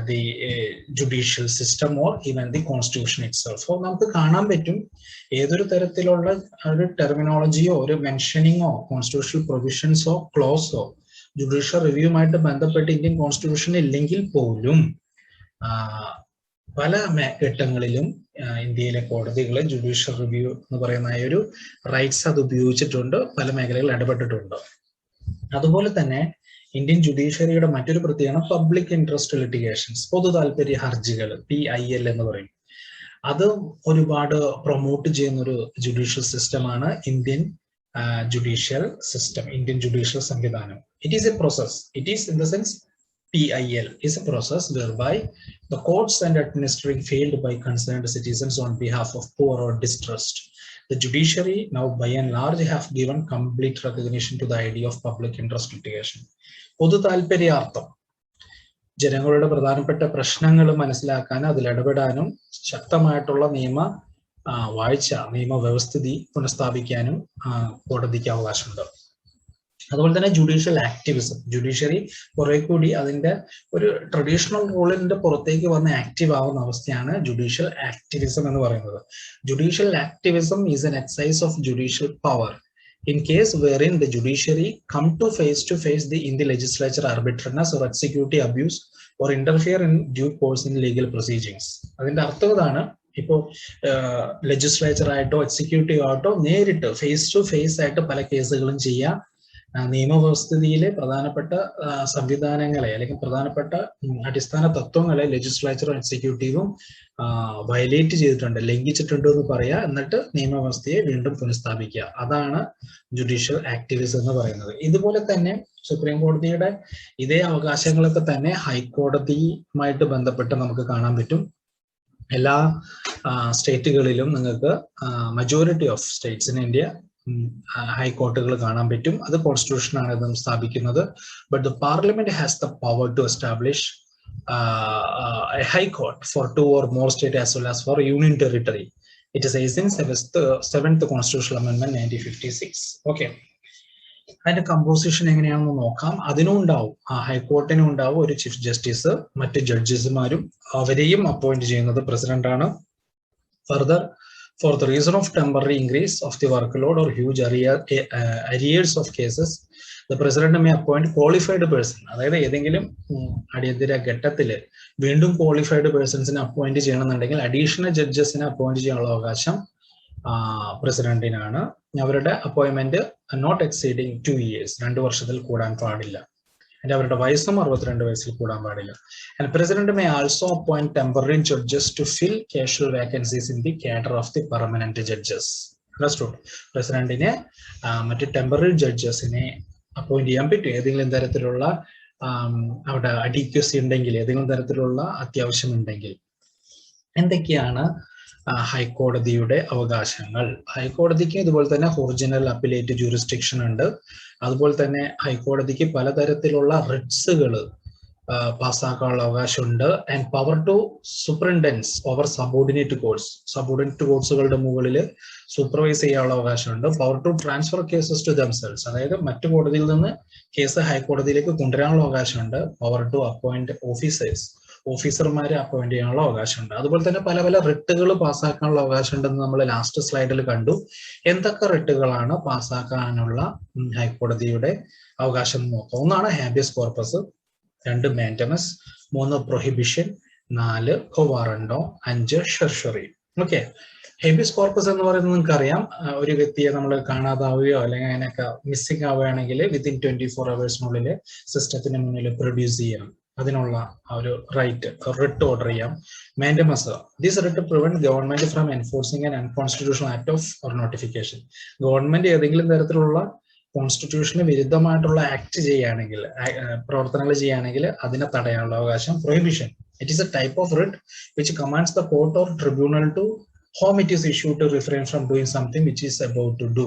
the judicial system or even the constitution itself. So നമുക്ക് കാണാൻ പറ്റും ഏതൊരു തരത്തിലുള്ള ഒരു ടെർമിനോളജിയോ ഒരു മെൻഷനിങ്ങോ constitutional പ്രൊവിഷൻസോ ക്ലോസോ judicial റിവ്യൂമായിട്ട് ബന്ധപ്പെട്ട് Indian constitution ഇല്ലെങ്കിൽ പോലും പല ഘട്ടങ്ങളിലും ഇന്ത്യയിലെ കോടതികൾ ജുഡീഷ്യൽ റിവ്യൂ എന്ന് പറയുന്ന ഒരു റൈറ്റ്സ് അത് ഉപയോഗിച്ചിട്ടുണ്ട്, പല മേഖലകളിൽ ഇടപെട്ടിട്ടുണ്ട്. അതുപോലെ തന്നെ ഇന്ത്യൻ ജുഡീഷ്യറിയുടെ മറ്റൊരു പ്രത്യേകത പബ്ലിക് ഇൻട്രസ്റ്റ് ലിറ്റിഗേഷൻസ്, പൊതു താല്പര്യ ഹർജികൾ, PIL എന്ന് പറയും. അത് ഒരുപാട് പ്രൊമോട്ട് ചെയ്യുന്ന ഒരു ജുഡീഷ്യൽ സിസ്റ്റമാണ് Indian judicial system, Indian judicial സംവിധാനം. It is a process, it is in the sense PIL is a process whereby the courts and administering failed by concerned citizens on behalf of poor or distressed. The judiciary now by and large have given complete recognition to the idea of public interest litigation. പൊതു താല്പര്യാർത്ഥം, ജനങ്ങളുടെ പ്രധാനപ്പെട്ട പ്രശ്നങ്ങൾ മനസ്സിലാക്കാനും അതിൽ ഇടപെടാനും ശക്തമായിട്ടുള്ള നിയമ വാഴ്ച, നിയമവ്യവസ്ഥിതി പുനഃസ്ഥാപിക്കാനും കോടതിക്ക് അവകാശമുണ്ട്. അതുപോലെ തന്നെ ജുഡീഷ്യൽ ആക്ടിവിസം, ജുഡീഷ്യറി കുറെ കൂടി അതിന്റെ ഒരു ട്രഡീഷണൽ റോളിന്റെ പുറത്തേക്ക് വന്ന് ആക്റ്റീവ് ആവുന്ന അവസ്ഥയാണ് ജുഡീഷ്യൽ ആക്ടിവിസം എന്ന് പറയുന്നത്. Judicial activism is N excise of judicial power in case wherein the judiciary come to face in the legislature arbitrariness or executive abuse or interfere in due course in legal proceedings. അതിന്റെ അർത്ഥം ഇതാണ്, ഇപ്പോ legislature ആയിട്ടോ executive ആയിട്ടോ നേരിട്ട് face to face ആയിട്ട് പല കേസുകളും ചെയ്യാം, നിയമവ്യവസ്ഥിതിയിലെ പ്രധാനപ്പെട്ട സംവിധാനങ്ങളെ അല്ലെങ്കിൽ പ്രധാനപ്പെട്ട അടിസ്ഥാന തത്വങ്ങളെ ലെജിസ്ലേച്ചറും എക്സിക്യൂട്ടീവും വയലേറ്റ് ചെയ്തിട്ടുണ്ട്, ലംഘിച്ചിട്ടുണ്ട് എന്ന് പറയാ, എന്നിട്ട് നിയമവ്യവസ്ഥയെ വീണ്ടും പുനഃസ്ഥാപിക്കുക. അതാണ് ജുഡീഷ്യൽ ആക്ടിവിസം എന്ന് പറയുന്നത്. ഇതുപോലെ തന്നെ സുപ്രീം കോടതിയുടെ ഇതേ അവകാശങ്ങളൊക്കെ തന്നെ ഹൈക്കോടതിയുമായിട്ട് ബന്ധപ്പെട്ട് നമുക്ക് കാണാൻ പറ്റും. എല്ലാ സ്റ്റേറ്റുകളിലും നിങ്ങൾക്ക് majority of states in India ഹൈക്കോർട്ടുകൾ കാണാൻ പറ്റും. അത് കോൺസ്റ്റിറ്റ്യൂഷൻ ആണ് ഇത് സ്ഥാപിക്കുന്നത്. But the parliament has the power to establish a high court for 2 or more state as well as for union territory. It is in 7th constitutional amendment 1956. Okay. അതിന്റെ composition എങ്ങനെയാണെന്ന് നോക്കാം. അതിനും ഉണ്ടാവും, ഹൈക്കോർട്ടിനും ഉണ്ടാവും ഒരു ചീഫ് ജസ്റ്റിസ്, മറ്റ് ജഡ്ജസ്മാരും, അവരെയും appoint ചെയ്യുന്നത് പ്രസിഡന്റ് ആണ്. Further, for the reason of temporary increase of the workload or huge arrears of cases, the president may appoint qualified person. അതായത് ഏതെങ്കിലും അടിയന്തര ഘട്ടത്തില് വീണ്ടും ക്വാളിഫൈഡ് പേഴ്സൺസിനെ അപ്പോയിന്റ് ചെയ്യണമെന്നുണ്ടെങ്കിൽ അഡീഷണൽ ജഡ്ജസിനെ അപ്പോയിന്റ് ചെയ്യാനുള്ള അവകാശം പ്രസിഡന്റിനാണ്. അവരുടെ അപ്പോയിന്റ്മെന്റ് നോട്ട് എക്സീഡിങ് 2 years, 2 വർഷത്തിൽ കൂടാൻ പാടില്ല. അവരുടെ വയസ്സും 62 വയസ്സിൽ കൂടാൻ പാടില്ല. And president may also appoint temporary judges to fill casual vacancies in the cadre of the permanent judges. Understood? പ്രസിഡന്റിനെ മറ്റ് ടെമ്പററി ജഡ്ജസിനെ അപ്പോയിന്റ് ചെയ്യാൻ പറ്റും. ഏതെങ്കിലും തരത്തിലുള്ള അവിടെ അഡീക്വസി ഉണ്ടെങ്കിൽ, ഏതെങ്കിലും തരത്തിലുള്ള അത്യാവശ്യം ഉണ്ടെങ്കിൽ. എന്തൊക്കെയാണ് ഹൈക്കോടതിയുടെ അവകാശങ്ങൾ? ഹൈക്കോടതിക്ക് ഇതുപോലെ തന്നെ ഒറിജിനൽ അപ്പീലേറ്റ് ജൂറിസ്ഡിക്ഷൻ ഉണ്ട്. അതുപോലെ തന്നെ ഹൈക്കോടതിക്ക് പലതരത്തിലുള്ള റിട്സുകൾ പാസ്സാക്കാനുള്ള അവകാശമുണ്ട്. And power to superintendence over subordinate courts, subordinate കോർട്സുകളുടെ മുകളിൽ സൂപ്പർവൈസ് ചെയ്യാനുള്ള അവകാശമുണ്ട്. Power to transfer cases to themselves, അതായത് മറ്റു കോടതിയിൽ നിന്ന് കേസ് ഹൈക്കോടതിയിലേക്ക് കൊണ്ടുവരാനുള്ള അവകാശമുണ്ട്. പവർ ടു അപ്പോയിന്റ് ഓഫീസേഴ്സ്, ഓഫീസർമാരെ അപ്പോയിന്റ് ചെയ്യാനുള്ള അവകാശമുണ്ട്. അതുപോലെ തന്നെ പല പല റിട്ടുകൾ പാസ്സാക്കാനുള്ള അവകാശമുണ്ടെന്ന് നമ്മൾ ലാസ്റ്റ് സ്ലൈഡിൽ കണ്ടു. എന്തൊക്കെ റിട്ടുകളാണ് പാസ്സാക്കാനുള്ള ഹൈക്കോടതിയുടെ അവകാശം നോക്കാം. ഒന്നാണ് habeas corpus, 2 mandamus, 3 prohibition, 4 quo warranto, 5 certiorari. Okay. Habeas corpus എന്ന് പറയുന്നത് നിങ്ങൾക്കറിയാം, ഒരു വ്യക്തിയെ നമ്മൾ കാണാതാവുകയോ അല്ലെങ്കിൽ അങ്ങനെയൊക്കെ മിസ്സിംഗ് ആവുകയാണെങ്കിൽ വിത്തിൻ 24 hours സിസ്റ്റത്തിന് മുന്നിൽ പ്രൊഡ്യൂസ് ചെയ്യണം. അതിനുള്ള ഒരു റൈറ്റ്, റിട്ട് ഓർഡർ ചെയ്യാം. Mandamus, this writ prevent government from enforcing an unconstitutional act of or notification. Government ഏതെങ്കിലും തരത്തിലുള്ള കോൺസ്റ്റിറ്റ്യൂഷന് വിരുദ്ധമായിട്ടുള്ള ആക്ട് ചെയ്യുകയാണെങ്കിൽ, പ്രവർത്തനങ്ങൾ ചെയ്യുകയാണെങ്കിൽ അതിനെ തടയാനുള്ള അവകാശം. Prohibition, it is a type of writ which commands the court or tribunal to whom it is issued to refrain from doing something which is about to do.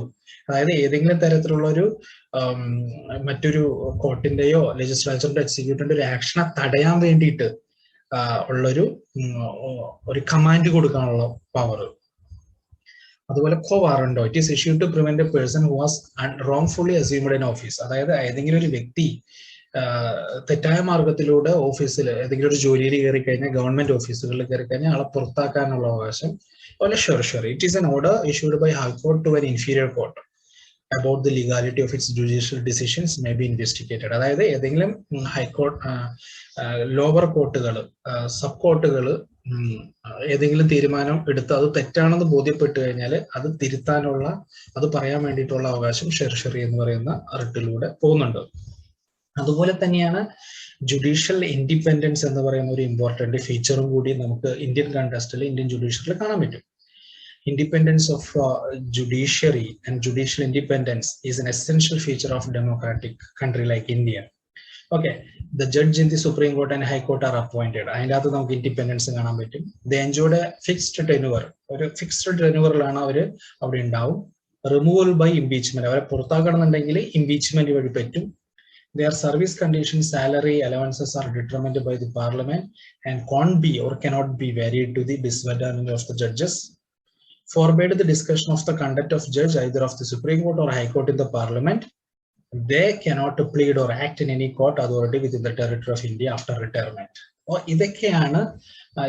അതായത് ഏതെങ്കിലും തരത്തിലുള്ള ഒരു മറ്റൊരു കോർട്ടിന്റെയോ ലെജിസ്ലേച്ചറിന്റെ എക്സിക്യൂട്ടീവിന്റെ ഒരു ആക്ഷനെ തടയാൻ വേണ്ടിയിട്ട് ഉള്ളൊരു കമാൻഡ് കൊടുക്കാനുള്ള പവർ. അതുപോലെ quo warranto, it is issued to prevent a person who was wrongfully assumed in office. അതായത് ഏതെങ്കിലും ഒരു വ്യക്തി തെറ്റായ മാർഗത്തിലൂടെ ഓഫീസിൽ ഏതെങ്കിലും ഒരു ജോലിയിൽ കയറി കഴിഞ്ഞാൽ, ഗവൺമെന്റ് ഓഫീസുകളിൽ കയറി കഴിഞ്ഞാൽ ആളെ പുറത്താക്കാനുള്ള അവകാശം. അതുപോലെ certiorari, it is an order issued by high court to an inferior court about the legality of its judicial decisions may be investigated. അതായത് ഏതെങ്കിലും ഹൈക്കോർട്ട്, ലോവർ കോർട്ടുകൾ, സബ് കോർട്ടുകൾ ഏതെങ്കിലും തീരുമാനം എടുത്ത് അത് തെറ്റാണെന്ന് ബോധ്യപ്പെട്ടു കഴിഞ്ഞാൽ അത് തിരുത്താനുള്ള, അത് പറയാൻ വേണ്ടിയിട്ടുള്ള അവകാശം ഷെർഷറി എന്ന് പറയുന്ന റിട്ടിലൂടെ പോകുന്നുണ്ട്. അതുപോലെ തന്നെയാണ് ജുഡീഷ്യൽ ഇൻഡിപെൻഡൻസ് എന്ന് പറയുന്ന ഒരു ഇമ്പോർട്ടന്റ് ഫീച്ചറും കൂടി നമുക്ക് ഇന്ത്യൻ കണ്ടസ്റ്റിൽ, ഇന്ത്യൻ ജുഡീഷ്യറിൽ കാണാൻ പറ്റും. Independence of judiciary and judicial independence is an essential feature of democratic country like India. Okay, the judge in the Supreme Court and High Court are appointed. അതിനകത്ത് നമുക്ക് independence കാണാൻ പറ്റും. They enjoy a fixed tenure. ഒരു fixed ടെനുവറിലാണ് അവർ അവിടെ ഉണ്ടാവും. Removal by impeachment, അവരെ പുറത്താക്കണമെന്നുണ്ടെങ്കിൽ impeachment വഴി പറ്റും. Their service conditions, salary, allowances are determined by the parliament and can't be or cannot be varied to the disadvantage of the judges. Forbade the discussion of the conduct of judge either of the Supreme Court or High Court in the Parliament. They cannot plead or act in any court authority within the territory of India after retirement. ഇതൊക്കെയാണ്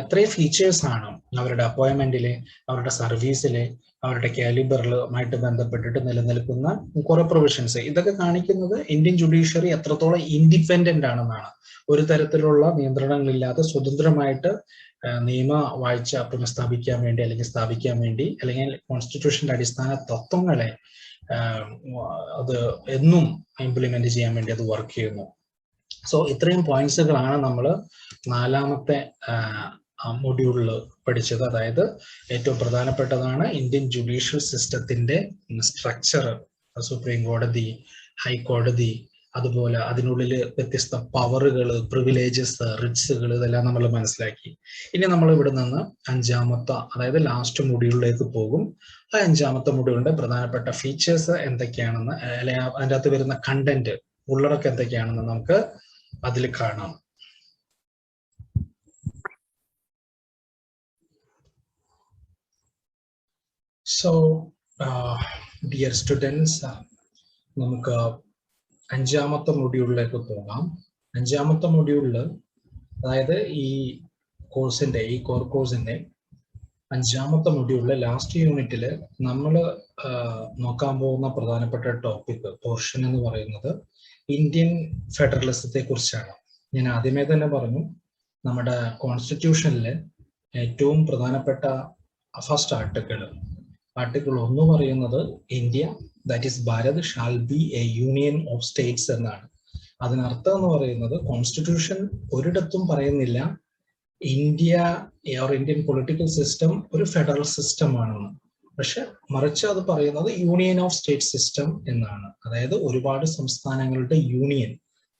ഇത്രയും features ആണ് അവരുടെ അപ്പോയിന്റ്മെന്റിലെ, അവരുടെ സർവീസിലെ, അവരുടെ കാലിബറിലുമായിട്ട് ബന്ധപ്പെട്ടിട്ട് നിലനിൽക്കുന്ന കുറെ provisions. ഇതൊക്കെ കാണിക്കുന്നത് ഇന്ത്യൻ ജുഡീഷ്യറി എത്രത്തോളം ഇൻഡിപെൻഡന്റ് ആണെന്നാണ്. ഒരു തരത്തിലുള്ള നിയന്ത്രണങ്ങളില്ലാതെ സ്വതന്ത്രമായിട്ട് നിയമ വാഴ്ച പുനഃസ്ഥാപിക്കാൻ വേണ്ടി അല്ലെങ്കിൽ സ്ഥാപിക്കാൻ വേണ്ടി അല്ലെങ്കിൽ കോൺസ്റ്റിറ്റ്യൂഷന്റെ അടിസ്ഥാന തത്വങ്ങളെ അത് എന്നും ഇംപ്ലിമെന്റ് ചെയ്യാൻ വേണ്ടി അത് വർക്ക് ചെയ്യുന്നു. സോ ഇത്രയും പോയിന്റ്സുകളാണ് നമ്മൾ 4ാമത്തെ മൊഡ്യൂളിൽ പഠിച്ചത്. അതായത് ഏറ്റവും പ്രധാനപ്പെട്ടതാണ് ഇന്ത്യൻ ജുഡീഷ്യൽ സിസ്റ്റത്തിന്റെ സ്ട്രക്ചർ, സുപ്രീം കോടതി, ഹൈക്കോടതി, അതുപോലെ അതിനുള്ളിൽ വ്യത്യസ്ത പവറുകൾ, പ്രിവിലേജസ്, റിറ്റ്സുകൾ, ഇതെല്ലാം നമ്മൾ മനസ്സിലാക്കി. ഇനി നമ്മൾ ഇവിടെ നിന്ന് 5ാമത്തെ, അതായത് ലാസ്റ്റ് മൊഡ്യൂളിലേക്ക് പോകും. ആ 5ാമത്തെ മൊഡ്യൂളിന്റെ പ്രധാനപ്പെട്ട ഫീച്ചേഴ്സ് എന്തൊക്കെയാണെന്ന്, അല്ലെങ്കിൽ അതിൻ്റെ അകത്ത് വരുന്ന കണ്ടന്റ്, ഉള്ളടക്കം എന്തൊക്കെയാണെന്ന് നമുക്ക് അതിൽ കാണാം. സോ ഡിയർ സ്റ്റുഡൻസ്, നമുക്ക് 5ാമത്തെ മൊഡ്യൂളിലേക്ക് പോകാം. 5ാമത്തെ മൊഡ്യൂളിൽ, അതായത് ഈ കോഴ്സിന്റെ, ഈ കോർ കോഴ്സിന്റെ 5ാമത്തെ മൊഡ്യൂളിലെ ലാസ്റ്റ് യൂണിറ്റിൽ നമ്മൾ നോക്കാൻ പോകുന്ന പ്രധാനപ്പെട്ട ടോപ്പിക്, പോർഷൻ എന്ന് പറയുന്നത് ഇന്ത്യൻ ഫെഡറലിസത്തെ കുറിച്ചാണ്. ഞാൻ ആദ്യമേ തന്നെ പറഞ്ഞു, നമ്മുടെ കോൺസ്റ്റിറ്റ്യൂഷനിലെ ഏറ്റവും പ്രധാനപ്പെട്ട ഫസ്റ്റ് ആർട്ടിക്കിൾ 1 പറയുന്നത് India, that is Bharat, shall be A union of States എന്നാണ്. അതിനർത്ഥം എന്ന് പറയുന്നത്, കോൺസ്റ്റിറ്റ്യൂഷൻ ഒരിടത്തും പറയുന്നില്ല India or Indian political system ഒരു ഫെഡറൽ സിസ്റ്റം ആണെന്ന്. പക്ഷെ മറിച്ച് അത് പറയുന്നത് യൂണിയൻ ഓഫ് സ്റ്റേറ്റ് സിസ്റ്റം എന്നാണ്. അതായത് ഒരുപാട് സംസ്ഥാനങ്ങളുടെ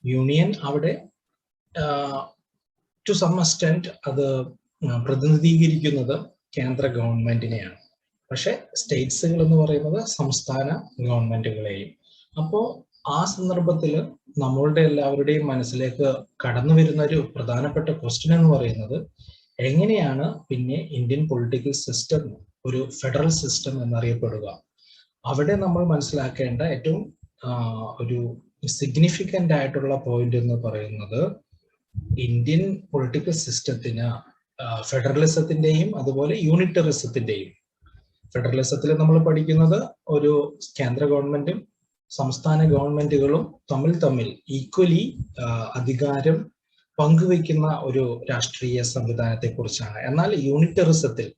യൂണിയൻ അവിടെ ടു സം എക്സ്റ്റെന്റ് അത് പ്രതിനിധീകരിക്കുന്നത് കേന്ദ്ര ഗവൺമെന്റിനെയാണ്. പക്ഷെ സ്റ്റേറ്റ്സുകൾ എന്ന് പറയുന്നത് സംസ്ഥാന ഗവൺമെന്റുകളെയും. അപ്പോൾ ആ സന്ദർഭത്തിൽ നമ്മളുടെ എല്ലാവരുടെയും മനസ്സിലേക്ക് കടന്നു വരുന്ന ഒരു പ്രധാനപ്പെട്ട ക്വസ്റ്റ്യൻ എന്ന് പറയുന്നത്, എങ്ങനെയാണ് പിന്നെ ഇന്ത്യൻ പൊളിറ്റിക്കൽ സിസ്റ്റം ഒരു ഫെഡറൽ സിസ്റ്റം എന്നറിയപ്പെടുക? അവിടെ നമ്മൾ മനസ്സിലാക്കേണ്ട ഏറ്റവും ഒരു സിഗ്നിഫിക്കന്റ് ആയിട്ടുള്ള പോയിന്റ് എന്ന് പറയുന്നത്, ഇന്ത്യൻ പൊളിറ്റിക്കൽ സിസ്റ്റത്തിന് ഫെഡറലിസത്തിന്റെയും അതുപോലെ യൂണിറ്ററിസത്തിന്റെയും, ഫെഡറലിസത്തിൽ നമ്മൾ പഠിക്കുന്നത് ഒരു കേന്ദ്ര ഗവൺമെന്റും സംസ്ഥാന ഗവൺമെന്റുകളും തമ്മിൽ ഈക്വലി അധികാരം പങ്കുവയ്ക്കുന്ന ഒരു രാഷ്ട്രീയ സംവിധാനത്തെ കുറിച്ചാണ്. എന്നാൽ യൂണിറ്ററിസത്തിൽ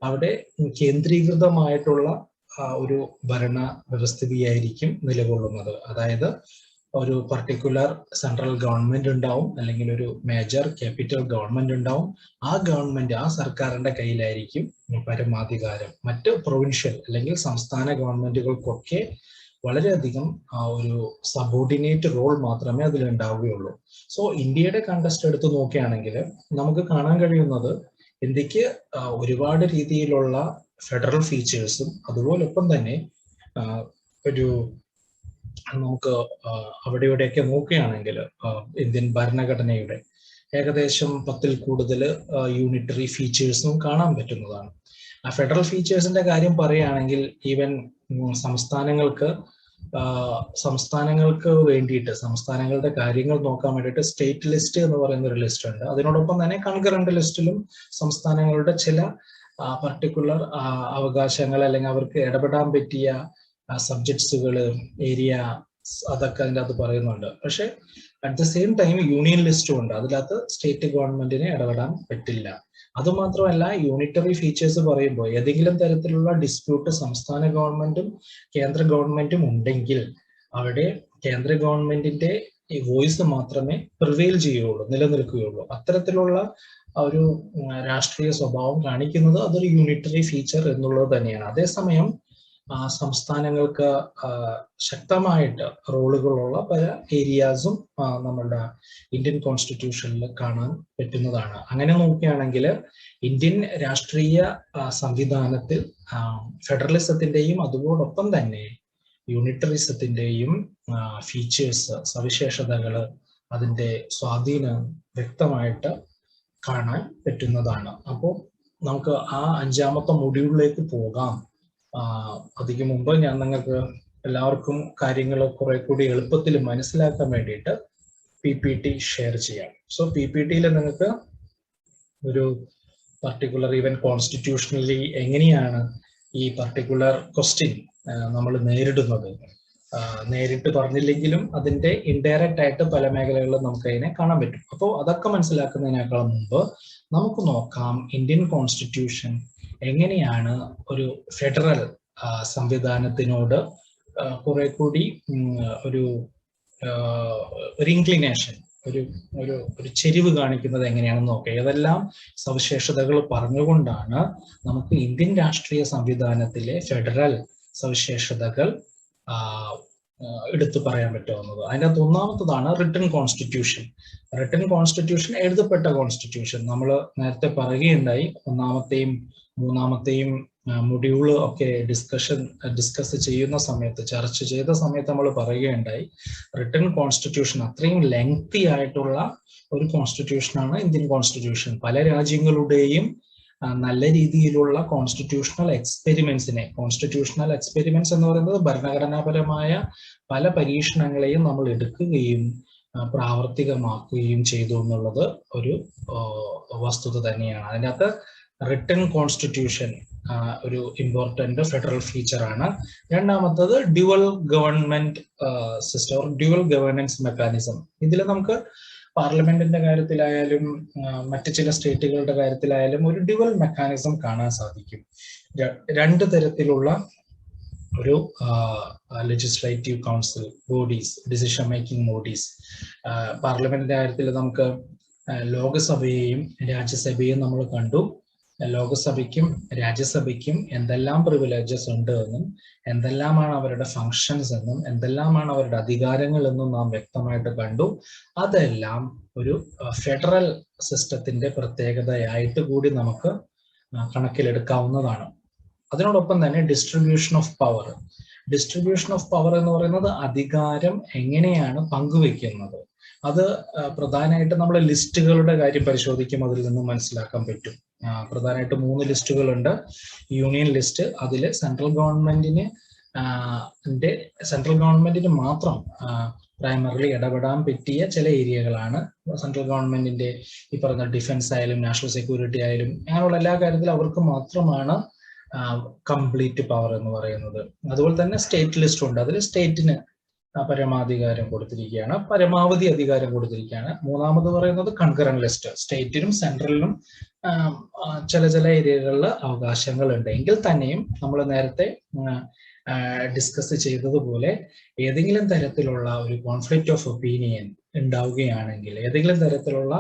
അവിടെ കേന്ദ്രീകൃതമായിട്ടുള്ള ഒരു ഭരണ വ്യവസ്ഥിതിയായിരിക്കും നിലകൊള്ളുന്നത്. അതായത് ഒരു പർട്ടിക്കുലർ സെൻട്രൽ ഗവൺമെന്റ് ഉണ്ടാവും, അല്ലെങ്കിൽ ഒരു മേജർ ക്യാപിറ്റൽ ഗവൺമെന്റ് ഉണ്ടാവും. ആ ഗവൺമെന്റ്, ആ സർക്കാരിന്റെ കയ്യിലായിരിക്കും പരമാധികാരം. മറ്റ് പ്രൊവിൻഷ്യൽ അല്ലെങ്കിൽ സംസ്ഥാന ഗവൺമെന്റുകൾക്കൊക്കെ വളരെയധികം ഒരു സബോർഡിനേറ്റ് റോൾ മാത്രമേ അതിലുണ്ടാവുകയുള്ളൂ. സോ ഇന്ത്യയുടെ കണ്ടസ്റ്റ് എടുത്ത് നോക്കുകയാണെങ്കിൽ നമുക്ക് കാണാൻ കഴിയുന്നത്, ഇന്ത്യക്ക് ഒരുപാട് രീതിയിലുള്ള ഫെഡറൽ ഫീച്ചേഴ്സും അതുപോലൊപ്പം തന്നെ ഒരു നമുക്ക് അവിടെ ഇവിടെയൊക്കെ നോക്കുകയാണെങ്കിൽ ഇന്ത്യൻ ഭരണഘടനയുടെ ഏകദേശം 10ൽ കൂടുതൽ യൂണിറ്ററി ഫീച്ചേഴ്സും കാണാൻ പറ്റുന്നതാണ്. ആ ഫെഡറൽ ഫീച്ചേഴ്സിന്റെ കാര്യം പറയുകയാണെങ്കിൽ, ഈവൻ സംസ്ഥാനങ്ങൾക്ക് വേണ്ടിയിട്ട്, സംസ്ഥാനങ്ങളുടെ കാര്യങ്ങൾ നോക്കാൻ വേണ്ടിയിട്ട് സ്റ്റേറ്റ് ലിസ്റ്റ് എന്ന് പറയുന്ന ഒരു ലിസ്റ്റ് ഉണ്ട്. അതിനോടൊപ്പം തന്നെ കൺകറന്റ് ലിസ്റ്റിലും സംസ്ഥാനങ്ങളുടെ ചില പർട്ടിക്കുലർ അവകാശങ്ങൾ അല്ലെങ്കിൽ അവർക്ക് ഇടപെടാൻ പറ്റിയ സബ്ജക്ട്സുകൾ, ഏരിയ, അതൊക്കെ അതിൻ്റെ അകത്ത് പറയുന്നുണ്ട്. പക്ഷെ at the same time union ലിസ്റ്റും ഉണ്ട്. അതിനകത്ത് സ്റ്റേറ്റ് ഗവൺമെന്റിന് ഇടപെടാൻ പറ്റില്ല. അതുമാത്രമല്ല, യൂണിറ്ററി ഫീച്ചേഴ്സ് പറയുമ്പോൾ ഏതെങ്കിലും തരത്തിലുള്ള ഡിസ്പ്യൂട്ട് സംസ്ഥാന ഗവൺമെന്റും കേന്ദ്ര ഗവൺമെന്റും ഉണ്ടെങ്കിൽ അവിടെ കേന്ദ്ര ഗവൺമെന്റിന്റെ ഈ വോയിസ് മാത്രമേ പ്രിവെയിൽ ചെയ്യുകയുള്ളൂ, നിലനിൽക്കുകയുള്ളൂ. അത്തരത്തിലുള്ള ഒരു രാഷ്ട്രീയ സ്വഭാവം കാണിക്കുന്നത് അതൊരു യൂണിറ്ററി ഫീച്ചർ എന്നുള്ളത് തന്നെയാണ്. അതേസമയം സംസ്ഥാനങ്ങൾക്ക് ശക്തമായിട്ട് റോളുകളുള്ള പല ഏരിയാസും നമ്മളുടെ ഇന്ത്യൻ കോൺസ്റ്റിറ്റ്യൂഷനിൽ കാണാൻ പറ്റുന്നതാണ്. അങ്ങനെ നോക്കുകയാണെങ്കിൽ ഇന്ത്യൻ രാഷ്ട്രീയ സംവിധാനത്തിൽ ഫെഡറലിസത്തിന്റെയും അതുപോലൊപ്പം തന്നെ യൂണിറ്ററിസത്തിന്റെയും ഫീച്ചേഴ്സ്, സവിശേഷതകൾ, അതിന്റെ സ്വാധീനം വ്യക്തമായിട്ട് കാണാൻ പറ്റുന്നതാണ്. അപ്പോൾ നമുക്ക് ആ 5ാമത്തെ മൊഡ്യൂളിലേക്ക് പോകാം. അതിന് മുമ്പ് ഞാൻ നിങ്ങൾക്ക് എല്ലാവർക്കും കാര്യങ്ങൾ കുറെ കൂടി എളുപ്പത്തിൽ മനസ്സിലാക്കാൻ വേണ്ടിയിട്ട് PPT ഷെയർ ചെയ്യാം. സോ PPTയിൽ നിങ്ങൾക്ക് ഒരു പർട്ടിക്കുലർ ഈവൻ കോൺസ്റ്റിറ്റ്യൂഷണലി എങ്ങനെയാണ് ഈ പർട്ടിക്കുലർ ക്വസ്റ്റ്യൻ നമ്മൾ നേരിടുന്നത്, നേരിട്ട് പറഞ്ഞില്ലെങ്കിലും അതിന്റെ ഇൻഡയറക്റ്റ് ആയിട്ട് പല മേഖലകളിലും നമുക്ക് അതിനെ കാണാൻ പറ്റും. അപ്പോൾ അതൊക്കെ മനസ്സിലാക്കുന്നതിനേക്കാൾ മുമ്പ് നമുക്ക് നോക്കാം ഇന്ത്യൻ കോൺസ്റ്റിറ്റ്യൂഷൻ എങ്ങനെയാണ് ഒരു ഫെഡറൽ സംവിധാനത്തിനോട് കുറെ കൂടി ഒരു ഇൻക്ലിനേഷൻ, ഒരു ഒരു ഒരു ചെരിവ് കാണിക്കുന്നത് എങ്ങനെയാണെന്ന് നോക്കാം. ഏതെല്ലാം സവിശേഷതകൾ പറഞ്ഞുകൊണ്ടാണ് നമുക്ക് ഇന്ത്യൻ രാഷ്ട്രീയ സംവിധാനത്തിലെ ഫെഡറൽ സവിശേഷതകൾ എടുത്തു പറയാൻ പറ്റാവുന്നത്. അതിനകത്ത് ഒന്നാമത്തതാണ് റിട്ടൺ കോൺസ്റ്റിറ്റ്യൂഷൻ. റിട്ടൺ കോൺസ്റ്റിറ്റ്യൂഷൻ, എഴുതപ്പെട്ട കോൺസ്റ്റിറ്റ്യൂഷൻ. നമ്മൾ നേരത്തെ പറയുകയുണ്ടായി, ഒന്നാമത്തെയും മൂന്നാമത്തെയും മൊഡ്യൂള് ഒക്കെ ഡിസ്കസ് ചെയ്യുന്ന സമയത്ത്, ചർച്ച ചെയ്ത സമയത്ത് നമ്മൾ പറയുകയുണ്ടായി, റിട്ടൺ കോൺസ്റ്റിറ്റ്യൂഷൻ അത്രയും ലെങ്തി ആയിട്ടുള്ള ഒരു കോൺസ്റ്റിറ്റ്യൂഷനാണ് ഇന്ത്യൻ കോൺസ്റ്റിറ്റ്യൂഷൻ. പല രാജ്യങ്ങളുടെയും നല്ല രീതിയിലുള്ള കോൺസ്റ്റിറ്റ്യൂഷണൽ എക്സ്പെരിമെന്റ്സ് എന്ന് പറയുന്നത് ഭരണഘടനാപരമായ പല പരീക്ഷണങ്ങളെയും നമ്മൾ എടുക്കുകയും പ്രാവർത്തികമാക്കുകയും ചെയ്തു എന്നുള്ളത് ഒരു വസ്തുത തന്നെയാണ്. അതിനകത്ത് റിട്ടൺ കോൺസ്റ്റിറ്റ്യൂഷൻ ഒരു ഇമ്പോർട്ടന്റ് ഫെഡറൽ ഫീച്ചർ ആണ്. രണ്ടാമത്തത് dual government system, dual governance mechanism. ഇതിൽ നമുക്ക് പാർലമെന്റിന്റെ കാര്യത്തിലായാലും മറ്റ് ചില സ്റ്റേറ്റുകളുടെ കാര്യത്തിലായാലും ഒരു ഡ്യുവൽ മെക്കാനിസം കാണാൻ സാധിക്കും. രണ്ട് തരത്തിലുള്ള ഒരു legislative council bodies, decision making bodies. പാർലമെന്റിന്റെ കാര്യത്തിൽ നമുക്ക് ലോകസഭയെയും രാജ്യസഭയെയും നമ്മൾ കണ്ടു. ലോകസഭയ്ക്കും രാജ്യസഭയ്ക്കും എന്തെല്ലാം പ്രിവിലേജസ് ഉണ്ട് എന്നും എന്തെല്ലാമാണ് അവരുടെ ഫങ്ഷൻസ് എന്നും എന്തെല്ലാമാണ് അവരുടെ അധികാരങ്ങൾ എന്നും നാം വ്യക്തമായിട്ട് കണ്ടു. അതെല്ലാം ഒരു ഫെഡറൽ സിസ്റ്റത്തിന്റെ പ്രത്യേകതയായിട്ട് കൂടി നമുക്ക് കണക്കിലെടുക്കാവുന്നതാണ്. അതിനോടൊപ്പം തന്നെ distribution of power. Distribution of power എന്ന് പറയുന്നത് അധികാരം എങ്ങനെയാണ് പങ്കുവെക്കുന്നത്. അത് പ്രധാനമായിട്ട് നമ്മൾ ലിസ്റ്റുകളുടെ കാര്യം പരിശോധിക്കും, അതിൽ നിന്ന് മനസ്സിലാക്കാൻ പറ്റും. പ്രധാനമായിട്ട് 3 ലിസ്റ്റുകളുണ്ട്. യൂണിയൻ ലിസ്റ്റ്, അതിൽ സെൻട്രൽ ഗവൺമെന്റിന് മാത്രം പ്രൈമറിലി ഇടപെടാൻ പറ്റിയ ചില ഏരിയകളാണ്. സെൻട്രൽ ഗവൺമെന്റിന്റെ ഈ പറഞ്ഞ ഡിഫൻസ് ആയാലും നാഷണൽ സെക്യൂരിറ്റി ആയാലും അങ്ങനെയുള്ള എല്ലാ കാര്യത്തിലും അവർക്ക് മാത്രമാണ് കംപ്ലീറ്റ് പവർ എന്ന് പറയുന്നത്. അതുപോലെ തന്നെ സ്റ്റേറ്റ് ലിസ്റ്റ് ഉണ്ട്, അതിൽ സ്റ്റേറ്റിന് പരമാധികാരം കൊടുത്തിരിക്കുകയാണ്, പരമാവധി അധികാരം കൊടുത്തിരിക്കുകയാണ്. മൂന്നാമത് പറയുന്നത് കൺകറന്റ് ലിസ്റ്റ്. സ്റ്റേറ്റിനും സെൻട്രലിനും ചില ഏരിയകളിൽ അവകാശങ്ങൾ ഉണ്ട്. എങ്കിൽ തന്നെയും നമ്മൾ നേരത്തെ ഡിസ്കസ് ചെയ്തതുപോലെ ഏതെങ്കിലും തരത്തിലുള്ള ഒരു കോൺഫ്ലിക്റ്റ് ഓഫ് ഒപ്പീനിയൻ ഉണ്ടാവുകയാണെങ്കിൽ, ഏതെങ്കിലും തരത്തിലുള്ള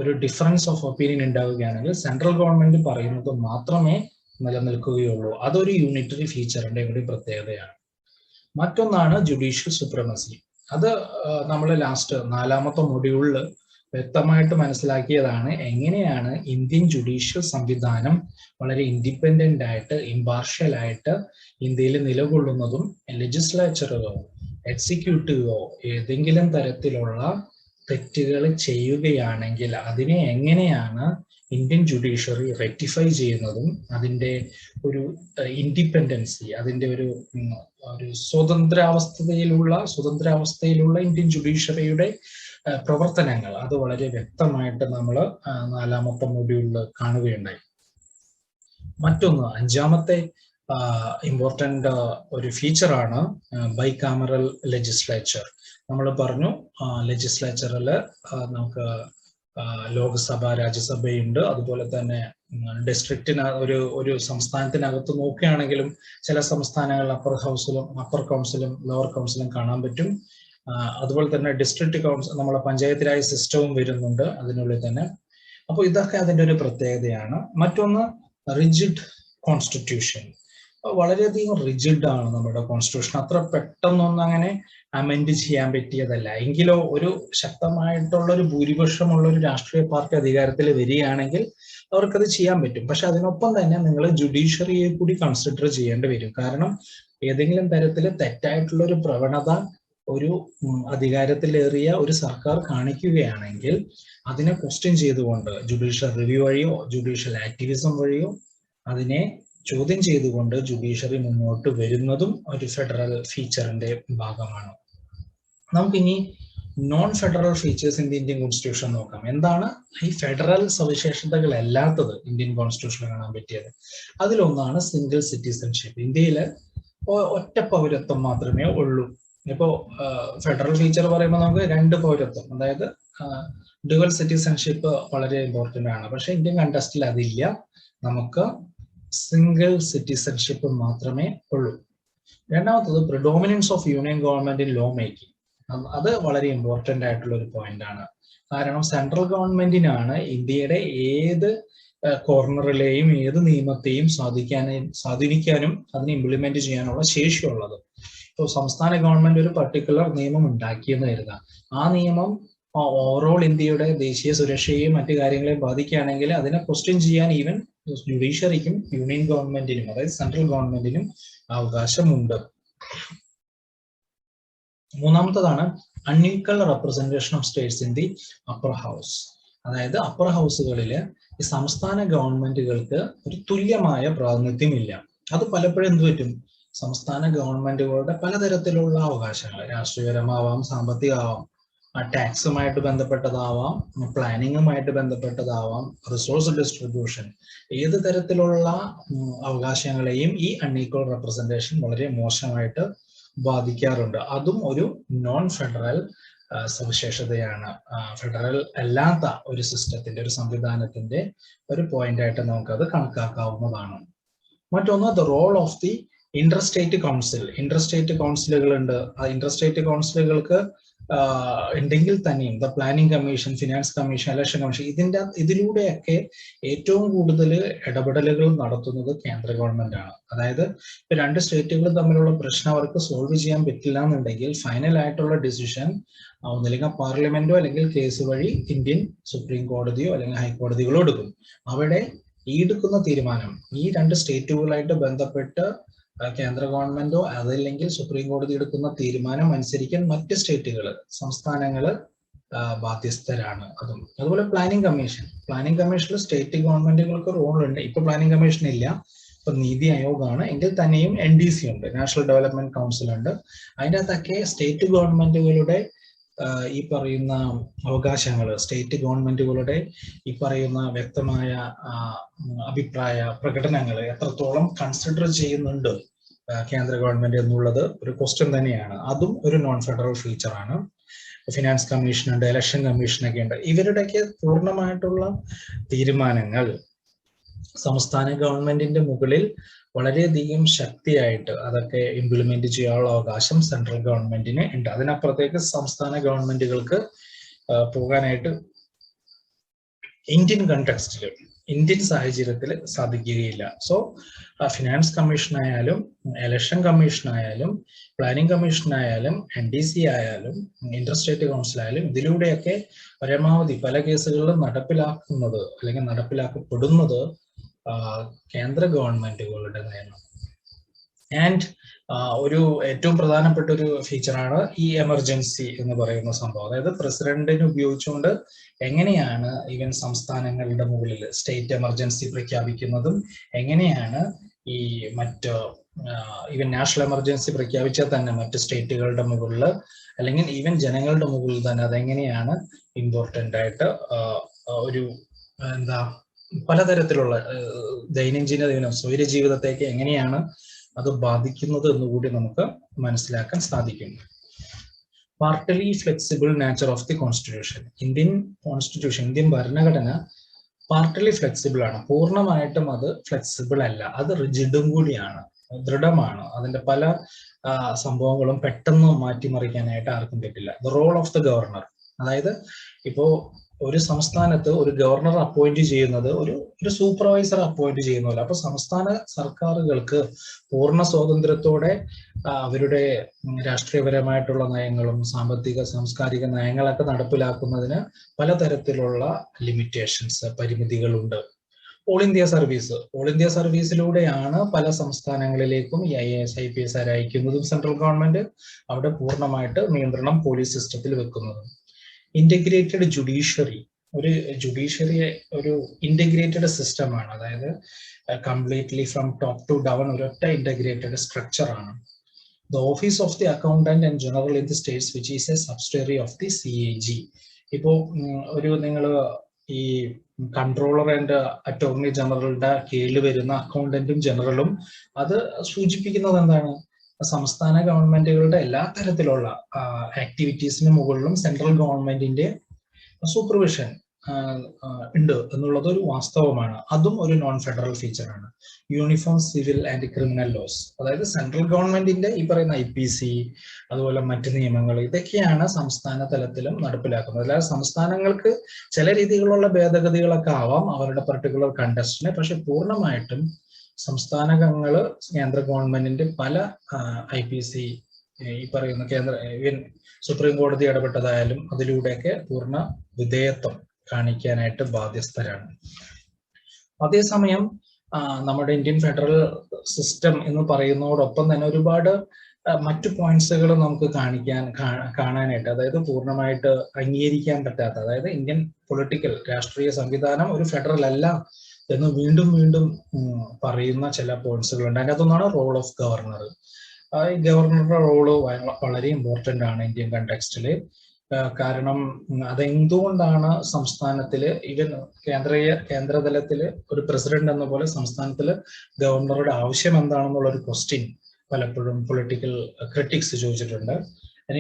ഒരു ഡിഫറൻസ് ഓഫ് ഒപ്പീനിയൻ ഉണ്ടാവുകയാണെങ്കിൽ സെൻട്രൽ ഗവൺമെന്റ് പറയുന്നത് മാത്രമേ നിലനിൽക്കുകയുള്ളൂ. അതൊരു യൂണിറ്ററി ഫീച്ചറിന്റെ കൂടി പ്രത്യേകതയാണ്. മറ്റൊന്നാണ് ജുഡീഷ്യൽ സുപ്രമസി. അത് നമ്മൾ ലാസ്റ്റ് 4ാമത്തെ മൊഡ്യൂളിൽ വ്യക്തമായിട്ട് മനസ്സിലാക്കിയതാണ്. എങ്ങനെയാണ് ഇന്ത്യൻ ജുഡീഷ്യൽ സംവിധാനം വളരെ ഇൻഡിപെൻഡന്റ് ആയിട്ട്, ഇമ്പാർഷ്യൽ ആയിട്ട് ഇന്ത്യയിൽ നിലകൊള്ളുന്നതും ലെജിസ്ലേച്ചറോ എക്സിക്യൂട്ടീവോ ഏതെങ്കിലും തരത്തിലുള്ള തെറ്റുകൾ ചെയ്യുകയാണെങ്കിൽ അതിനെ എങ്ങനെയാണ് ഇന്ത്യൻ ജുഡീഷ്യറി റെക്ടിഫൈ ചെയ്യുന്നതും അതിൻ്റെ ഒരു ഇൻഡിപെൻഡൻസി, അതിൻ്റെ ഒരു സ്വതന്ത്രാവസ്ഥയിലുള്ള ഇന്ത്യൻ ജുഡീഷ്യറിയുടെ പ്രവർത്തനങ്ങൾ, അത് വളരെ വ്യക്തമായിട്ട് നമ്മൾ 4ാമത്തെ മൊഡ്യൂളിൽ കാണുകയുണ്ടായി. മറ്റൊന്ന്, 5ാമത്തെ ഇമ്പോർട്ടൻ്റ് ഒരു ഫീച്ചറാണ് ബൈകാമറൽ ലെജിസ്ലേച്ചർ. നമ്മൾ പറഞ്ഞു ലെജിസ്ലേച്ചറിൽ നമുക്ക് ലോകസഭ, രാജ്യസഭയുണ്ട്. അതുപോലെ തന്നെ ഒരു സംസ്ഥാനത്തിനകത്ത് നോക്കുകയാണെങ്കിലും ചില സംസ്ഥാനങ്ങളിൽ അപ്പർ കൗൺസിലും ലോവർ കൗൺസിലും കാണാൻ പറ്റും. അതുപോലെ തന്നെ ഡിസ്ട്രിക്ട് കൗൺസിൽ, നമ്മളെ പഞ്ചായത്ത് രാജ് സിസ്റ്റവും വരുന്നുണ്ട് അതിനുള്ളിൽ തന്നെ. അപ്പോൾ ഇതൊക്കെ അതിൻ്റെ ഒരു പ്രത്യേകതയാണ്. മറ്റൊന്ന് റിജിഡ് കോൺസ്റ്റിറ്റ്യൂഷൻ. വളരെയധികം റിജിഡ് ആണ് നമ്മുടെ കോൺസ്റ്റിറ്റ്യൂഷൻ. അത്ര പെട്ടെന്നൊന്നും അങ്ങനെ അമെൻഡ് ചെയ്യാൻ പറ്റിയതല്ല. എങ്കിലോ ഒരു ശക്തമായിട്ടുള്ള ഒരു ഭൂരിപക്ഷമുള്ള ഒരു രാഷ്ട്രീയ പാർട്ടി അധികാരത്തിൽ വരികയാണെങ്കിൽ അവർക്കത് ചെയ്യാൻ പറ്റും. പക്ഷെ അതിനൊപ്പം തന്നെ നിങ്ങൾ ജുഡീഷ്യറിയെ കൂടി കൺസിഡർ ചെയ്യേണ്ടി വരും. കാരണം ഏതെങ്കിലും തരത്തിൽ തെറ്റായിട്ടുള്ള ഒരു പ്രവണത ഒരു അധികാരത്തിലേറിയ ഒരു സർക്കാർ കാണിക്കുകയാണെങ്കിൽ അതിനെ ക്വസ്റ്റ്യൻ ചെയ്തുകൊണ്ട് ജുഡീഷ്യൽ റിവ്യൂ വഴിയോ ജുഡീഷ്യൽ ആക്ടിവിസം വഴിയോ അതിനെ ചോദ്യം ചെയ്തുകൊണ്ട് ജുഡീഷ്യറി മുന്നോട്ട് വരുന്നതും ഒരു ഫെഡറൽ ഫീച്ചറിന്റെ ഭാഗമാണ്. നമുക്കിനി non federal features in the Indian constitution നോക്കാം. എന്താണ് ഈ ഫെഡറൽ സവിശേഷതകൾ അല്ലാത്തത് ഇന്ത്യൻ കോൺസ്റ്റിറ്റ്യൂഷനിൽ കാണാൻ പറ്റിയത്? അതിലൊന്നാണ് സിംഗിൾ സിറ്റിസൺഷിപ്പ്. ഇന്ത്യയിൽ ഒറ്റ പൗരത്വം മാത്രമേ ഉള്ളൂ. ഇപ്പോ ഫെഡറൽ ഫീച്ചർ പറയുമ്പോൾ നമുക്ക് 2 പൗരത്വം, അതായത് ഡ്യുവൽ സിറ്റിസൺഷിപ്പ് വളരെ ഇമ്പോർട്ടന്റ് ആണ്. പക്ഷെ ഇന്ത്യൻ കണ്ടസ്റ്റിൽ അതില്ല. നമുക്ക് സിംഗിൾ സിറ്റിസൺഷിപ്പ് മാത്രമേ ഉള്ളൂ. രണ്ടാമത്തത് predominance of union government in law making. അത് വളരെ ഇമ്പോർട്ടന്റ് ആയിട്ടുള്ള ഒരു പോയിന്റ് ആണ്. കാരണം സെൻട്രൽ ഗവൺമെന്റിനാണ് ഇന്ത്യയുടെ ഏത് കോർണറിലെയും ഏത് നിയമത്തെയും സ്വാധീനിക്കാനും അതിനെ ഇംപ്ലിമെന്റ് ചെയ്യാനുള്ള ശേഷിയുള്ളത്. ഇപ്പോൾ സംസ്ഥാന ഗവൺമെന്റ് ഒരു പർട്ടിക്കുലർ നിയമം ഉണ്ടാക്കിയെന്ന് കരുതാം. ആ നിയമം ഓവറോൾ ഇന്ത്യയുടെ ദേശീയ സുരക്ഷയെയും മറ്റു കാര്യങ്ങളെയും ബാധിക്കുകയാണെങ്കിൽ അതിനെ ക്വസ്റ്റ്യൻ ചെയ്യാൻ ഈവൻ ജുഡീഷ്യറിക്കും യൂണിയൻ ഗവൺമെന്റിനും, അതായത് സെൻട്രൽ ഗവൺമെന്റിനും അവകാശമുണ്ട്. മൂന്നാമത്തതാണ് unequal representation of states in the upper house. അതായത് അപ്പർ ഹൗസുകളില് ഈ സംസ്ഥാന ഗവൺമെന്റുകൾക്ക് ഒരു തുല്യമായ പ്രാതിനിധ്യം ഇല്ല. അത് പലപ്പോഴും എന്ത് പറ്റും, സംസ്ഥാന ഗവൺമെന്റുകളുടെ പലതരത്തിലുള്ള അവകാശങ്ങൾ, രാഷ്ട്രീയപരമാവാം, സാമ്പത്തികമാവാം, ടാക്സുമായിട്ട് ബന്ധപ്പെട്ടതാവാം, പ്ലാനിങ്ങുമായിട്ട് ബന്ധപ്പെട്ടതാവാം, റിസോഴ്സ് ഡിസ്ട്രിബ്യൂഷൻ, ഏത് തരത്തിലുള്ള അവകാശങ്ങളെയും ഈ അൺഈക്വൽ റെപ്രസെന്റേഷൻ വളരെ മോശമായിട്ട് ബാധിക്കാറുണ്ട്. അതും ഒരു നോൺ ഫെഡറൽ സവിശേഷതയാണ്. ഫെഡറൽ അല്ലാത്ത ഒരു സിസ്റ്റത്തിന്റെ, ഒരു സംവിധാനത്തിന്റെ ഒരു പോയിന്റ് ആയിട്ട് നമുക്കത് കണക്കാക്കാവുന്നതാണ്. മറ്റൊന്ന് the role of the interstate council. Interstate കൗൺസിലുകളുണ്ട്. ആ ഇന്റർസ്റ്റേറ്റ് കൗൺസിലുകൾക്ക് ഉണ്ടെങ്കിൽ തന്നെയും the planning commission, finance commission, election commission, ഇതിലൂടെയൊക്കെ ഏറ്റവും കൂടുതൽ ഇടപെടലുകൾ നടത്തുന്നത് കേന്ദ്ര ഗവൺമെന്റ് ആണ്. അതായത് ഇപ്പൊ രണ്ട് സ്റ്റേറ്റുകൾ തമ്മിലുള്ള പ്രശ്നം അവർക്ക് സോൾവ് ചെയ്യാൻ പറ്റില്ല എന്നുണ്ടെങ്കിൽ ഫൈനൽ ആയിട്ടുള്ള ഡിസിഷൻ ഒന്നില്ലെങ്കിൽ പാർലമെന്റോ അല്ലെങ്കിൽ കേസ് വഴി ഇന്ത്യൻ സുപ്രീം കോടതിയോ അല്ലെങ്കിൽ ഹൈക്കോടതികളോ എടുക്കും. അവിടെ ഈ എടുക്കുന്ന തീരുമാനം ഈ രണ്ട് സ്റ്റേറ്റുകളായിട്ട് ബന്ധപ്പെട്ട് കേന്ദ്ര ഗവൺമെന്റോ അതല്ലെങ്കിൽ സുപ്രീം കോടതി എടുക്കുന്ന തീരുമാനം അനുസരിക്കാൻ മറ്റ് സ്റ്റേറ്റുകൾ, സംസ്ഥാനങ്ങള് ബാധ്യസ്ഥരാണ്. അതുപോലെ പ്ലാനിംഗ് കമ്മീഷനിൽ സ്റ്റേറ്റ് ഗവൺമെന്റുകൾക്ക് റോൾ ഉണ്ട്. ഇപ്പൊ പ്ലാനിംഗ് കമ്മീഷൻ ഇല്ല, ഇപ്പൊ നീതി ആയോഗാണ്. എങ്കിൽ തന്നെയും NDC ഉണ്ട്, നാഷണൽ ഡെവലപ്മെന്റ് കൗൺസിൽ ഉണ്ട്. അതിൻ്റെ അകത്തൊക്കെ സ്റ്റേറ്റ് ഗവൺമെന്റുകളുടെ ഈ പറയുന്ന അവകാശങ്ങൾ, സ്റ്റേറ്റ് ഗവൺമെന്റുകളുടെ ഈ പറയുന്ന വ്യക്തമായ അഭിപ്രായ പ്രകടനങ്ങൾ എത്രത്തോളം കൺസിഡർ ചെയ്യുന്നുണ്ട് കേന്ദ്ര ഗവൺമെന്റ് എന്നുള്ളത് ഒരു ക്വസ്റ്റ്യൻ തന്നെയാണ്. അതും ഒരു നോൺ ഫെഡറൽ ഫീച്ചറാണ്. ഫിനാൻസ് കമ്മീഷൻ ഉണ്ട്, ഇലക്ഷൻ കമ്മീഷനൊക്കെ ഉണ്ട്. ഇവരുടെയൊക്കെ പൂർണ്ണമായിട്ടുള്ള തീരുമാനങ്ങൾ സംസ്ഥാന ഗവൺമെന്റിന്റെ മുകളിൽ വളരെയധികം ശക്തിയായിട്ട് അതൊക്കെ ഇംപ്ലിമെന്റ് ചെയ്യാനുള്ള അവകാശം സെൻട്രൽ ഗവൺമെന്റിന് ഉണ്ട്. അതിനപ്പുറത്തേക്ക് സംസ്ഥാന ഗവൺമെന്റുകൾക്ക് പോകാനായിട്ട് ഇന്ത്യൻ കണ്ടെക്സ്റ്റിൽ, ഇന്ത്യൻ സാഹചര്യത്തിൽ സാധിക്കുകയില്ല. സോ ഫിനാൻസ് കമ്മീഷൻ ആയാലും ഇലക്ഷൻ കമ്മീഷൻ ആയാലും പ്ലാനിംഗ് കമ്മീഷൻ ആയാലും NDC ആയാലും ഇന്റർസ്റ്റേറ്റ് കൗൺസിൽ ആയാലും ഇതിലൂടെയൊക്കെ പരമാവധി പല കേസുകളിലും നടപ്പിലാക്കുന്നത് അല്ലെങ്കിൽ നടപ്പിലാക്കപ്പെടുന്നത് കേന്ദ്ര ഗവൺമെന്റുകളുടെ നയമാണ്. ആൻഡ് ഒരു ഏറ്റവും പ്രധാനപ്പെട്ട ഒരു ഫീച്ചറാണ് ഈ എമർജൻസി എന്ന് പറയുന്ന സംഭവം. അതായത് പ്രസിഡന്റിനെ ഉപയോഗിച്ചുകൊണ്ട് എങ്ങനെയാണ് ഈവൻ സംസ്ഥാനങ്ങളുടെ മുകളിൽ സ്റ്റേറ്റ് എമർജൻസി പ്രഖ്യാപിക്കുന്നതും, എങ്ങനെയാണ് ഈ മറ്റ് ഈവൻ നാഷണൽ എമർജൻസി പ്രഖ്യാപിച്ചാൽ തന്നെ മറ്റ് സ്റ്റേറ്റുകളുടെ മുകളിൽ അല്ലെങ്കിൽ ഈവൻ ജനങ്ങളുടെ മുകളിൽ തന്നെ അതെങ്ങനെയാണ് ഇമ്പോർട്ടൻ്റ് ആയിട്ട് ഒരു പലതരത്തിലുള്ള ദൈനംദിന സ്വൈര ജീവിതത്തേക്ക് എങ്ങനെയാണ് അത് ബാധിക്കുന്നത് എന്നുകൂടി നമുക്ക് മനസ്സിലാക്കാൻ സാധിക്കും. Partly flexible nature of the constitution. Indian ഭരണഘടന പാർട്ടലി ഫ്ലെക്സിബിൾ ആണ്. പൂർണ്ണമായിട്ടും അത് ഫ്ലെക്സിബിൾ അല്ല, അത് റിജിഡും കൂടിയാണ്, ദൃഢമാണ്. അതിന്റെ പല സംഭവങ്ങളും പെട്ടെന്ന് മാറ്റിമറിക്കാനായിട്ട് ആർക്കും പറ്റില്ല. The role of the governor, അതായത് ഇപ്പോ ഒരു സംസ്ഥാനത്ത് ഒരു ഗവർണർ അപ്പോയിന്റ് ചെയ്യുന്നത് ഒരു സൂപ്പർവൈസർ അപ്പോയിന്റ് ചെയ്യുന്നില്ല. അപ്പൊ സംസ്ഥാന സർക്കാരുകൾക്ക് പൂർണ്ണ സ്വാതന്ത്ര്യത്തോടെ അവരുടെ രാഷ്ട്രീയപരമായിട്ടുള്ള നയങ്ങളും സാമ്പത്തിക സാംസ്കാരിക നയങ്ങളൊക്കെ നടപ്പിലാക്കുന്നതിന് പലതരത്തിലുള്ള ലിമിറ്റേഷൻസ്, പരിമിതികളുണ്ട്. ഓൾ ഇന്ത്യ സർവീസിലൂടെയാണ് പല സംസ്ഥാനങ്ങളിലേക്കും ഈ IAS IPS അയക്കുന്നതും സെൻട്രൽ ഗവൺമെന്റ്. അവിടെ പൂർണ്ണമായിട്ട് നിയന്ത്രണം പോലീസ് സിസ്റ്റത്തിൽ വെക്കുന്നതും. ഇന്റഗ്രേറ്റഡ് ജുഡീഷ്യറി, ഒരു ഇന്റഗ്രേറ്റഡ് സിസ്റ്റമാണ്. അതായത് completely from top to down ഒരൊറ്റ ഇന്റഗ്രേറ്റഡ് സ്ട്രക്ചർ ആണ്. The office of the accountant and general in the states which is a subsidiary of the CAG. ഇപ്പോ നിങ്ങൾ ഈ കൺട്രോളർ ആൻഡ് അറ്റോർണി ജനറലുടെ കീഴിൽ വരുന്ന അക്കൗണ്ടന്റും ജനറലും അത് സൂചിപ്പിക്കുന്നത് എന്താണ്? സംസ്ഥാന ഗവൺമെന്റുകളുടെ എല്ലാ തരത്തിലുള്ള ആക്ടിവിറ്റീസിന് മുകളിലും സെൻട്രൽ ഗവൺമെന്റിന്റെ സൂപ്പർവിഷൻ ഉണ്ട് എന്നുള്ളത് ഒരു വാസ്തവമാണ്. അതും ഒരു നോൺ ഫെഡറൽ ഫീച്ചറാണ്. Uniform civil and criminal laws, അതായത് സെൻട്രൽ ഗവൺമെന്റിന്റെ ഈ പറയുന്ന IPC അതുപോലെ മറ്റ് നിയമങ്ങൾ, ഇതൊക്കെയാണ് സംസ്ഥാന തലത്തിലും നടപ്പിലാക്കുന്നത്. അല്ലാതെ സംസ്ഥാനങ്ങൾക്ക് ചില രീതിയിലുള്ള ഭേദഗതികളൊക്കെ ആവാം അവരുടെ പർട്ടിക്കുലർ കണ്ടസ്റ്റിന്, പക്ഷെ പൂർണ്ണമായിട്ടും സംസ്ഥാനങ്ങള് കേന്ദ്ര ഗവൺമെന്റിന്റെ പല IPC ഈ പറയുന്ന ഈവൻ സുപ്രീം കോടതി ഇടപെട്ടതായാലും അതിലൂടെയൊക്കെ പൂർണ്ണ വിധേയത്വം കാണിക്കാനായിട്ട് ബാധ്യസ്ഥരാണ്. അതേസമയം നമ്മുടെ ഇന്ത്യൻ ഫെഡറൽ സിസ്റ്റം എന്ന് പറയുന്നതോടൊപ്പം തന്നെ ഒരുപാട് മറ്റു പോയിന്റ്സുകൾ നമുക്ക് കാണാനായിട്ട്, അതായത് പൂർണ്ണമായിട്ട് അംഗീകരിക്കാൻ പറ്റാത്ത, അതായത് ഇന്ത്യൻ പൊളിറ്റിക്കൽ രാഷ്ട്രീയ സംവിധാനം ഒരു ഫെഡറൽ അല്ല എന്ന് വീണ്ടും വീണ്ടും പറയുന്ന ചില പോയിന്റ്സുകളുണ്ട്. അതിനകത്തൊന്നാണ് റോൾ ഓഫ് ഗവർണർ. ഈ ഗവർണറുടെ റോള് വളരെ ഇമ്പോർട്ടന്റ് ആണ് ഇന്ത്യൻ കണ്ടെക്സ്റ്റില്. കാരണം അതെന്തുകൊണ്ടാണ് സംസ്ഥാനത്തില് ഈവൻ കേന്ദ്രതലത്തില് ഒരു പ്രസിഡന്റ് എന്ന പോലെ സംസ്ഥാനത്തില് ഗവർണറുടെ ആവശ്യം എന്താണെന്നുള്ള ഒരു ക്വസ്റ്റ്യൻ പലപ്പോഴും പൊളിറ്റിക്കൽ ക്രിറ്റിക്സ് ചോദിച്ചിട്ടുണ്ട്.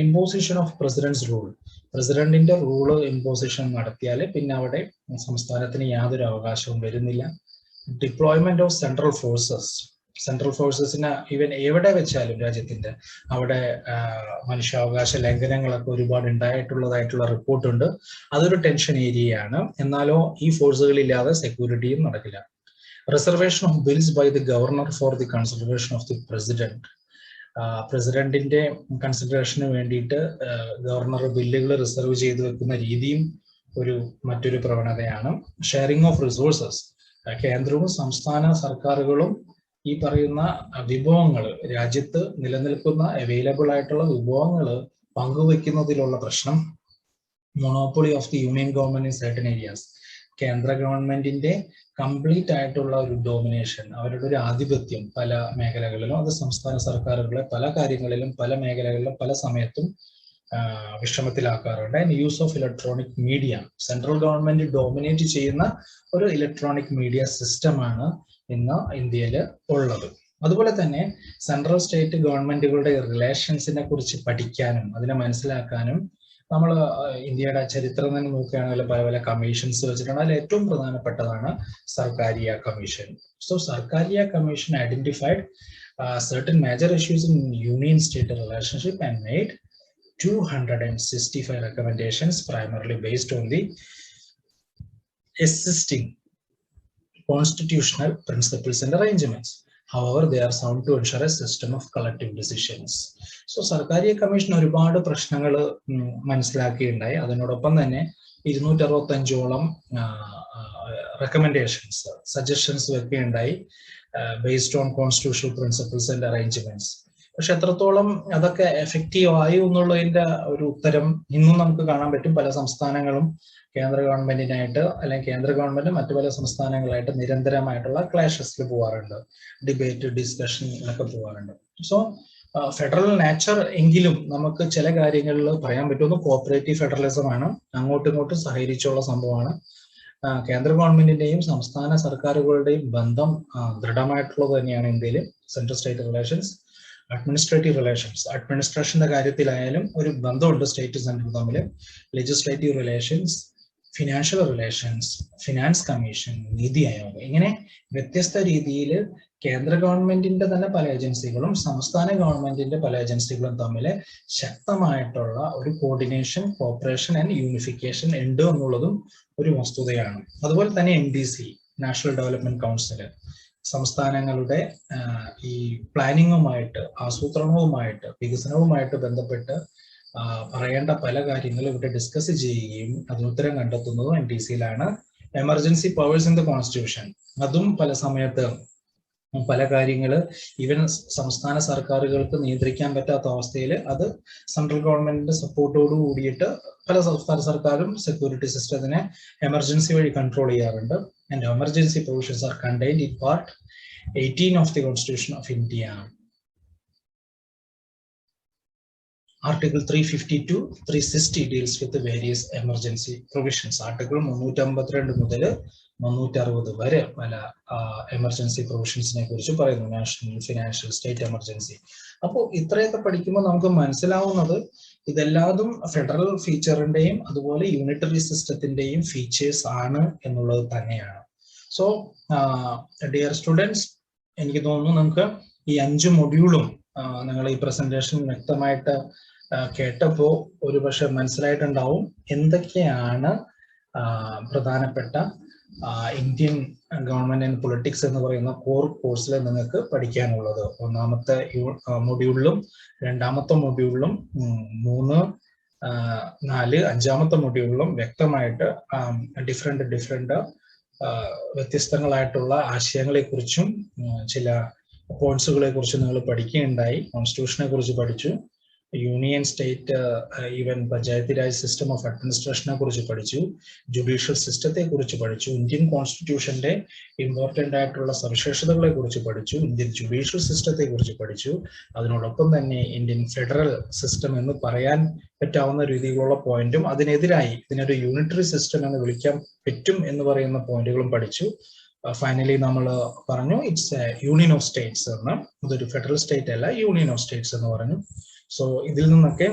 ഇമ്പോസിഷൻ ഓഫ് പ്രസിഡന്റ്സ് റൂൾ, പ്രസിഡന്റിന്റെ റൂള് ഇമ്പോസിഷൻ നടത്തിയാൽ പിന്നെ അവിടെ സംസ്ഥാനത്തിന് യാതൊരു അവകാശവും വരുന്നില്ല. ഡിപ്ലോയ്മെന്റ് ഓഫ് സെൻട്രൽ ഫോഴ്സസിന് ഈവൻ എവിടെ വെച്ചാലും രാജ്യത്തിന്റെ അവിടെ മനുഷ്യാവകാശ ലംഘനങ്ങളൊക്കെ ഒരുപാട് ഉണ്ടായിട്ടുള്ളതായിട്ടുള്ള റിപ്പോർട്ടുണ്ട്. അതൊരു ടെൻഷൻ ഏരിയയാണ്. എന്നാലോ ഈ ഫോഴ്സുകളില്ലാതെ സെക്യൂരിറ്റിയും നടക്കില്ല. Reservation of bills by the governor for the consideration of the president, പ്രസിഡന്റിന്റെ കൺസിഡറേഷന് വേണ്ടിയിട്ട് ഗവർണർ ബില്ലുകൾ റിസർവ് ചെയ്ത് വെക്കുന്ന രീതിയും മറ്റൊരു പ്രവണതയാണ്. ഷെയറിംഗ് ഓഫ് റിസോഴ്സസ്, കേന്ദ്രവും സംസ്ഥാന സർക്കാരുകളും ഈ പറയുന്ന വിഭവങ്ങൾ, രാജ്യത്ത് നിലനിൽക്കുന്ന അവൈലബിൾ ആയിട്ടുള്ള വിഭവങ്ങൾ പങ്കുവെക്കുന്നതിലുള്ള പ്രശ്നം. Monopoly of the union government in certain areas, കേന്ദ്ര ഗവൺമെന്റിന്റെ കംപ്ലീറ്റ് ആയിട്ടുള്ള ഒരു ഡോമിനേഷൻ, അവരുടെ ഒരു ആധിപത്യം പല മേഖലകളിലും, അത് സംസ്ഥാന സർക്കാരുകളെ പല കാര്യങ്ങളിലും പല മേഖലകളിലും പല സമയത്തും വിഷമത്തിലാക്കാറുണ്ട്. And use of electronic media, central government dominate ചെയ്യുന്ന ഒരു ഇലക്ട്രോണിക് മീഡിയ സിസ്റ്റമാണ് ഇന്ന് ഇന്ത്യയിൽ ഉള്ളത്. അതുപോലെ തന്നെ സെൻട്രൽ സ്റ്റേറ്റ് ഗവൺമെന്റുകളുടെ റിലേഷൻസിനെ കുറിച്ച് പഠിക്കാനും അതിനെ മനസ്സിലാക്കാനും നമ്മൾ ഇന്ത്യയുടെ ചരിത്രം തന്നെ നോക്കുകയാണെങ്കിൽ പല പല കമ്മീഷൻസ് വെച്ചിട്ടുണ്ട്. അതിൽ ഏറ്റവും പ്രധാനപ്പെട്ടതാണ് Sarkaria commission. So Sarkaria commission identified certain major issues in union state relationship and made 265 recommendations primarily based on the existing constitutional principles and arrangements. However, they are sound to ensure a system of collective decisions. So Sarkaria commission ഒരുപാട് പ്രശ്നങ്ങൾ മനസ്സിലാക്കിയിട്ടുണ്ടായി. അതിനോടൊപ്പം തന്നെ 265ഓളം recommendations, suggestions വെക്കുകയുണ്ടായി based on constitutional principles and arrangements. പക്ഷെ എത്രത്തോളം അതൊക്കെ എഫക്റ്റീവ് ആയി എന്നുള്ളതിന്റെ ഒരു ഉത്തരം ഇന്നും നമുക്ക് കാണാൻ പറ്റും. പല സംസ്ഥാനങ്ങളും കേന്ദ്ര ഗവൺമെന്റിനായിട്ട് അല്ലെങ്കിൽ കേന്ദ്ര ഗവൺമെന്റ് മറ്റു പല സംസ്ഥാനങ്ങളായിട്ട് നിരന്തരമായിട്ടുള്ള ക്ലാഷസിൽ പോവാറുണ്ട്, ഡിബേറ്റ് ഡിസ്കഷനിലൊക്കെ പോവാറുണ്ട്. സോ ഫെഡറൽ നേച്ചർ എങ്കിലും നമുക്ക് ചില കാര്യങ്ങളിൽ പറയാൻ പറ്റുന്നത് കോപ്പറേറ്റീവ് ഫെഡറലിസം ആണ്, അങ്ങോട്ടും ഇങ്ങോട്ടും സഹകരിച്ചുള്ള സംഭവമാണ്. കേന്ദ്ര ഗവൺമെന്റിന്റെയും സംസ്ഥാന സർക്കാരുകളുടെയും ബന്ധം ദൃഢമായിട്ടുള്ളത് തന്നെയാണ് ഇന്ത്യയിൽ. Central state relations, administrative relations, അഡ്മിനിസ്ട്രേഷന്റെ കാര്യത്തിലായാലും ഒരു ബന്ധമുണ്ട് സ്റ്റേറ്റ് സെൻട്രൽ തമ്മിൽ. Legislative relations, financial relations, finance commission, NITI Aayog, ഇങ്ങനെ വ്യത്യസ്ത രീതിയിൽ കേന്ദ്ര ഗവൺമെന്റിന്റെ തന്നെ പല ഏജൻസികളും സംസ്ഥാന ഗവൺമെന്റിന്റെ പല ഏജൻസികളും തമ്മിൽ ശക്തമായിട്ടുള്ള ഒരു കോർഡിനേഷൻ, കോപ്പറേഷൻ ആൻഡ് യൂണിഫിക്കേഷൻ ഉണ്ട് എന്നുള്ളതും ഒരു വസ്തുതയാണ്. അതുപോലെ തന്നെ NDC, നാഷണൽ ഡെവലപ്മെന്റ് കൗൺസില്, സംസ്ഥാനങ്ങളുടെ ഈ പ്ലാനിങ്ങുമായിട്ട്, ആസൂത്രണവുമായിട്ട്, വികസനവുമായിട്ട് ബന്ധപ്പെട്ട് പറയേണ്ട പല കാര്യങ്ങളും ഇവിടെ ഡിസ്കസ് ചെയ്യുകയും അതിന് ഉത്തരം കണ്ടെത്തുന്നതും NDCയിലാണ്. Emergency powers in the constitution, അതും പല സമയത്ത് പല കാര്യങ്ങള് ഈവൻ സംസ്ഥാന സർക്കാരുകൾക്ക് നിയന്ത്രിക്കാൻ പറ്റാത്ത അവസ്ഥയിൽ അത് സെൻട്രൽ ഗവൺമെന്റിന്റെ സപ്പോർട്ടോട് കൂടിയിട്ട് പല സംസ്ഥാന സർക്കാരും സെക്യൂരിറ്റി സിസ്റ്റത്തിനെ എമർജൻസി വഴി കൺട്രോൾ ചെയ്യാറുണ്ട്. And emergency provisions are contained in part 18 of the Constitution of India. Article 352, 360 deals with the various emergency provisions. Article 352 മുതൽ 360 വരെ പല എമർജൻസി പ്രൊവിഷൻസിനെ കുറിച്ച് പറയുന്നു. National, financial, state emergency. അപ്പോൾ ഇത്രയൊക്കെ പഠിക്കുമ്പോൾ നമുക്ക് മനസ്സിലാവുന്നത് ഇതെല്ലാതും ഫെഡറൽ ഫീച്ചറിന്റെയും അതുപോലെ യൂണിറ്ററി സിസ്റ്റത്തിന്റെയും ഫീച്ചേഴ്സ് ആണ് എന്നുള്ളത് തന്നെയാണ്. സോ ഡിയർ സ്റ്റുഡൻസ്, എനിക്ക് തോന്നുന്നു നമുക്ക് ഈ 5 മൊഡ്യൂളും നിങ്ങൾ ഈ പ്രസന്റേഷൻ വ്യക്തമായിട്ട് കേട്ടപ്പോൾ ഒരുപക്ഷെ മനസ്സിലായിട്ടുണ്ടാവും എന്തൊക്കെയാണ് പ്രധാനപ്പെട്ട ഇന്ത്യൻ ഗവൺമെന്റ് ആൻഡ് പൊളിറ്റിക്സ് എന്ന് പറയുന്ന കോർ കോഴ്സിൽ നിങ്ങൾക്ക് പഠിക്കാനുള്ളത്. ഒന്നാമത്തെ മൊഡ്യൂളിലും രണ്ടാമത്തെ മൊഡ്യൂളിലും 3, 4, 5-ാമത്തെ മൊഡ്യൂളിലും വ്യക്തമായിട്ട് ഡിഫറെന്റ് വ്യത്യസ്തങ്ങളായിട്ടുള്ള ആശയങ്ങളെ കുറിച്ചും ചില പോയിന്റ്സുകളെ കുറിച്ച് നിങ്ങൾ പഠിക്കുകയുണ്ടായി. കോൺസ്റ്റിറ്റ്യൂഷനെ കുറിച്ച് പഠിച്ചു, union state even panchayat raj system of അഡ്മിനിസ്ട്രേഷനെ കുറിച്ച് പഠിച്ചു, ജുഡീഷ്യൽ സിസ്റ്റത്തെ കുറിച്ച് പഠിച്ചു, ഇന്ത്യൻ കോൺസ്റ്റിറ്റ്യൂഷന്റെ ഇമ്പോർട്ടന്റ് ആയിട്ടുള്ള സവിശേഷതകളെ കുറിച്ച് പഠിച്ചു, ഇന്ത്യൻ ജുഡീഷ്യൽ സിസ്റ്റത്തെ കുറിച്ച് പഠിച്ചു. അതിനോടൊപ്പം തന്നെ ഇന്ത്യൻ ഫെഡറൽ സിസ്റ്റം എന്ന് പറയാൻ പറ്റാവുന്ന രീതിയിലുള്ള പോയിന്റും അതിനെതിരായി ഇതിനൊരു യൂണിറ്ററി സിസ്റ്റം എന്ന് വിളിക്കാൻ പറ്റും എന്ന് പറയുന്ന പോയിന്റുകളും പഠിച്ചു. ഫൈനലി നമ്മൾ പറഞ്ഞു ഇറ്റ്സ് യൂണിയൻ ഓഫ് സ്റ്റേറ്റ്സ് എന്ന്. ഇതൊരു ഫെഡറൽ സ്റ്റേറ്റ് അല്ല, യൂണിയൻ ഓഫ് സ്റ്റേറ്റ്സ് എന്ന് പറഞ്ഞു. സോ ഇതിൽ നിന്നൊക്കെ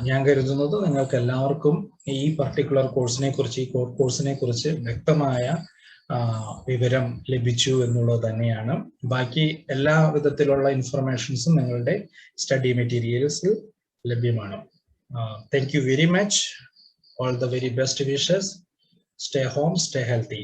ഞാൻ കരുതുന്നത് നിങ്ങൾക്ക് എല്ലാവർക്കും ഈ പർട്ടിക്കുലർ കോഴ്സിനെ കുറിച്ച്, ഈ കോർ കോഴ്സിനെ കുറിച്ച് വ്യക്തമായ വിവരം ലഭിച്ചു എന്നുള്ളത് തന്നെയാണ്. ബാക്കി എല്ലാ വിധത്തിലുള്ള ഇൻഫർമേഷൻസും നിങ്ങളുടെ സ്റ്റഡി മെറ്റീരിയൽസിൽ ലഭ്യമാണ്. Thank you very much. All the very best wishes. Stay home, stay healthy.